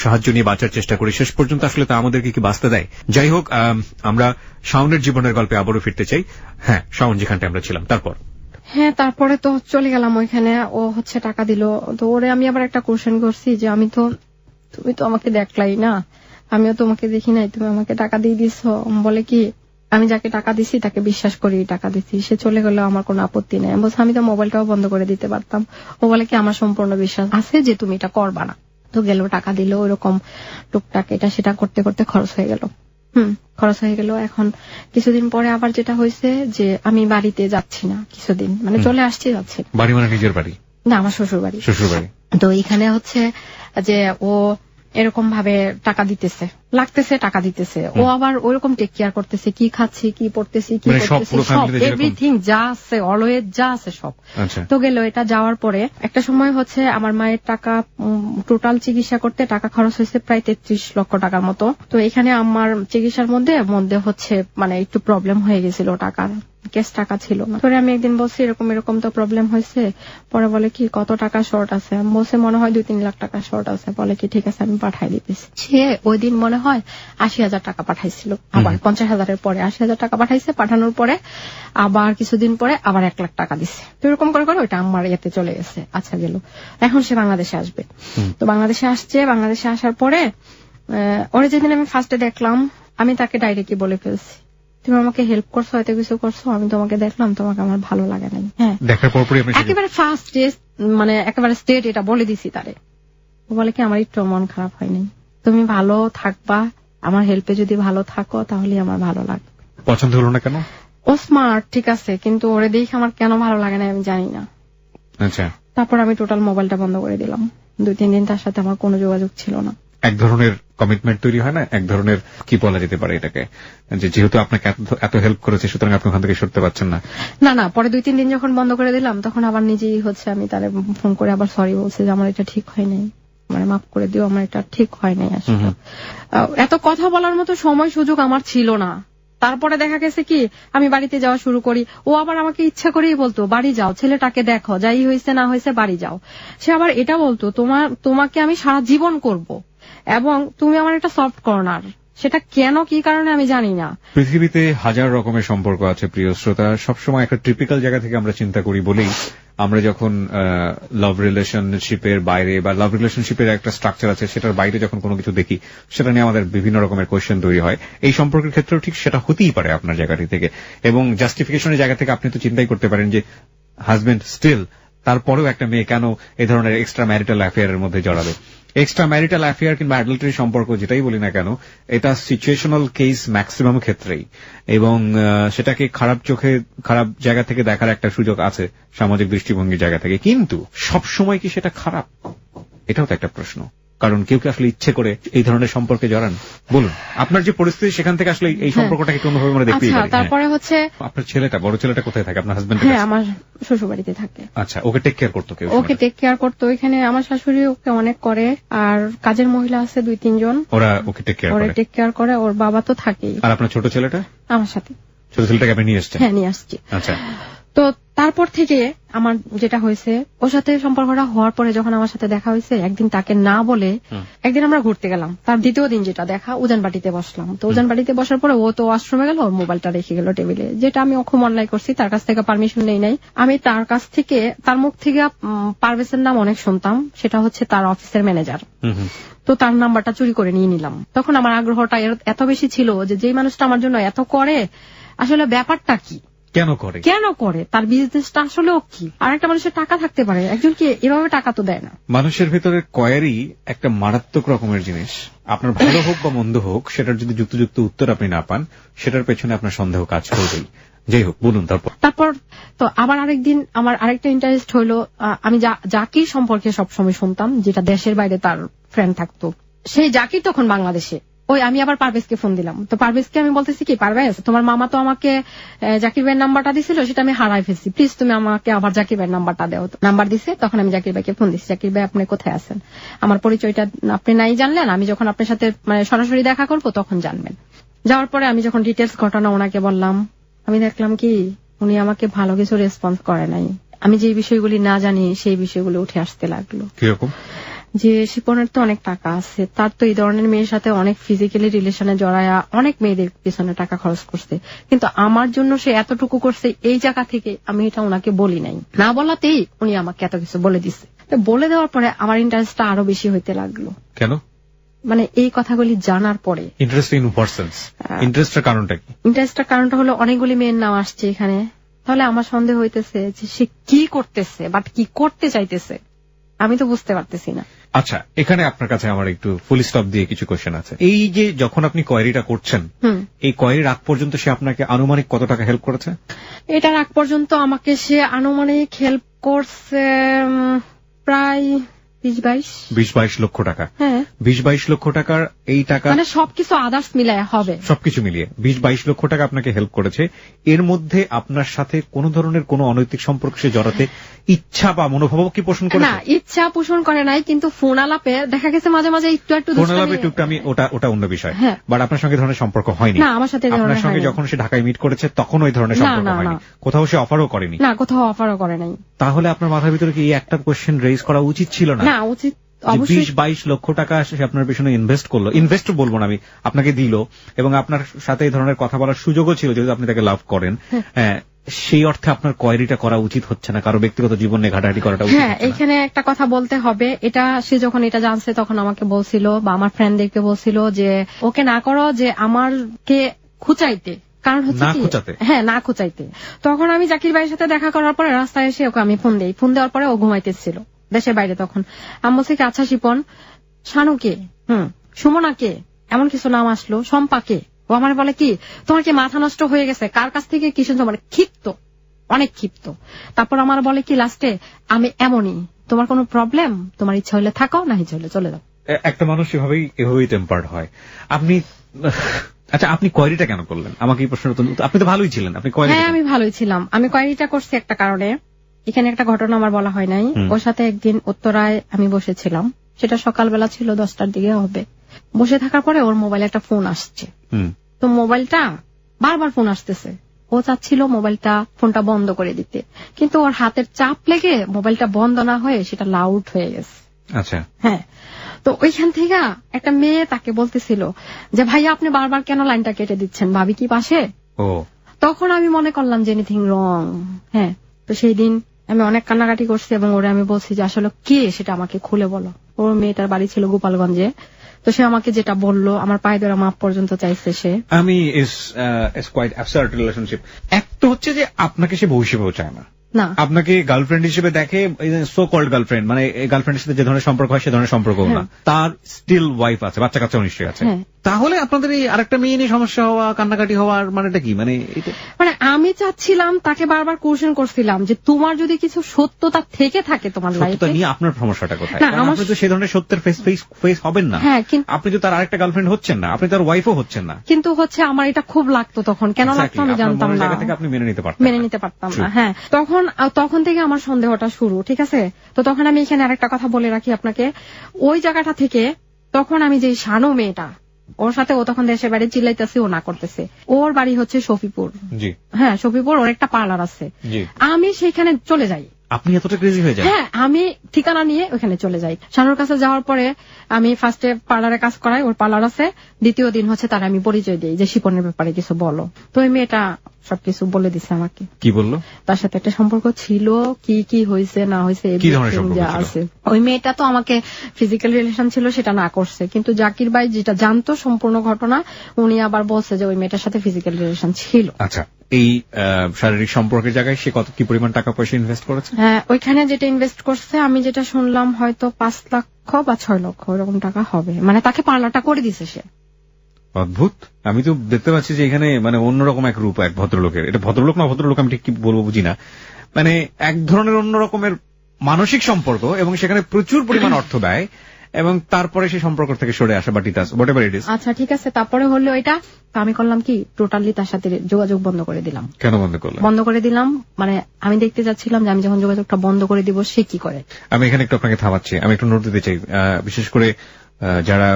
সাহায্য নিয়ে বাঁচার চেষ্টা করি, শেষ পর্যন্ত আসলে তা আমাদেরকে কি বাঁচতে দেয়? যাই হোক, আমরা শাওনের জীবনের গল্পে আবারও ফিরতে চাই। হ্যাঁ, শাওন যেখানটা আমরা ছিলাম, তারপর? হ্যাঁ, তারপরে তো চলে গেলাম ওইখানে। ও হচ্ছে টাকা দিল। তো ওরে আমি আবার একটা কোশ্চেন করছি যে তুমি তো আমাকে দেখলাই না, আমিও তোমাকে দেখি নাই, তুমি আমাকে টাকা দিয়ে দিছো। বলে কি আমি যাকে টাকা দিছি তাকে বিশ্বাস করি টাকা দিছি, সে চলে গেলেও আমার কোনো আপত্তি নেই। বলছে আমি তো মোবাইলটাও বন্ধ করে দিতে পারতাম। ও বলে কি আমার সম্পূর্ণ বিশ্বাস আছে যে তুমি এটা করবা না। তো গেল, টাকা দিল, ওরকম টুকটাক এটা সেটা করতে করতে খরচ হয়ে গেল। খরচ হয়ে গেল। এখন কিছুদিন পরে আবার যেটা হয়েছে যে আমি বাড়িতে যাচ্ছি না কিছুদিন, মানে চলে আসছি যাচ্ছি। বাড়ি মানে নিজের বাড়ি না, আমার শ্বশুর বাড়ি। শ্বশুর বাড়ি। তো এখানে হচ্ছে যে ও এরকম ভাবে টাকা দিতেছে, লাগতেছে, টাকা দিতেছে। ও আবার ওইরকম টেক কেয়ার করতেছে, কি খাচ্ছি, কি পড়তেছি, কি করতেছি, সব এভরিথিং যা আছে অলওয়েজ যা আছে সব। তো গেল, এটা যাওয়ার পরে একটা সময় হচ্ছে আমার মায়ের টাকা টোটাল চিকিৎসা করতে টাকা খরচ হয়েছে প্রায় 33 লক্ষ টাকার মতো। তো এখানে আমার চিকিৎসার মধ্যে হচ্ছে মানে একটু প্রবলেম হয়ে গেছিল, টাকার ক্যাশ টাকা ছিল না। পরে আমি একদিন বলছি এরকম তো প্রবলেম হয়েছে। পরে বলে কি কত টাকা শর্ট আছে? বলছে মনে হয় 2-3 লাখ টাকা শর্ট আছে। বলে কি ঠিক আছে আমি পাঠাই দিতেছি। সে ওই দিন মনে হয় 80,000 টাকা পাঠাইছিল, আবার 50,000-এর পরে 80,000 টাকা পাঠাইছে। পাঠানোর পরে আবার কিছুদিন পরে আবার 1 লাখ টাকা দিচ্ছে। তো এরকম করে করে ওইটা আমার ইয়েতে চলে গেছে। আচ্ছা গেল, এখন সে বাংলাদেশে আসবে। তো বাংলাদেশে আসছে। বাংলাদেশে আসার পরে ওরে যেদিন আমি ফার্স্টে দেখলাম, আমি তাকে ডাইরেক্টলি বলে ফেলছি তুমি আমাকে হেল্প করছো, হয়তো কিছু করছো, আমি তোমাকে দেখলাম, তোমাকে আমার ভালো লাগে নাই। হ্যাঁ, দেখার পর একেবারে ফার্স্ট মানে একেবারে স্টেট এটা বলে দিছি তারে। ও বলে কি আমার একটু মন খারাপ হয়নি, তুমি ভালো থাকবা, আমার হেল্পে যদি ভালো থাকো তাহলে আমার ভালো লাগবে। পছন্দ হলো না কেন? ও স্মার্ট, ঠিক আছে, কিন্তু ওরে দেখে আমার কেন ভালো লাগে না আমি জানি না। আচ্ছা, তারপর আমি টোটাল মোবাইলটা বন্ধ করে দিলাম। 2-3 দিন তার সাথে আমার কোনো যোগাযোগ ছিল না। এক ধরনের কমিটমেন্ট তৈরি হয় না, এক ধরনের কি বলা যেতে পারে এটাকে, যে যেহেতু আপনাকে এত হেল্প করেছে সুতরাং আপনি ওখান থেকে সরতে পারছেন না। না, পরে 2-3 দিন যখন বন্ধ করে দিলাম তখন আবার নিজেই হচ্ছে আমি তারে ফোন করে আবার সরি বলছি যে আমার এটা ঠিক হয় নাই। মানে মাফ করে দিও, আমার এটা ঠিক হয় নাই আসলে। এত কথা বলার মতো সময় সুযোগ আমার ছিল না। তারপরে দেখা গেছে কি আমি বাড়িতে যাওয়া শুরু করি, ও আবার আমাকে ইচ্ছা করেই বলতো বাড়ি যাও, ছেলেটাকে দেখো, যাই হয়েছে না হয়েছে বাড়ি যাও। সে আবার এটা বলতো তোমাকে আমি সারা জীবন করব এবং তুমি আমার একটা সফট কর্নার। সেটা কেন কি কারণে আমি জানি না। পৃথিবীতে হাজার রকমের সম্পর্ক আছে প্রিয় শ্রোতা, সবসময় একটা টিপিক্যাল জায়গা থেকে আমরা চিন্তা করি বলেই আমরা যখন লাভ রিলেশনশিপের বাইরে বা লাভ রিলেশনশিপের একটা স্ট্রাকচার আছে সেটার বাইরে যখন কোনো কিছু দেখি সেটা নিয়ে আমাদের বিভিন্ন রকমের কোয়েশ্চেন তৈরি হয়। এই সম্পর্কের ক্ষেত্রেও ঠিক সেটা হতেই পারে আপনার জায়গাটি থেকে, এবং জাস্টিফিকেশনের জায়গা থেকে আপনি তো চিন্তাই করতে পারেন যে হাজবেন্ড স্টিল তারপরেও একটা মেয়ে কেন এই ধরনের এক্সট্রা ম্যারিটাল অ্যাফেয়ারের মধ্যে জড়াবে। এক্সট্রা ম্যারিটাল অ্যাফেয়ার কিংবা অ্যাডাল্টারি সম্পর্ক যেটাই বলি না কেন, এটা সিচুয়েশনাল কেস ম্যাক্সিমাম ক্ষেত্রেই, এবং সেটাকে খারাপ চোখে খারাপ জায়গা থেকে দেখার একটা সুযোগ আছে সামাজিক দৃষ্টিভঙ্গির জায়গা থেকে। কিন্তু সবসময় কি সেটা খারাপ, এটাও তো একটা প্রশ্ন। কারণ কেউ কি আসলে ইচ্ছে করে এই ধরনের সম্পর্কে জড়ান? বলুন আপনার যে পরিস্থিতি সেখান থেকে আসলে এই সম্পর্কটাকে কোনোভাবে আমরা দেখতেই পারি। তারপরে হচ্ছে আপনার ছেলেটা, বড় ছেলেটা কোথায় থাকে? আপনার হাজবেন্ড? হ্যাঁ, আমার শ্বশুর বাড়িতে থাকে। আচ্ছা, ওকে টেক কেয়ার করতো কেউ? ওকে টেক কেয়ার করতো। এখানে আমার শাশুড়ি ওকে অনেক করে, আর কাজের মহিলা আছে 2-3 জন, ওরা ওকে টেক কেয়ার করে। ওর বাবা তো থাকেই। আর আপনার ছোট ছেলেটা? আমার সাথে। ছোট ছেলেটাকে আপনি নিয়ে আসছেন? হ্যাঁ, নিয়ে আসছি। আচ্ছা, তো তারপর থেকে আমার যেটা হয়েছে, ওর সাথে সম্পর্কটা হওয়ার পরে যখন আমার সাথে দেখা হয়েছে, একদিন তাকে না বলে একদিন আমরা ঘুরতে গেলাম। তার দ্বিতীয় দিন যেটা দেখা, উজানবাটিতে বসলাম। তো উজানবাটিতে বসার পরে ও তো ওয়াশরুমে গেল, ওর মোবাইলটা রেখে গেল টেবিলে, যেটা আমি খুব অনলাইন করছি, তার কাছ থেকে পারমিশন নেই নাই। আমি তার কাছ থেকে, তার মুখ থেকে পারভেজের নাম অনেক শুনতাম, সেটা হচ্ছে তার অফিসের ম্যানেজার। তো তার নাম্বারটা চুরি করে নিয়ে নিলাম। তখন আমার আগ্রহটা এত বেশি ছিল যে যেই মানুষটা আমার জন্য এত করে, আসলে ব্যাপারটা কি, কেন করে, তার বিজনেসটা আসলে কি। আর একটা মানুষের টাকা থাকতে পারে, একজনকে এভাবে টাকা তো দেয় না। মানুষের ভেতরে কোয়ারি একটা মারাত্মক রকমের জিনিস। আপনার ভালো হোক বা মন্দ হোক, সেটার যদি যুক্ত উত্তর আপনি না পান, সেটার পেছনে আপনার সন্দেহ কাজ করবেই। যাই হোক, বলুন। তারপর তো আবার আরেকদিন আমার আরেকটা ইন্টারেস্ট হইলো, আমি জাকির সম্পর্কে সবসময় শুনতাম, যেটা দেশের বাইরে তার ফ্রেন্ড থাকতো। সেই জাকির তখন বাংলাদেশে। আমি আবার পারভেজকে ফোন দিলাম। তো পারভেজকে আমি বলতেছি কি, পারভেজ, তোমার মামা তো আমাকে জাকির ভাইয়ের নাম্বারটা দিছিল, সেটা আমি হারাই ফেলছি, প্লিজ তুমি আমাকে আবার জাকির ভাইয়ের নাম্বারটা দাও। নাম্বার দিছে, তখন আমি জাকির ভাইকে ফোন দিচ্ছি, জাকির ভাই আপনি কোথায় আছেন, আমার পরিচয়টা আপনি নাই জানলেন, আমি যখন আপনার সাথে সরাসরি দেখা করবো তখন জানবেন। যাওয়ার পরে আমি যখন ডিটেলস ঘটনা ওনাকে বললাম, আমি দেখলাম কি উনি আমাকে ভালো কিছু রেসপন্স করে নাই। আমি যে বিষয়গুলি না জানি সেই বিষয়গুলো উঠে আসতে লাগলো। কিরকম? যে শিপনের তো অনেক টাকা আছে, তার তো এই ধরনের মেয়ের সাথে অনেক ফিজিক্যালি রিলেশনে জড়ায়া অনেক মেয়েদের পিছনে টাকা খরচ করছে, কিন্তু আমার জন্য সে এতটুকু করছে, এই জায়গা থেকে আমি এটা ওনাকে বলি নাই। না বলাতেই উনি আমাকে এত কিছু বলে দিচ্ছে। তো বলে দেওয়ার পরে আমার ইন্টারেস্টটা আরো বেশি হইতে লাগলো। কেন? মানে এই কথাগুলি জানার পরে। ইন্টারেস্টের কারণটা হলো অনেকগুলি মেয়ের নাম আসছে এখানে, তাহলে আমার সন্দেহ হইতেছে যে সে কি করতেছে, বাট কি করতে চাইতেছে আমি তো বুঝতে পারতেছি না। আচ্ছা, এখানে আপনার কাছে আমার একটু ফুল স্টপ দিয়ে কিছু কোয়েশ্চেন আছে। এই যে যখন আপনি কোয়েরিটা করছেন, এই কোয়েরির আগ পর্যন্ত সে আপনাকে আনুমানিক কত টাকা হেল্প করেছে? এটার আগ পর্যন্ত আমাকে সে আনুমানিক হেল্প করছে প্রায় 20-22 লক্ষ টাকা। হ্যাঁ, 20-22 লক্ষ টাকার এই টাকা মানে সবকিছু আদার্স মিলায় হবে, সবকিছু মিলিয়ে 20-22 লক্ষ টাকা আপনাকে হেল্প করেছে। এর মধ্যে আপনার সাথে কোন ধরনের কোন অনৈতিক সম্পর্ক সে জড়াতে ইচ্ছা বা মনোভাব কি পোষণ করে? না, ইচ্ছা পোষণ করে নাই, কিন্তু ফোন আলাপে দেখা গেছে মাঝে মাঝে একটু ফোন আলাপে আমি ওটা অন্য বিষয়। বাট আপনার সঙ্গে ধরনের সম্পর্ক হয়নি? না, আমার সাথে আপনার সঙ্গে যখন সে ঢাকায় মিট করেছে তখন ওই ধরনের সম্পর্ক হয়নি? কোথাও সে অফারও করেনি? না, কোথাও অফারও করে নাই। তাহলে আপনার মাথার ভিতরে কি এই একটা কোয়েশ্চেন রেজ করা উচিত ছিল না? না, উচিত। 20-22 লক্ষ টাকা সে আপনার পেছনে ইনভেস্ট করলো, ইনভেস্ট বলবো না আমি, আপনাকে দিল, এবং আপনার সাথে এই ধরনের কথা বলার সুযোগও ছিল যেহেতু আপনি তাকে লাভ করেন। সেই অর্থে আপনার কোয়েরিটা করা উচিত হচ্ছে না, কারো ব্যক্তিগত জীবন নিয়ে ঘাটাঘাটি করাটা উচিত। হ্যাঁ, এখানে একটা কথা বলতে হবে, এটা সে যখন এটা জানছে তখন আমাকে বলছিল বা আমার ফ্রেন্ডদেরকে বলছিল যে ওকে না করো, যে আমারকে খুঁচাইতে, কারণ হচ্ছে না খুঁচাইতে। তখন আমি জাকির ভাইয়ের সাথে দেখা করার পরে রাস্তায় এসে ওকে আমি ফোন দেই। ফোন দেওয়ার পরে ও ঘুমাইতেছিল দেশের বাইরে। তখন আমি বলছি কি, আচ্ছা শিপন, শানুকে, সুমনাকে, এমন কিছু নাম আসলো, শম্পাকে। ও আমার বলে কি, তোমার কি মাথা নষ্ট হয়ে গেছে, কার কাছ থেকে কি শুনছো, মানে ক্ষিপ্ত, অনেক ক্ষিপ্ত। তারপর আমার বলে কি লাস্টে, আমি এমনই, তোমার কোনো প্রবলেম, তোমার ইচ্ছা হলে থাকো, না ইচ্ছা হলে চলে যাও। একটা মানুষ এভাবেই টেম্পার্ড হয়। আপনি আচ্ছা, আপনি কোয়েরিটা কেন করলেন? আমাকে এই প্রশ্নের উত্তর, আপনি তো ভালোই ছিলেন, আপনি কোয়েরি? হ্যাঁ, আমি ভালোই ছিলাম। আমি কোয়েরিটা করছি একটা কারণে। এখানে একটা ঘটনা আমার বলা হয় নাই। ওর সাথে একদিন উত্তরায় আমি বসেছিলাম, সেটা সকালবেলা ছিল, 10টার দিকে হবে। বসে থাকার পরে ওর মোবাইলে একটা ফোন আসছে, তো মোবাইলটা বারবার ফোন আসতেছে, ও চাচ্ছিল ফোনটা বন্ধ করে দিতে, কিন্তু ওর হাতের চাপ লেগে মোবাইলটা বন্ধ না হয়ে সেটা লাউড হয়ে গেছে। আচ্ছা, হ্যাঁ, তো ওইখান থেকে একটা মেয়ে তাকে বলতেছিল যে ভাইয়া আপনি বারবার কেন লাইনটা কেটে দিচ্ছেন, ভাবি কি পাশে? তখন আমি মনে করলাম যে এনিথিং রং। হ্যাঁ, তো সেই দিন আমি অনেক কান্নাকাটি করছি এবং ওরে আমি বলছি যে আসলে কে সেটা আমাকে খুলে বলো। ওর মেয়েটার বাড়ি ছিল গোপালগঞ্জে, তো সে আমাকে যেটা বললো, আমার পায়ে ধরে মাপ পর্যন্ত চাইছে সে। আমি ইজ কোয়াইট অ্যাবসার্ড রিলেশনশিপ। এক তো হচ্ছে যে আপনাকে সে বউ হিসেবেও চায় না, আপনাকে গার্লফ্রেন্ড হিসেবে দেখে, সো কল্ড গার্লফ্রেন্ড, মানে গার্লফ্রেন্ডের সাথে যে ধরনের সম্পর্ক হয় সে ধরনের সম্পর্ক না, তার স্টিল ওয়াইফ আছে, বাচ্চা কাচ্চা নিশ্চয়ই আছে। তাহলে আপনাদের এই আরেকটা মেয়ে নিয়ে সমস্যা হওয়া, কান্নাকাটি হওয়ার মানেটা কি? মানে আমি চাচ্ছিলাম, তাকে বারবার কোশ্চেন করছিলাম যে তোমার যদি কিছু সত্যতা থেকে থাকে তোমার লাইফে নিয়ে, আপনার সমস্যাটা কোথায়? আপনি তো সেই ধরনের সত্যের ফেস হবেন না। আপনি তো তার আরেকটা গার্লফ্রেন্ড হচ্ছেন না, আপনি তার ওয়াইফও হচ্ছেন না। কিন্তু হচ্ছে আমার এটা খুব লাগতো তখন, কেন লাগতো আমি জানতাম না, আপনি মেনে নিতে পারতাম না। হ্যাঁ, তখন থেকে আমার সন্দেহটা শুরু। ঠিক আছে, তো তখন আমি এখানে আরেকটা কথা বলে রাখি আপনাকে, ওই জায়গাটা থেকে তখন আমি যে শানু মেয়েটা, ওর সাথে ও তখন দেশের বাড়ি চিল্লাইতেছে, ও না করতেছে। ওর বাড়ি হচ্ছে শফিপুর। হ্যাঁ, শফিপুর, ওর একটা পার্লার আছে। আমি সেইখানে চলে যাই। আপনি এতটা ক্রেজি হয়ে যান? হ্যাঁ, আমি ঠিকানা নিয়ে ওখানে চলে যাই। শানুর কাছে যাওয়ার পরে আমি ফার্স্টে পার্লারে কাজ করাই, ওর পার্লার আছে। দ্বিতীয় দিন হচ্ছে তার আমি পরিচয় দিই যে শিপনের ব্যাপারে কিছু বলো। তো ওই মেয়েটা সবকিছু বলে দিচ্ছে আমাকে। কি বললো? তার সাথে একটা সম্পর্ক ছিল, কি হয়েছে না হয়েছে আছে। ওই মেয়েটা তো আমাকে ফিজিক্যাল রিলেশন ছিল সেটা না করছে, কিন্তু জাকির ভাই যেটা জানতো সম্পূর্ণ ঘটনা, উনি আবার বলছে যে ওই মেয়েটার সাথে ফিজিক্যাল রিলেশন ছিল। আচ্ছা, এই শারীরিক সম্পর্কের জায়গায় সে কি পরিমাণ টাকা পয়সা ইনভেস্ট করেছে? হ্যাঁ, ওইখানে যেটা ইনভেস্ট করছে আমি যেটা শুনলাম হয়তো 5 লক্ষ বা 6 লক্ষ এরকম টাকা হবে, মানে তাকে পার্লারটা করে দিছে সে। অদ্ভুত। আমি তো দেখতে পাচ্ছি যে এখানে মানে অন্যরকম এক রূপ, এক ভদ্রলোকের। এটা ভদ্রলোক না ভদ্রলোক আমি ঠিক কি বলবো বুঝি না, মানে এক ধরনের অন্য রকমের মানসিক সম্পর্ক, এবং সেখানে প্রচুর পরিমাণ অর্থ ব্যয়, এবং তারপরে সেই সম্পর্ক থেকে সরে আসা। But it is. আচ্ছা, ঠিক আছে, তারপরে হলো এটা। তো আমি করলাম কি, টোটালি তার সাথে যোগাযোগ বন্ধ করে দিলাম। কেন বন্ধ করলাম? বন্ধ করে দিলাম মানে আমি দেখতে যাচ্ছিলাম যে আমি যখন যোগাযোগটা বন্ধ করে দিব সে কি করে। আমি এখানে একটু আপনাকে থামাচ্ছি, আমি একটু নোট দিতে চাই, বিশেষ করে যারা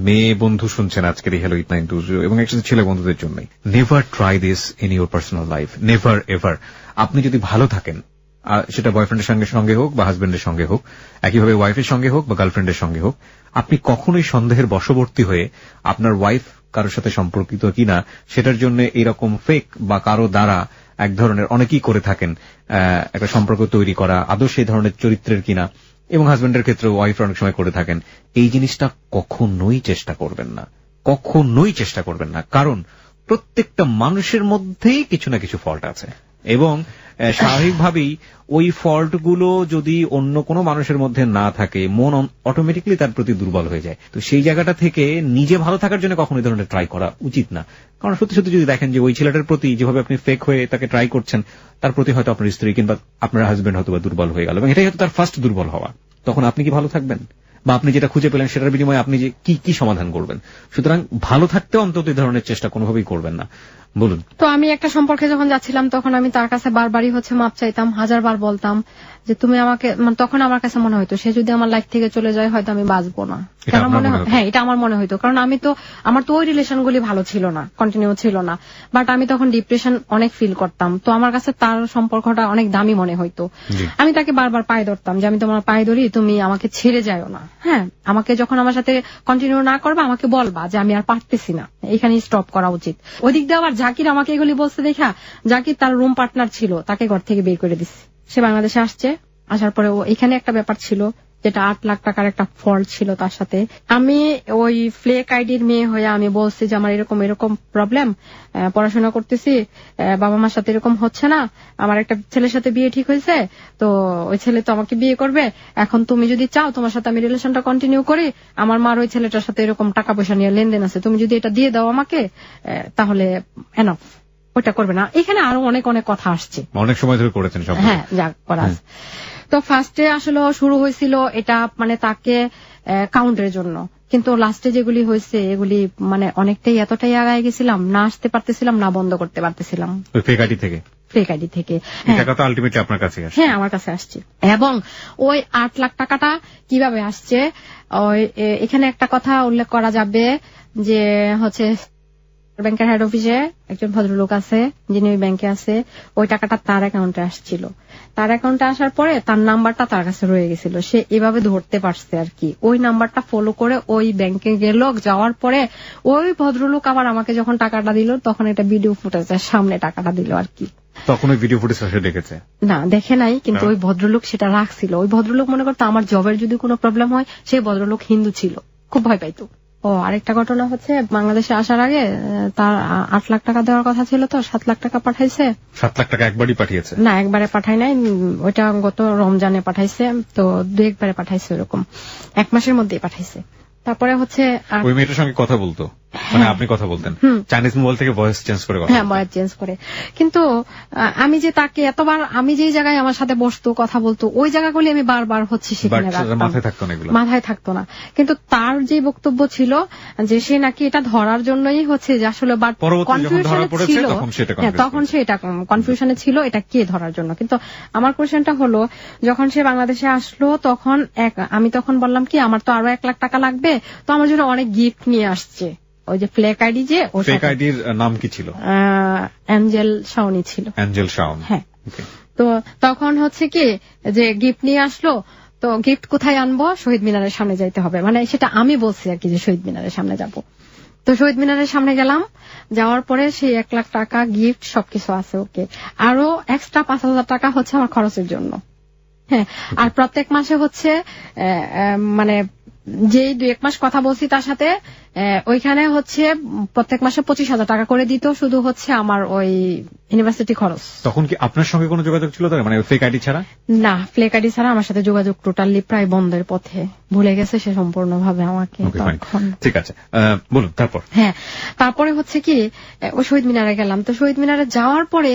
মেয়ে বন্ধু শুনছেন আজকের এই হ্যালো ইট 920 এবং একসাথে ছেলে বন্ধুদের জন্য, never try this in your personal life, never ever. আপনি যদি ভালো থাকেন, সেটা বয়ফ্রেন্ডের সঙ্গে হোক বা হাজবেন্ডের সঙ্গে হোক, একইভাবে ওয়াইফের সঙ্গে হোক বা গার্লফ্রেন্ডের সঙ্গে হোক, আপনি কখনোই সন্দেহের বশবর্তী হয়ে আপনার ওয়াইফ কারোর সাথে সম্পর্কিত কিনা সেটার জন্য এরকম ফেক বা কারো দ্বারা এক ধরনের অনেকেই করে থাকেন একটা সম্পর্ক তৈরি করা, আদৌ সেই ধরনের চরিত্রের কিনা, এবং হাজবেন্ডের ক্ষেত্রে ওয়াইফ অনেক সময় করে থাকেন। এই জিনিসটা কখনোই চেষ্টা করবেন না, কখনোই চেষ্টা করবেন না, কারণ প্রত্যেকটা মানুষের মধ্যেই কিছু না কিছু ফল্ট আছে, এবং স্বাভাবিকভাবেই ওই ফল্ট গুলো যদি অন্য কোনো মানুষের মধ্যে না থাকে, মন অটোমেটিক্যালি তার প্রতি দুর্বল হয়ে যায়। তো সেই জায়গাটা থেকে নিজে ভালো থাকার জন্য কখনো এই ধরনের ট্রাই করা উচিত না, কারণ সত্যি সত্যি যদি দেখেন যে ওই ছেলেটার প্রতি যেভাবে আপনি ফেক হয়ে তাকে ট্রাই করছেন, তার প্রতি হয়তো আপনার স্ত্রী কিংবা আপনার হাজবেন্ড হয়তো বা দুর্বল হয়ে গেল, এবং এটাই হয়তো তার ফার্স্ট দুর্বল হওয়া, তখন আপনি কি ভালো থাকবেন? বা আপনি যেটা খুঁজে পেলেন সেটার বিনিময়ে আপনি যে কি সমাধান করবেন? সুতরাং ভালো থাকতেও অন্তত এই ধরনের চেষ্টা কোনোভাবেই করবেন না। বলুন। তো আমি একটা সম্পর্কে যখন যাচ্ছিলাম তখন আমি তার কাছে বারবারই মাপ চাইতাম, 1000বার বলতাম যে তুমি আমাকে, তখন আমার কাছে মনে হইতো সে যদি আমার লাইফ থেকে চলে যায় হয়তো আমি বাঁচবো না। কেন মনে হয়? হ্যাঁ, এটা আমার মনে হইতো, কারণ আমার তো ওই রিলেশন গুলি ভালো ছিল না, কন্টিনিউ ছিল না, বাট আমি তখন ডিপ্রেশন অনেক ফিল করতাম। তো আমার কাছে তার সম্পর্কটা অনেক দামি মনে হইতো। আমি তাকে বারবার পায়ে ধরতাম যে আমি তোমার পায়ে ধরি, তুমি আমাকে ছেড়ে যাও না। হ্যাঁ, আমাকে যখন আমার সাথে কন্টিনিউ না করবা আমাকে বলবা যে আমি আর পারতেছি না, এখানে স্টপ করা উচিত। ওই দিক দিয়ে আবার জাকির আমাকে এগুলি বলছে দেখা, জাকির তার রুম পার্টনার ছিল, তাকে ঘর থেকে বের করে দিচ্ছে। সে বাংলাদেশে আসছে, আসার পরে ও এখানে একটা ব্যাপার ছিল যেটা 8 লাখ টাকার একটা ফল্ট ছিল তার সাথে। আমি ওই ফ্লেক আইডির মেয়ে হয়ে আমি বলছি যে আমার এরকম প্রবলেম, পড়াশোনা করতেছি, বাবা মার সাথে এরকম হচ্ছে না, আমার একটা ছেলের সাথে বিয়ে ঠিক হয়েছে, তো ওই ছেলে তো আমাকে বিয়ে করবে, এখন তুমি যদি চাও তোমার সাথে আমি রিলেশনটা কন্টিনিউ করি, আমার মার ওই ছেলেটার সাথে এরকম টাকা পয়সা নিয়ে লেনদেন আছে, তুমি যদি এটা দিয়ে দাও আমাকে তাহলে এনাফ, ওটা করবে না। এখানে আরো অনেক কথা আসছে, অনেক সময় ধরে করেছেন সব। হ্যাঁ, যা করা। তো ফার্স্টে আসলে শুরু হয়েছিল এটা মানে তাকে কাউন্টের জন্য, কিন্তু লাস্টে যেগুলি হয়েছে এগুলি মানে অনেকটাই এতটাই আগায় গেছিলাম, না আসতে পারতেছিলাম না বন্ধ করতে পারতেছিলাম। ফেক আইডি থেকে? ফেক আইডি থেকে। টাকা তো আলটিমেটলি আপনার কাছে আসছে। হ্যাঁ, আমার কাছে আসছে। এবং ওই 8 লাখ টাকাটা কিভাবে আসছে, ওই এখানে একটা কথা উল্লেখ করা যাবে যে হচ্ছে ব্যাংকের হেড অফিসে একজন ভদ্রলোক আছে যিনি ওই ব্যাংকে আছে, ওই টাকাটা তার অ্যাকাউন্টে আসছিল। তার অ্যাকাউন্টে আসার পরে তার নাম্বারটা তার কাছে রয়ে গেছিল, সে এভাবে ধরতে পারছে আর কি। ওই নাম্বারটা ফলো করে ওই ব্যাংকে গেল, যাওয়ার পরে ওই ভদ্রলোক আবার আমাকে যখন টাকাটা দিল তখন এটা ভিডিও ফুটেজের সামনে টাকাটা দিল আর কি। তখন ওই ভিডিও ফুটেজ সে দেখেছে? না, দেখে নাই, কিন্তু ওই ভদ্রলোক সেটা রাখছিল। ওই ভদ্রলোক মনে করতো আমার জবের যদি কোনো প্রবলেম হয়, সেই ভদ্রলোক হিন্দু ছিল, খুব ভয় পাইতো। আরেকটা ঘটনা হচ্ছে, বাংলাদেশে আসার আগে তার 8 লাখ টাকা দেওয়ার কথা ছিল, তো 7 লাখ টাকা পাঠাইছে। 7 লাখ টাকা একবারই পাঠিয়েছে? না, একবারে পাঠাই নাই, ওইটা গত রমজানে পাঠাইছে, তো 2-1 পাঠাইছে, ওরকম 1 মাসের মধ্যেই পাঠাইছে। তারপরে হচ্ছে ওই মেয়েটার সঙ্গে কথা বলতো, মানে আপনি কথা বলতেন চাইনিজ মোবাইল থেকে ভয়েস চেঞ্জ করে? হ্যাঁ, ভয়েস চেঞ্জ করে। কিন্তু আমি যে তাকে এতবার, আমি যেই জায়গায় আমার সাথে বসতো কথা বলতো, ওই জায়গাগুলি আমি বারবার হচ্ছে সেখানে মাথায় থাকতো না। কিন্তু তার যে বক্তব্য ছিল যে সে নাকি এটা ধরার জন্যই হচ্ছে যে আসলে তখন সে এটা কনফিউশনে ছিল এটা কে ধরার জন্য। কিন্তু আমার কোয়েশ্চেনটা হলো, যখন সে বাংলাদেশে আসলো তখন আমি তখন বললাম কি আমার তো আরো 1 লাখ টাকা লাগবে, তো আমার জন্য অনেক গিফট নিয়ে আসছে। ওই যে ফ্লেক আইডি, যে ফেক আইডির নাম কি ছিল? অ্যাঞ্জেল শাওনি ছিল। অ্যাঞ্জেল শাওন, হ্যাঁ। তো তখন হচ্ছে কি যে গিফট নিয়ে আসলো, তো গিফট কোথায় আনবো? শহীদ মিনারের সামনে যাইতে হবে, মানে সেটা আমি বলছি আর কি যে শহীদ মিনারের সামনে যাব। তো শহীদ মিনারের সামনে গেলাম, যাওয়ার পরে সেই 1 লাখ টাকা গিফট সবকিছু আছে, ওকে। আরো এক্সট্রা 5,000 টাকা হচ্ছে আমার খরচের জন্য। হ্যাঁ, আর প্রত্যেক মাসে হচ্ছে মানে যেই 2-1 মাস কথা বলছি তার সাথে, ওইখানে হচ্ছে প্রত্যেক মাসে 25,000 টাকা করে দিত, শুধু হচ্ছে আমার ওই ইউনিভার্সিটি খরচ। তখন কি আপনার সঙ্গে কোনো যোগাযোগ ছিল তার, মানে ফেক আইডি ছাড়া? না, ফেক আইডি ছাড়া আমার সাথে যোগাযোগ টোটালি প্রায় বন্ধের পথে, ভুলে গেছে সে সম্পূর্ণভাবে আমাকে। ঠিক আছে, বলুন তারপর। হ্যাঁ, তারপরে হচ্ছে কি ও শহীদ মিনারে গেলাম। তো শহীদ মিনারে যাওয়ার পরে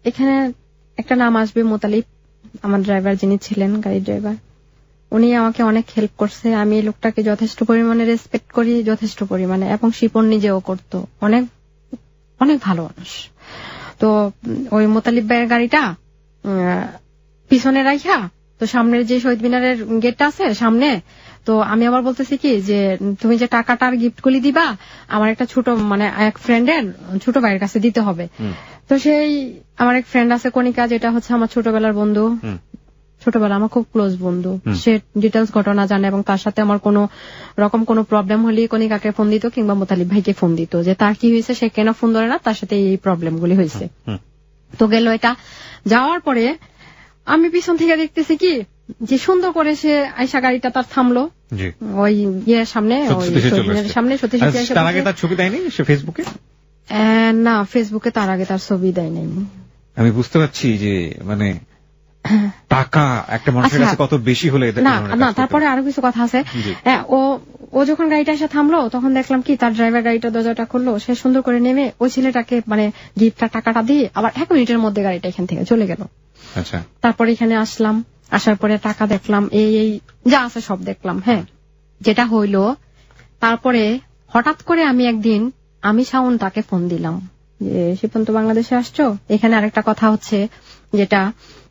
এখানে একটা নাম আসবে, মোতালিব, আমার ড্রাইভার যিনি ছিলেন, গাড়ির ড্রাইভার, উনি আমাকে অনেক হেল্প করছে। আমি এই লোকটাকে যথেষ্ট পরিমাণে রেসপেক্ট করি, যথেষ্ট পরিমাণে, এবং শিপন নিজেও করতো, অনেক অনেক ভালো মানুষ। তো ওই মোতালিব ভাইয়ের গাড়িটা পিছনে রাখা, তো সামনের যে শহীদ মিনারের গেটটা আছে সামনে, তো আমি আবার বলতেছি কি যে তুমি যে টাকাটার গিফট গুলি দিবা আমার একটা ছোট, মানে এক ফ্রেন্ডের ছোট ভাইয়ের কাছে দিতে হবে। তো সেই আমার এক ফ্রেন্ড আছে কণিকা, যেটা হচ্ছে আমার ছোটবেলার বন্ধু, ছোটবেলা আমার খুব ক্লোজ বন্ধু, সে ডিটেলস ঘটনা জানে, এবং তার সাথে আমার কোন রকম কোন প্রবলেম হলে কণিকাকে ফোন দিত কিংবা মোতালিব ভাইকে ফোন দিত যে তার কি হয়েছে, সে কেন ফোন ধরে না, তার সাথে এই প্রবলেম গুলি হয়েছে। তো গেল এটা, যাওয়ার পরে আমি পিছন থেকে দেখতেছি কি যে সুন্দর করে সে আয়সা গাড়িটা তার থামলো ওই ইয়ের সামনে, সামনে। সত্যি তার আগে তার ছবি দেয়নি সে ফেসবুকে? না, ফেসবুকে তার আগে তার ছবি দেয় নাই। আমি বুঝতে পারছি যে মানে টাকা একটা মানুষের কাছে কত বেশি হলে না। তারপরে আরো কিছু কথা আছে। ও যখন গাড়িটা এসে থামলো তখন দেখলাম কি তার ড্রাইভার গাড়িটা দরজাটা খুললো, সে সুন্দর করে নেমে ওই ছেলেটাকে মানে গিফটটা টাকাটা দিয়ে আবার 1 মিনিটের মধ্যে গাড়িটা এখান থেকে চলে গেল। আচ্ছা, তারপরে এখানে আসলাম, আসার পরে টাকা দেখলাম, এই যা আছে সব দেখলাম। হ্যাঁ, যেটা হইলো তারপরে হঠাৎ করে আমি একদিন শাওন তাকে ফোন দিলাম যে শিপন তো বাংলাদেশে আসছো। এখানে আরেকটা কথা হচ্ছে, যেটা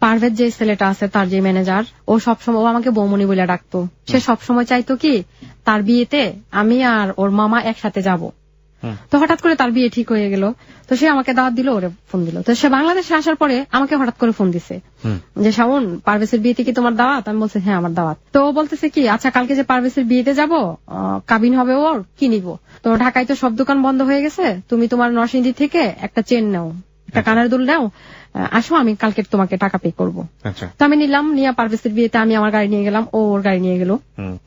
পারভেজ যে ছেলেটা আছে তার যে ম্যানেজার, ও সবসময় আমাকে বৌমনি বলে ডাকতো। সে সবসময় চাইতো কি তার বিয়েতে আমি আর ওর মামা একসাথে যাব। তো হঠাৎ করে তার বিয়ে ঠিক হয়ে গেল, তো সে আমাকে দাওয়াত দিল, ওরে ফোন দিল। তো সে বাংলাদেশে আসার পরে আমাকে হঠাৎ করে ফোন দিছে যে শাওন, পারভেজের বিয়েতে কি তোমার দাওয়াত? আমি বলছি হ্যাঁ আমার দাওয়াত। তো ও বলতেছে কি আচ্ছা কালকে যে পারভেজের বিয়েতে যাব, কাবিন হবে ওর, কি নিব? তো ঢাকায় তো সব দোকান বন্ধ হয়ে গেছে, তুমি তোমার নরসিংদী থেকে একটা চেন নাও, একটা কানের দুল নাও, আসো আমি কালকে তোমাকে টাকা পে করবো। তো আমি নিলাম, নিয়ে পারভেজের বিয়েতে আমি আমার গাড়ি নিয়ে গেলাম, ও ওর গাড়ি নিয়ে গেল।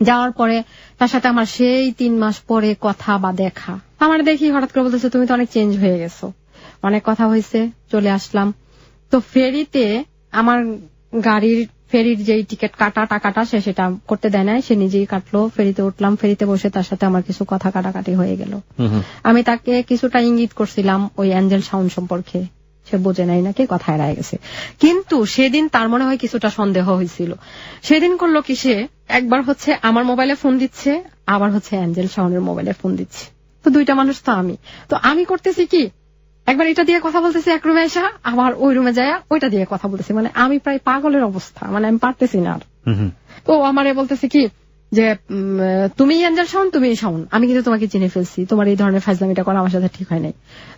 যাওয়ার পরে তার সাথে আমার সেই 3 মাস পরে কথা বা দেখা, আমার দেখি হঠাৎ করে বলতেছে তুমি তো অনেক চেঞ্জ হয়ে গেছো, অনেক কথা হয়েছে, চলে আসলাম। তো ফেরিতে আমার গাড়ির ফেরির যেই টিকিট কাটা টাকাটা সে সেটা করতে দেয় নাই, সে নিজেই কাটলো। ফেরিতে উঠলাম, ফেরিতে বসে তার সাথে আমার কিছু কথা কাটাকাটি হয়ে গেল। আমি তাকে কিছুটা ইঙ্গিত করছিলাম ওই অ্যাঞ্জেল শাওন সম্পর্কে, সে বোঝে নাই নাকি, কথা এড়ায় গেছে। কিন্তু সেদিন তার মনে হয় কিছুটা সন্দেহ হয়েছিল। সেদিন করলো কি, সে একবার হচ্ছে আমার মোবাইলে ফোন দিচ্ছে, আবার হচ্ছে অ্যাঞ্জেল শাওনের মোবাইলে ফোন দিচ্ছে। তো 2টা মানুষ তো আমি করতেছি কি একবার এটা দিয়ে কথা বলতেছি এক রুমে এসে, আবার ওই রুমে যায় ওইটা দিয়ে কথা বলতেছি, মানে আমি প্রায় পাগলের অবস্থা, মানে আমি পারতেছি না আর। তো আমারে বলতেছে কি যে তুমি এঞ্জেল শাওন, তুমি শাওন, আমি কিন্তু তোমাকে চিনে ফেলছি, তোমার এই ধরনের ফাজলামিটা করা আমার সাথে ঠিক হয় নাই।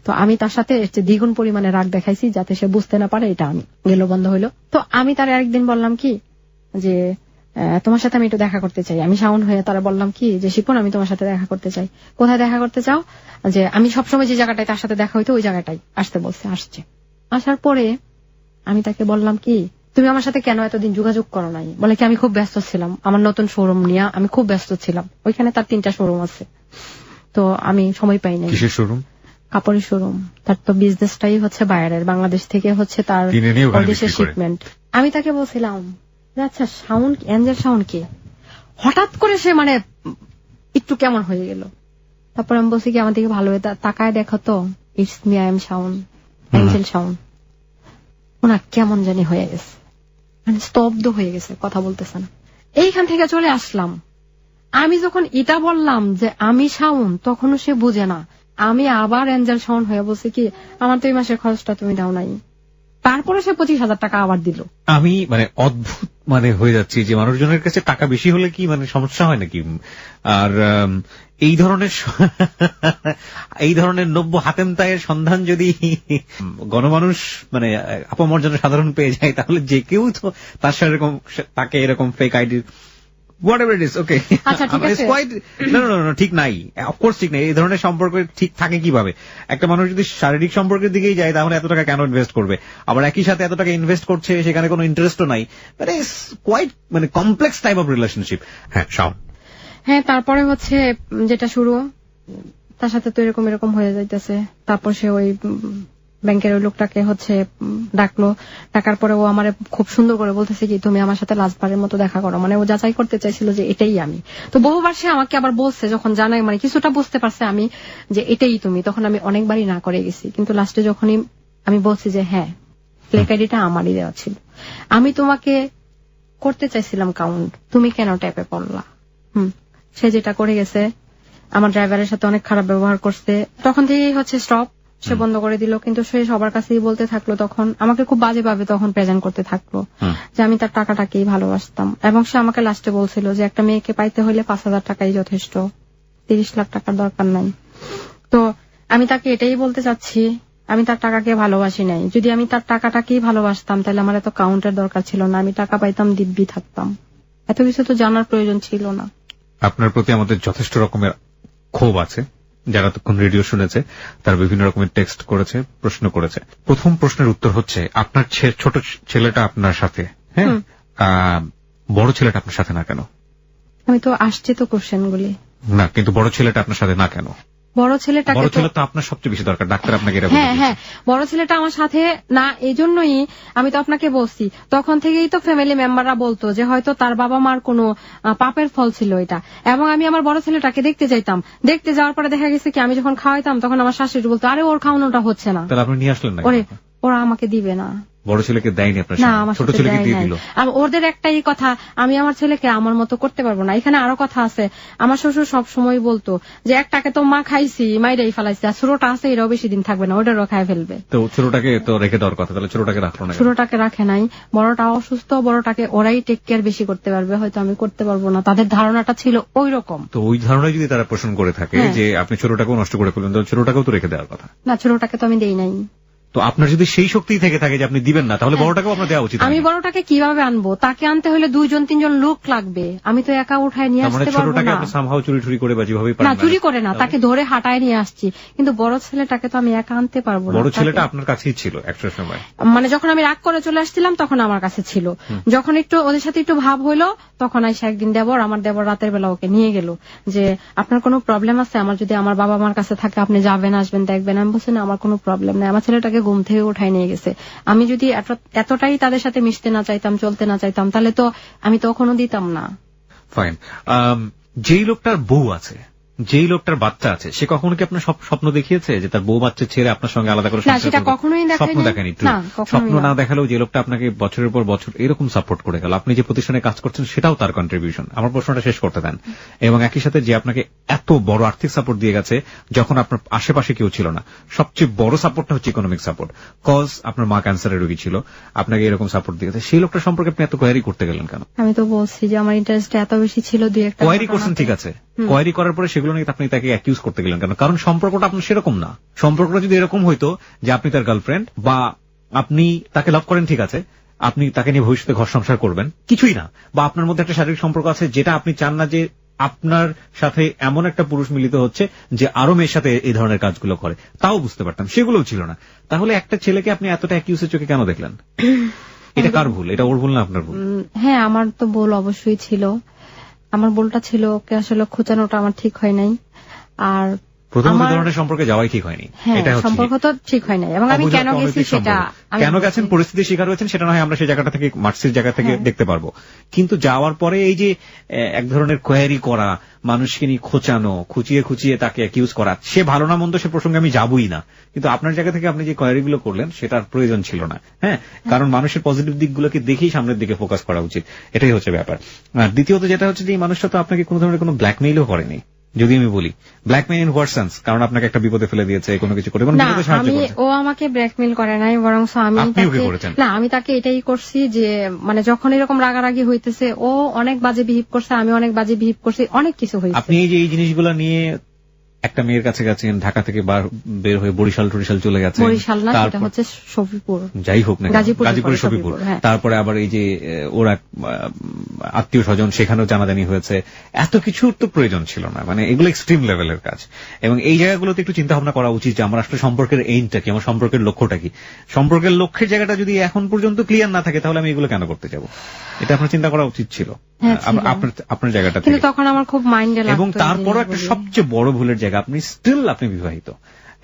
তো আমি তার সাথে দ্বিগুণ পরিমাণে রাগ দেখাইছি যাতে সে বুঝতে না পারে এটা আমি। গেল বন্ধ হইলো। তো আমি তার আরেকদিন বললাম কি যে তোমার সাথে আমি একটু দেখা করতে চাই। আমি শাওন হয়ে তারা বললাম কি যে শিপন আমি তোমার সাথে দেখা করতে চাই। কোথায় দেখা করতে চাও? যে আমি সবসময় যে জায়গাটায় তার সাথে দেখা হইতো ওই জায়গাটাই আসতে বলছে। আসছে। আসার পরে আমি তাকে বললাম কি তুমি আমার সাথে কেন এতদিন যোগাযোগ করো নাই? বলে কি আমি খুব ব্যস্ত ছিলাম, আমার নতুন শোরুম নিয়ে আমি খুব ব্যস্ত ছিলাম, ওইখানে তার 3টা শোরুম আছে, তো আমি সময় পাই নাই। কিসের শোরুম? কাপড়ের শোরুম। তার তো বিজনেসটাই হচ্ছে বাইরের, বাংলাদেশ থেকে হচ্ছে তার দেশের শিপমেন্ট। আমি তাকে বলছিলাম আচ্ছা শাওন এঞ্জেল শাওন কে? হঠাৎ করে সে মানে একটু কেমন হয়ে গেল। তারপর আমি বলছি কি আমার দিকে ভালো তাকায় দেখো তো, it's me, I am Shaon, angel Shaon. ওনার কেমন জানি হয়ে গেছে, মানে স্তব্ধ হয়ে গেছে, কথা বলতেছে না। এইখান থেকে চলে আসলাম। আমি যখন এটা বললাম যে আমি শাওন, তখনও সে বুঝে না। আমি আবার এঞ্জেল শাওন হয়ে বলছি কি আমার তো এই মাসের খরচটা তুমি দাও নাই। তারপরে সে 25,000 টাকা আবার দিল। আমি মানে অদ্ভুত মানে হয়ে যাচ্ছি যে মানুষজনের কাছে টাকা বেশি হলে কি মানে সমস্যা হয় নাকি? আর এই ধরনের নব্য হাতেম তায়ের সন্ধান যদি গণমানুষ মানে আপমর্যাদা সাধারণ পেয়ে যায়, তাহলে যে কেউ তো তার সাথে তাকে এরকম fake ID whatever it is, okay. আচ্ছা ঠিক আছে। No, ঠিক নাই, অফকোর্স ঠিক নাই। এই ধরনের সম্পর্ক ঠিক থাকে কিভাবে? একটা মানুষ যদি শারীরিক সম্পর্কের দিকেই যায় তাহলে এত টাকা কেন ইনভেস্ট করবে? আবার একই সাথে এত টাকা ইনভেস্ট করছে, সেখানে কোনো ইন্টারেস্টও নাই, মানে কোয়াইট মানে কমপ্লেক্স টাইপ অফ রিলেশনশিপ। হ্যাঁ শাওন। হ্যাঁ, তারপরে হচ্ছে যেটা শুরু, তার সাথে তো এরকম হয়ে যাইতেছে। তারপর সে ওই ব্যাংকের ওই লোকটাকে হচ্ছে ডাকলো। ডাকার পরে ও আমার খুব সুন্দর করে বলতেছে কি তুমি আমার সাথে লাস্টবারের মতো দেখা করো, মানে ও যাচাই করতে চাইছিল যে এটাই আমি। তো বহুবার সে আমাকে আবার বলছে, যখন জানাই মানে কিছুটা বুঝতে পারছে আমি যে এটাই তুমি, তখন আমি অনেকবারই না করে গেছি। কিন্তু লাস্টে যখনই আমি বলছি যে হ্যাঁ ফ্লেক আইডিটা আমারই দেওয়া ছিল, আমি তোমাকে করতে চাইছিলাম কাউন্ট, তুমি কেন ট্যাপে পড়লা? সে যেটা করে গেছে, আমার ড্রাইভারের সাথে অনেক খারাপ ব্যবহার করছে। তখন থেকেই হচ্ছে স্টপ, সে বন্ধ করে দিল। কিন্তু সে সবার কাছেই বলতে থাকলো, তখন আমাকে খুব বাজে ভাবে তখন প্রেজেন্ট করতে থাকলো যে আমি তার টাকাটাকেই ভালোবাসতাম। এবং সে আমাকে লাস্টে বলছিল যে একটা মেয়েকে পাইতে হলে 5,000 টাকাই যথেষ্ট, 30 লাখ টাকার দরকার নাই। তো আমি তাকে এটাই বলতে চাচ্ছি, আমি তার টাকাকে ভালোবাসি নাই। যদি আমি তার টাকাটাকেই ভালোবাসতাম তাহলে আমার এত কাউন্টের দরকার ছিল না, আমি টাকা পাইতাম দিব্যি থাকতাম, এত কিছু তো জানার প্রয়োজন ছিল না। আপনার প্রতি আমাদের যথেষ্ট রকমের ক্ষোভ আছে। যারা তখন রেডিও শুনেছে তারা বিভিন্ন রকমের টেক্সট করেছে, প্রশ্ন করেছে। প্রথম প্রশ্নের উত্তর হচ্ছে আপনার ছোট ছেলেটা আপনার সাথে, হ্যাঁ, বড় ছেলেটা আপনার সাথে না কেন? আমি তো আসছি তো কোশ্চেনগুলি না, কিন্তু বড় ছেলেটা আপনার সাথে না কেন? বড় ছেলে তো আপনার সবচেয়ে বেশি দরকার, ডাক্তার আপনাকে। হ্যাঁ, বড় ছেলেটা আমার সাথে না, এই জন্যই আমি তো আপনাকে বলছি, তখন থেকেই তো ফ্যামিলি মেম্বাররা বলতো যে হয়তো তার বাবা মার কোনো পাপের ফল ছিল এটা। এবং আমি আমার বড় ছেলেটাকে দেখতে যাইতাম, দেখতে যাওয়ার পরে দেখা গেছে কি আমি যখন খাওয়াইতাম তখন আমার শাশুড়ি বলতো আরে ওর খাওয়ানোটা হচ্ছে না, তাহলে আপনি নিয়ে আসলেন না? ওরা আমাকে দিবে না। বড় ছেলেকে দেয়নি আপনার? না, আমার ছোট ছেলেকে দিয়ে দিল। ওদের একটাই কথা, আমি আমার ছেলেকে আমার মতো করতে পারবো না। এখানে আরো কথা আছে, আমার শ্বশুর সব সময় বলতো যে একটাকে তো মা খাইছি, মাইরাই ফেলাইছি, আর ছোটটা আছে এরাও বেশি দিন থাকবে না, ওটারও খাই ফেলবে। তো ছোটটাকে তো রেখে দেওয়ার কথা, তাহলে ছোটটাকে রাখলো না? ছোটটাকে রাখে নাই, বড়টা অসুস্থ, বড়টাকে ওরাই টেক কেয়ার বেশি করতে পারবে, হয়তো আমি করতে পারবো না, তাদের ধারণাটা ছিল ওই রকম। তো ওই ধারণায় যদি তারা পোষণ করে থাকে যে আপনি ছোটটাকেও নষ্ট করে ফেলবেন, তাহলে ছোটটাকেও তো রেখে দেওয়ার কথা না? ছোটটাকে তো আমি দেই নাই। তো আপনার যদি সেই শক্তি থেকে থাকে যে আপনি দিবেন না, তাহলে বড়টাকেও আপনার দেওয়া উচিত। আমি বড়টাকে কিভাবে আনবো? তাকে আনতে হলে 2-3 লোক লাগবে, আমি তো একা উঠায় নিয়ে আসতে পারবো না। ছোটটাকে আপনি সামহাও চুরি করে বা যেভাবেই পারেন, না চুরি করে না, তাকে ধরে হাঁটায় নিয়ে আসছি। কিন্তু বড় ছেলেটাকে তো আমি একা আনতে পারবো না। বড় ছেলেটা আপনার কাছেই ছিল একটা সময়, মানে যখন আমি রাগ করে চলে আসছিলাম তখন আমার কাছে ছিল। যখন একটু ওদের সাথে একটু ভাব হইলো তখন আইসা একদিন আমার দেবর রাতের বেলা ওকে নিয়ে গেল যে আপনার কোনো প্রবলেম আছে? আমার যদি আমার বাবা মার কাছে থাকে আপনি যাবেন, আসবেন, দেখবেন। আমি বলছি না আমার কোনো প্রবলেম নেই। আমার ছেলেটাকে ঘুম থেকে উঠায় নিয়ে গেছে। আমি যদি এতটাই তাদের সাথে মিশতে না চাইতাম, চলতে না চাইতাম, তাহলে তো আমি তখনও দিতাম না। ফাইন। যেই লোকটার বউ আছে, যেই লোকটার বাচ্চা আছে সে কখনো কি আপনার স্বপ্ন দেখিয়েছে যে তার বউ বাচ্চা ছেড়ে আপনার সঙ্গে আলাদা করে না, সেটা কখনোই স্বপ্ন দেখেনি? স্বপ্ন না দেখালেও যে লোকটা আপনাকে বছরের পর বছর এরকম সাপোর্ট করে গেল, আপনি যে প্রতিষ্ঠানে কাজ করছেন সেটাও তার কন্ট্রিবিউশন। আমার প্রশ্নটা শেষ করতে দেন। এবং একই সাথে যে আপনাকে এত বড় আর্থিক সাপোর্ট দিয়ে গেছে যখন আপনার আশেপাশে কেউ ছিল না, সবচেয়ে বড় সাপোর্টটা হচ্ছে ইকোনমিক সাপোর্ট, কজ আপনার মা ক্যান্সারের রোগী ছিল, আপনাকে এরকম সাপোর্ট দিয়েছে, সেই লোকটা সম্পর্কে আপনি এত কোয়ারি করতে গেলেন কেন? আমি তো বলছি যে আমার ইন্টারেস্ট এত বেশি ছিল, দুই একটা কোয়ারি করছেন, ঠিক আছে, কোয়ারি করার পরে সেগুলো নিয়ে আপনি তাকে অ্যাকিউজ করতে গেলেন কেন? কারণ সম্পর্কটা আপনার সেরকম না। সম্পর্কটা যদি এরকম হইতো যে আপনি তার গার্লফ্রেন্ড বা আপনি তাকে লাভ করেন, ঠিক আছে, আপনি তাকে নিয়ে ভবিষ্যতে ঘর সংসার করবেন, কিছুই না, বা আপনার মধ্যে একটা শারীরিক সম্পর্ক আছে যেটা আপনি চান না যে আপনার সাথে এমন একটা পুরুষ মিলিত হচ্ছে যে আরো মেয়ের সাথে এই ধরনের কাজগুলো করে, তাও বুঝতে পারতাম, সেগুলোও ছিল না। তাহলে একটা ছেলেকে আপনি এতটা অ্যাকিউজের চোখে কেন দেখলেন? এটা কার ভুল? এটা ওর ভুল না আপনার ভুল? হ্যাঁ, আমার তো ভুল অবশ্যই ছিল। আমার ভুলটা ছিল ওকে আসলে খোঁচানোটা আমার ঠিক হয় নাই। আর প্রথম ধরনের সম্পর্কে যাওয়াই ঠিক হয়নি, এটা হচ্ছে সম্পর্ক তো ঠিক হয় নাই। এবং আমি কেন গেছি সেটা, কেন গেছেন, পরিস্থিতির শিকার হয়েছেন, সেটা নয় আমরা সেই জায়গাটা থেকে মার্সির জায়গা থেকে দেখতে পারবো। কিন্তু যাওয়ার পরে এই যে এক ধরনের কোয়ারি করা, মানুষকে নিয়ে খোঁচানো, খুঁচিয়ে খুঁচিয়ে তাকে অ্যাকিউজ করা, সে ভালো না মন্দ সে প্রসঙ্গে আমি যাবই না, কিন্তু আপনার জায়গা থেকে আপনি যে কোয়ারিগুলো করলেন সেটার প্রয়োজন ছিল না। হ্যাঁ, কারণ মানুষের পজিটিভ দিকগুলোকে দেখেই সামনের দিকে ফোকাস করা উচিত, এটাই হচ্ছে ব্যাপার। আর দ্বিতীয়ত যেটা হচ্ছে যে এই মানুষটা তো আপনাকে কোনো ধরনের কোনো ব্ল্যাকমেইলও করেনি, যদি আমি বলি ব্ল্যাকমেইল ইন হোয়াট সেন্স, কারণ আপনাকে একটা বিপদে ফেলে দিয়েছে, কোনো কিছু করে ও আমাকে ব্ল্যাকমেইল করে নাই, বরং আমি তাকে এটাই করছি যে মানে যখন এরকম রাগারাগি হইতেছে ও অনেক বাজে বিহেভ করছে, আমি অনেক বাজে বিহেভ করছি, অনেক কিছু হয়েছে। আপনি এই যে এই জিনিসগুলো নিয়ে একটা মেয়ের কাছে গেছেন, ঢাকা থেকে বের হয়ে বরিশাল টরিশাল চলে গেছে, বরিশাল না, সেটা হচ্ছে সফিপুর, যাই হোক না, গাজীপুরের সফিপুর। তারপরে আবার এই যে ওর এক আত্মীয় স্বজন, সেখানেও জানাজানি হয়েছে, এত কিছুর তো প্রয়োজন ছিল না, মানে এগুলো এক্সট্রিম লেভেলের কাজ। এবং এই জায়গাগুলোতে একটু চিন্তা ভাবনা করা উচিত যে আমার আসলে সম্পর্কের এইমটা কি, আমার সম্পর্কের লক্ষ্যটা কি। সম্পর্কের লক্ষ্যের জায়গাটা যদি এখন পর্যন্ত ক্লিয়ার না থাকে তাহলে আমি এগুলো কেন করতে যাব, এটা আপনার চিন্তা করা উচিত ছিল আপনার জায়গাটা থেকে। তখন আমার খুব মাইন্ডে লাগতো। এবং তারপরও একটা সবচেয়ে বড় ভুলের জায়গা, আপনি আপনি বিবাহিত,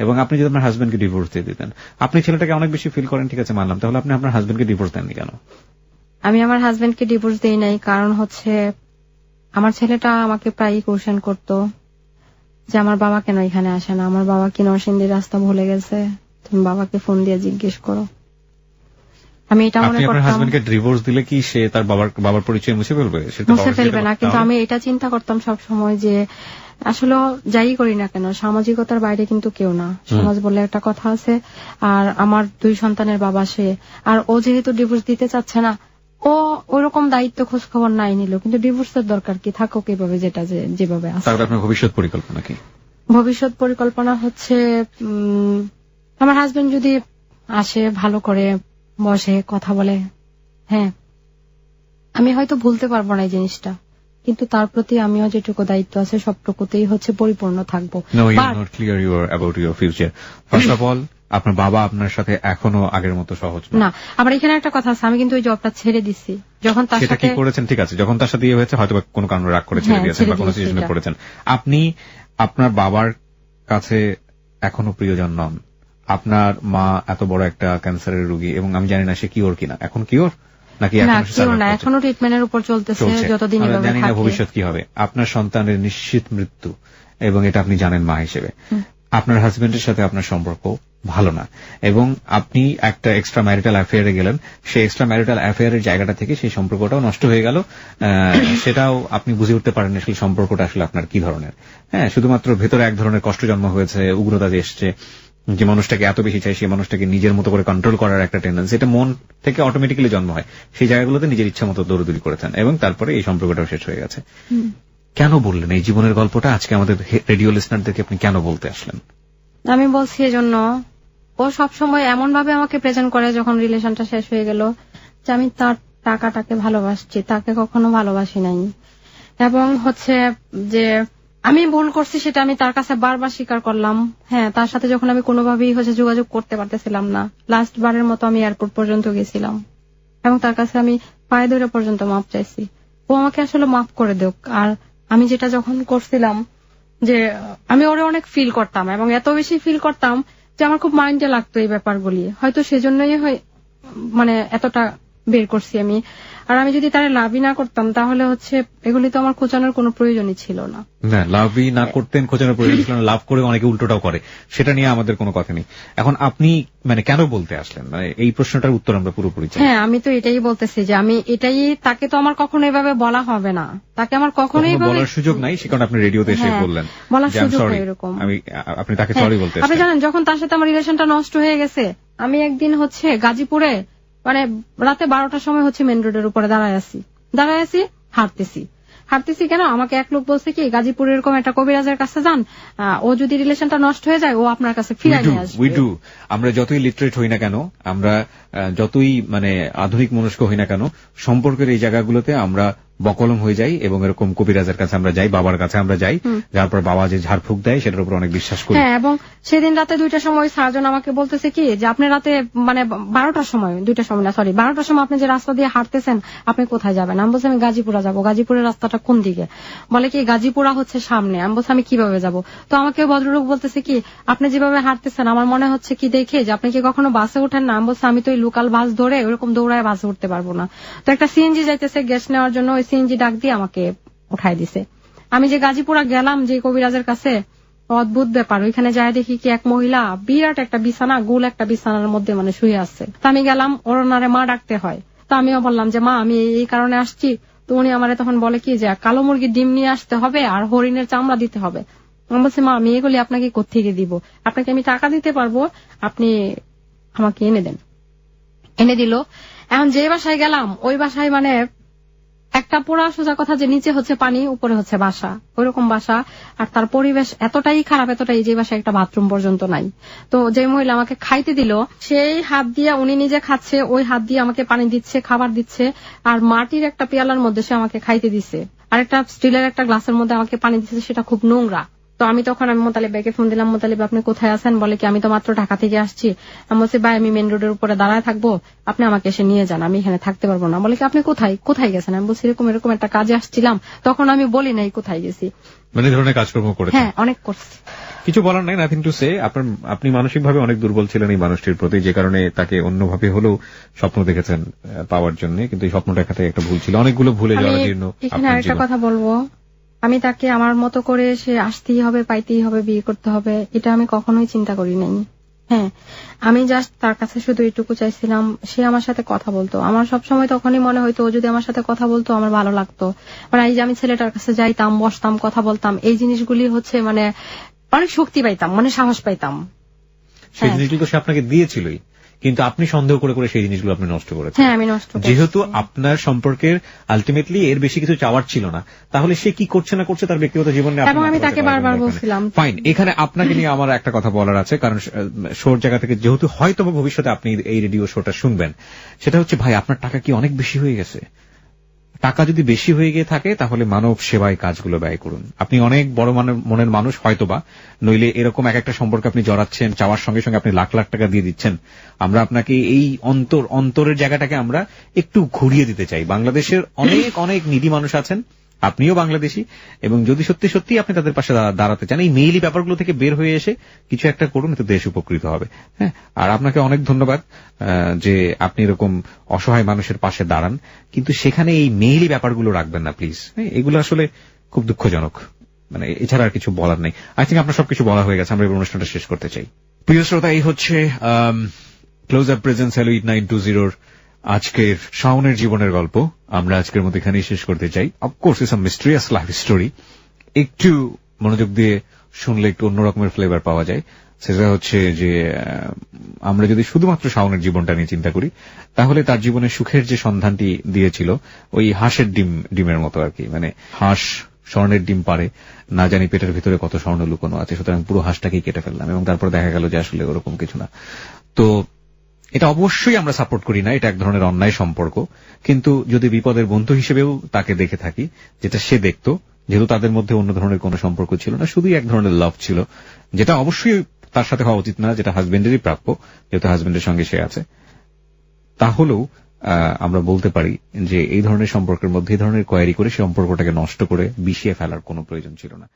এবং আপনি যদি আপনার হাজবেন্ডকে ডিভোর্স দিয়ে দিতেন, আপনি ছেলেটাকে অনেক বেশি ফিল করেন, ঠিক আছে মানলাম, তাহলে আপনি আপনার হাজবেন্ডকে ডিভোর্স দেননি কেন? আমি আমার হাজবেন্ডকে ডিভোর্স দেই নাই, কারণ হচ্ছে আমার ছেলেটা আমাকে প্রায়ই কোয়েশ্চেন করতো যে আমার বাবা কেন এখানে আসে না, আমার বাবা কি নরসিংদীর রাস্তা ভুলে গেছে, তুমি বাবাকে ফোন দিয়ে জিজ্ঞেস করো। আমি এটা মনে করতাম আপনার হাজবেন্ডকে ডিভোর্স দিলে কি সে তার বাবার পরিচয় মুছে ফেলবে? মুছে ফেলবে না, কিন্তু আমি এটা চিন্তা করতাম সব সময় যে আসলে যাই করি না কেন সামাজিকতার বাইরে কিন্তু কেউ না, সমাজ বলে একটা কথা আছে। আর আমার 2 সন্তানের বাবা সে, আর ও যেহেতু ডিভোর্স দিতে চাচ্ছে না, ও ওইরকম দায়িত্ব খোঁজ খবর নাই নিল, কিন্তু ডিভোর্সের দরকার কি, থাকুক এইভাবে যেটা যেভাবে আছে। তাহলে আপনার ভবিষ্যৎ পরিকল্পনা কি? ভবিষ্যৎ পরিকল্পনা হচ্ছে আমার হাজবেন্ড যদি আসে, ভালো করে বসে কথা বলে, হ্যাঁ আমি হয়তো ভুলতে পারবো না এই জিনিসটা, কিন্তু তার প্রতি আমিও যেটুকু দায়িত্ব আছে সবটুকুতেই হচ্ছে পরিপূর্ণ থাকবো। আপনার বাবা আপনার সাথে এখনো আগের মতো সহজ না। আবার এখানে একটা কথা আছে, আমি কিন্তু ওই জবটা ছেড়ে দিচ্ছি যখন তার সাথে কি করেছেন, ঠিক আছে, যখন তার সাথে ইয়ে হয়েছে হয়তো কোনো কারণে রাগ করে ছেড়ে দিয়েছেন বা কোনো সিচুয়েশনে পড়েছেন, আপনি আপনার বাবার কাছে এখনো প্রিয়জন নন। আপনার মা এত বড় একটা ক্যান্সারের রোগী, এবং আমি জানি না সে কিওর কিনা, এখন কিওর নাকি এখনো ট্রিটমেন্টের উপর চলতেছে, যতদিন জানি না ভবিষ্যৎ কি হবে। আপনার সন্তানের নিশ্চিত মৃত্যু, এবং এটা আপনি জানেন মা হিসেবে। আপনার হাজবেন্ডের সাথে আপনার সম্পর্ক ভালো না, এবং আপনি একটা এক্সট্রা ম্যারিটাল অ্যাফেয়ারে গেলেন, সেই এক্সট্রা ম্যারিটাল অ্যাফেয়ারের জায়গাটা থেকে সেই সম্পর্কটাও নষ্ট হয়ে গেল। সেটাও আপনি বুঝে উঠতে পারেন আসলে সম্পর্কটা আসলে আপনার কি ধরনের। হ্যাঁ, শুধুমাত্র ভেতরে এক ধরনের কষ্ট জন্ম হয়েছে, উগ্রতা এসছে, যে মানুষটাকে এত বেশি চাই সেই মানুষটাকে নিজের মতো করে কন্ট্রোল করার একটা টেন্ডেন্সি, এটা মন থেকে অটোমেটিক্যালি জন্ম হয়। সেই জায়গাগুলোতে নিজের ইচ্ছা মতো দৌড়দৌড়ি করেছেন, এবং তারপরে এই সম্পর্কটাও শেষ হয়ে গেছে। কেন বললেন এই জীবনের গল্পটা আজকে আমাদের রেডিও লিসনারদেরকে? আপনি কেন বলতে আসলেন? আমি বলছি এজন্য, ও সবসময় এমন ভাবে আমাকে প্রেজেন্ট করে যখন রিলেশনটা শেষ হয়ে গেল যে আমি তার টাকাটাকে ভালোবাসছি, তাকে কখনো ভালোবাসি নাই। এবং হচ্ছে যে আমি ভুল করছি সেটা আমি তার কাছে বারবার স্বীকার করলাম। হ্যাঁ, তার সাথে যখন আমি কোনোভাবেই হচ্ছে যোগাযোগ করতে পারতেছিলাম না, লাস্ট বারের মতো আমি এয়ারপোর্ট পর্যন্ত গেছিলাম, এবং তার কাছে আমি পায়ে ধরে পর্যন্ত মাপ চাইছি, ও আমাকে আসলে মাফ করে দেখ। আর আমি যেটা যখন করছিলাম যে আমি ওরে অনেক ফিল করতাম, এবং এত বেশি ফিল করতাম যে আমার খুব মাইন্ডে লাগতো এই ব্যাপারগুলি, হয়তো সেজন্যই মানে এতটা বের করছি আমি। আর আমি যদি তারা লাভই না করতাম তাহলে হচ্ছে এগুলি তো আমার খোঁচানোর কোনো প্রয়োজনই ছিল না। না, লাভই না করতেন, খোঁজানোর প্রয়োজন ছিল না, লাভ করে অনেকে উল্টোটাও করে, সেটা নিয়ে আমাদের কোনো কথা নেই। এখন আপনি মানে কেন বলতে আসলেন, মানে এই প্রশ্নটার উত্তর আমরা পুরোপুরি চাই। হ্যাঁ, আমি তো এটাই বলতেছি যে আমি এটাই, তাকে তো আমার কখনো এভাবে বলা হবে না, তাকে আমার কখনোই বলার সুযোগ নাই, সে কারণে আপনি রেডিওতে এসে বললেন বলার সুযোগ নাই এরকম। আপনি তাকে সরি বলতে। আপনি জানেন যখন তার সাথে আমার রিলেশনটা নষ্ট হয়ে গেছে, আমি একদিন হচ্ছে গাজীপুরে মানে রাতে 12টার সময় হচ্ছে মেন রোডের উপরে দাঁড়ায় আছি হাঁটতেছি কেন, আমাকে এক লোক বলছে কি গাজীপুরের এরকম একটা কবিরাজের কাছে যান, ও যদি রিলেশনটা নষ্ট হয়ে যায় ও আপনার কাছে ফিরে নিয়ে আসবে। আমরা যতই লিটারেট হই না কেন, আমরা যতই মানে আধুনিক মনস্ক হই না কেন, সম্পর্কের এই জায়গাগুলোতে আমরা বকলম হয়ে যাই এবং এরকম কবিরাজের কাছে আমরা যাই, বাবার কাছে আমরা যাই, যার পর বাবা যে ঝাড়ফুঁক দেয় সেটার উপর অনেক বিশ্বাস করি। হ্যাঁ, এবং সেদিন রাতে 2টার সময় সার্জন আমাকে বলতেছে কি যে আপনি রাতে মানে 12টার সময়, 2টার সময় না সরি 12টার সময় আপনি যে রাস্তা দিয়ে হাঁটতেছেন আপনি কোথায় যাবেন? আমি বলছি আমি গাজীপুরা যাবো। গাজীপুরের রাস্তাটা কোন দিকে? বলে কি গাজীপুরা হচ্ছে সামনে। আমি বলছি আমি কিভাবে যাব? তো আমাকে ভদ্রলোক বলতেছে কি আপনি যেভাবে হাঁটতেছেন আমার মনে হচ্ছে কি দেখে যে আপনি কি কখনো বাসে ওঠেন না? আমি বলছি আমি তো এই লোকাল বাস ধরে ওরকম দৌড়ায় বাসে উঠতে পারবো না। তো একটা সিএনজি যাইতেছে গ্যাস নেওয়ার জন্য, ওই সিএনজি ডাক দিয়ে আমাকে উঠাই দিছে। আমি যে গাজীপুরা গেলাম যে কবিরাজের কাছে, অদ্ভুত ব্যাপার, ওইখানে যায় দেখি কি এক মহিলা বিরাট একটা বিছানা, গোল একটা বিছানার মধ্যে মানে শুয়ে আছে। তো আমি গেলাম, ওর ওনারে মা ডাকতে হয়। তো আমিও বললাম যে মা আমি এই কারণে আসছি। তো উনি আমারে তখন বলে কি যে কালো মুরগির ডিম নিয়ে আসতে হবে আর হরিণের চামড়া দিতে হবে। আমি বলছি মা আমি এগুলি আপনাকে কোত্থেকে দিব? আপনাকে আমি টাকা দিতে পারবো, আপনি আমাকে এনে দেন। এনে দিল। এখন যে বাসায় গেলাম ওই বাসায় মানে একটা পোড়া সোজা কথা যে নিচে হচ্ছে পানি, উপরে হচ্ছে বাসা, ওইরকম বাসা। আর তার পরিবেশ এতটাই খারাপ, এতটাই যে বাসায় একটা বাথরুম পর্যন্ত নাই। তো যে মহিলা আমাকে খাইতে দিল সেই হাত দিয়ে, উনি নিজে খাচ্ছে, ওই হাত দিয়ে আমাকে পানি দিচ্ছে, খাবার দিচ্ছে, আর মাটির একটা পেয়ালার মধ্যে সে আমাকে খাইতে দিচ্ছে, আর একটা স্টিলের একটা গ্লাসের মধ্যে আমাকে পানি দিচ্ছে, সেটা খুব নোংরা। তো আমি তখন মোতালিব ভাইকে ফোন দিলাম, মোতালিব আপনি কোথায় আছেন? বলে কি আমি তো মাত্র ঢাকা থেকে আসছি। আমি বলছি ভাই আমি মেন রোডের উপরে দাঁড়ায় থাকবো, আপনি আমাকে এসে নিয়ে যান, আমি এখানে থাকতে পারবো না। বলে কি আপনি কোথায় গেছেন? আমি বলছি এরকম একটা কাজে আসছিলাম। তখন আমি বলি নাই কোথায় গেছি, মানে ধরনের কাজকর্ম করে। হ্যাঁ অনেক করছি, কিছু বলার নাই, নাথিং টু সে। আপনি মানসিকভাবে অনেক দুর্বল ছিলেন এই মানুষটির প্রতি, যে কারণে তাকে অন্যভাবে হলেও স্বপ্ন দেখেছেন পাওয়ার জন্য, কিন্তু এই স্বপ্নটা এখানে একটা ভুল ছিল, অনেকগুলো ভুলে যাওয়ার জন্য। এখানে আরেকটা কথা বলবো, আমি তাকে আমার মতো করে সে আসতেই হবে, পাইতেই হবে, বিয়ে করতে হবে, এটা আমি কখনোই চিন্তা করি নাই। হ্যাঁ, আমি জাস্ট তার কাছে শুধু এটুকু চাইছিলাম সে আমার সাথে কথা বলতো। আমার সবসময় তখনই মনে হইতো ও যদি আমার সাথে কথা বলতো আমার ভালো লাগতো। মানে এই যে আমি ছেলেটার কাছে যাইতাম, বসতাম, কথা বলতাম, এই জিনিসগুলি হচ্ছে মানে অনেক শক্তি পাইতাম, মানে সাহস পাইতাম। সেই জিনিসগুলো সে আপনাকে দিয়েছিলই, কিন্তু আপনি সন্দেহ করে করে সেই জিনিসগুলো আপনি নষ্ট করেছেন। হ্যাঁ, আমি নষ্ট করেছি। যেহেতু আপনার সম্পর্কের আলটিমেটলি এর বেশি কিছু চাওয়ার ছিল না, তাহলে সে কি করছে না করছে তার ব্যক্তিগত জীবনে, এবং আমি তাকে বারবার বলছিলাম। ফাইন, এখানে আপনাকে নিয়ে আমার একটা কথা বলার আছে, কারণ শোর জায়গা থেকে যেহেতু হয়তো ভবিষ্যতে আপনি এই রেডিও শোটা শুনবেন, সেটা হচ্ছে ভাই আপনার টাকা কি অনেক বেশি হয়ে গেছে? টাকা যদি বেশি হয়ে গিয়ে থাকে তাহলে মানব সেবায় কাজগুলো ব্যয় করুন। আপনি অনেক বড় মনের মানুষ হয়তোবা, নইলে এরকম এক একটা সম্পর্কে আপনি জড়াচ্ছেন, চাওয়ার সঙ্গে সঙ্গে আপনি লাখ লাখ টাকা দিয়ে দিচ্ছেন। আমরা আপনাকে এই অন্তরের জায়গাটাকে আমরা একটু ঘুরিয়ে দিতে চাই। বাংলাদেশের অনেক অনেক নিডি মানুষ আছেন, আপনিও বাংলাদেশী, এবং যদি সত্যি সত্যি আপনি তাদের পাশে দাঁড়াতে চান, এই মেইলি ব্যাপারগুলো থেকে বের হয়ে এসে কিছু একটা করুন, এতে দেশ উপকৃত হবে। হ্যাঁ, আর আপনাকে অনেক ধন্যবাদ যে আপনি এরকম অসহায় মানুষের পাশে দাঁড়ান, কিন্তু সেখানে এই মেইলি ব্যাপারগুলো রাখবেন না প্লিজ। এগুলো আসলে খুব দুঃখজনক, মানে এছাড়া আর কিছু বলার নেই। আই থিঙ্ক আপনার সবকিছু বলা হয়ে গেছে, আমরা এই অনুষ্ঠানটা শেষ করতে চাই। প্রিয় শ্রোতা, এই হচ্ছে ক্লোজ আপ প্রেজেন্স হ্যালো 8920 আজকের শাওনের জীবনের গল্প। আমরা আজকের মতো এখানেই শেষ করতে চাই। Of course it's a mysterious life story, একটু মনোযোগ দিয়ে শুনলে একটু অন্যরকমের ফ্লেভার পাওয়া যায়। সেটা হচ্ছে যে আমরা যদি শুধুমাত্র শাওনের জীবনটা নিয়ে চিন্তা করি, তাহলে তার জীবনে সুখের যে সন্ধানটি দিয়েছিল ওই হাঁসের ডিমের মতো আর কি। মানে হাঁস স্বর্ণের ডিম পারে, না জানি পেটের ভিতরে কত স্বর্ণ লুকোনো আছে, সুতরাং পুরো হাঁসটাকেই কেটে ফেললাম, এবং তারপর দেখা গেল যে আসলে ওরকম কিছু না। তো এটা অবশ্যই আমরা সাপোর্ট করি না, এটা এক ধরনের অন্যায় সম্পর্ক। কিন্তু যদি বিপদের বন্ধু হিসেবেও তাকে দেখে থাকি, যেটা সে দেখতো, যেহেতু তাদের মধ্যে অন্য ধরনের কোনো সম্পর্ক ছিল না, শুধুই এক ধরনের লাভ ছিল, যেটা অবশ্যই তার সাথে হওয়া উচিত না, যেটা হাজবেন্ডেরই প্রাপ্য, যেহেতু হাজবেন্ডের সঙ্গে সে আছে। তাহলেও আমরা বলতে পারি যে এই ধরনের সম্পর্কের মধ্যে এই ধরনের কোয়ারি করে সম্পর্কটাকে নষ্ট করে বিষিয়ে ফেলার কোনো প্রয়োজন ছিল না।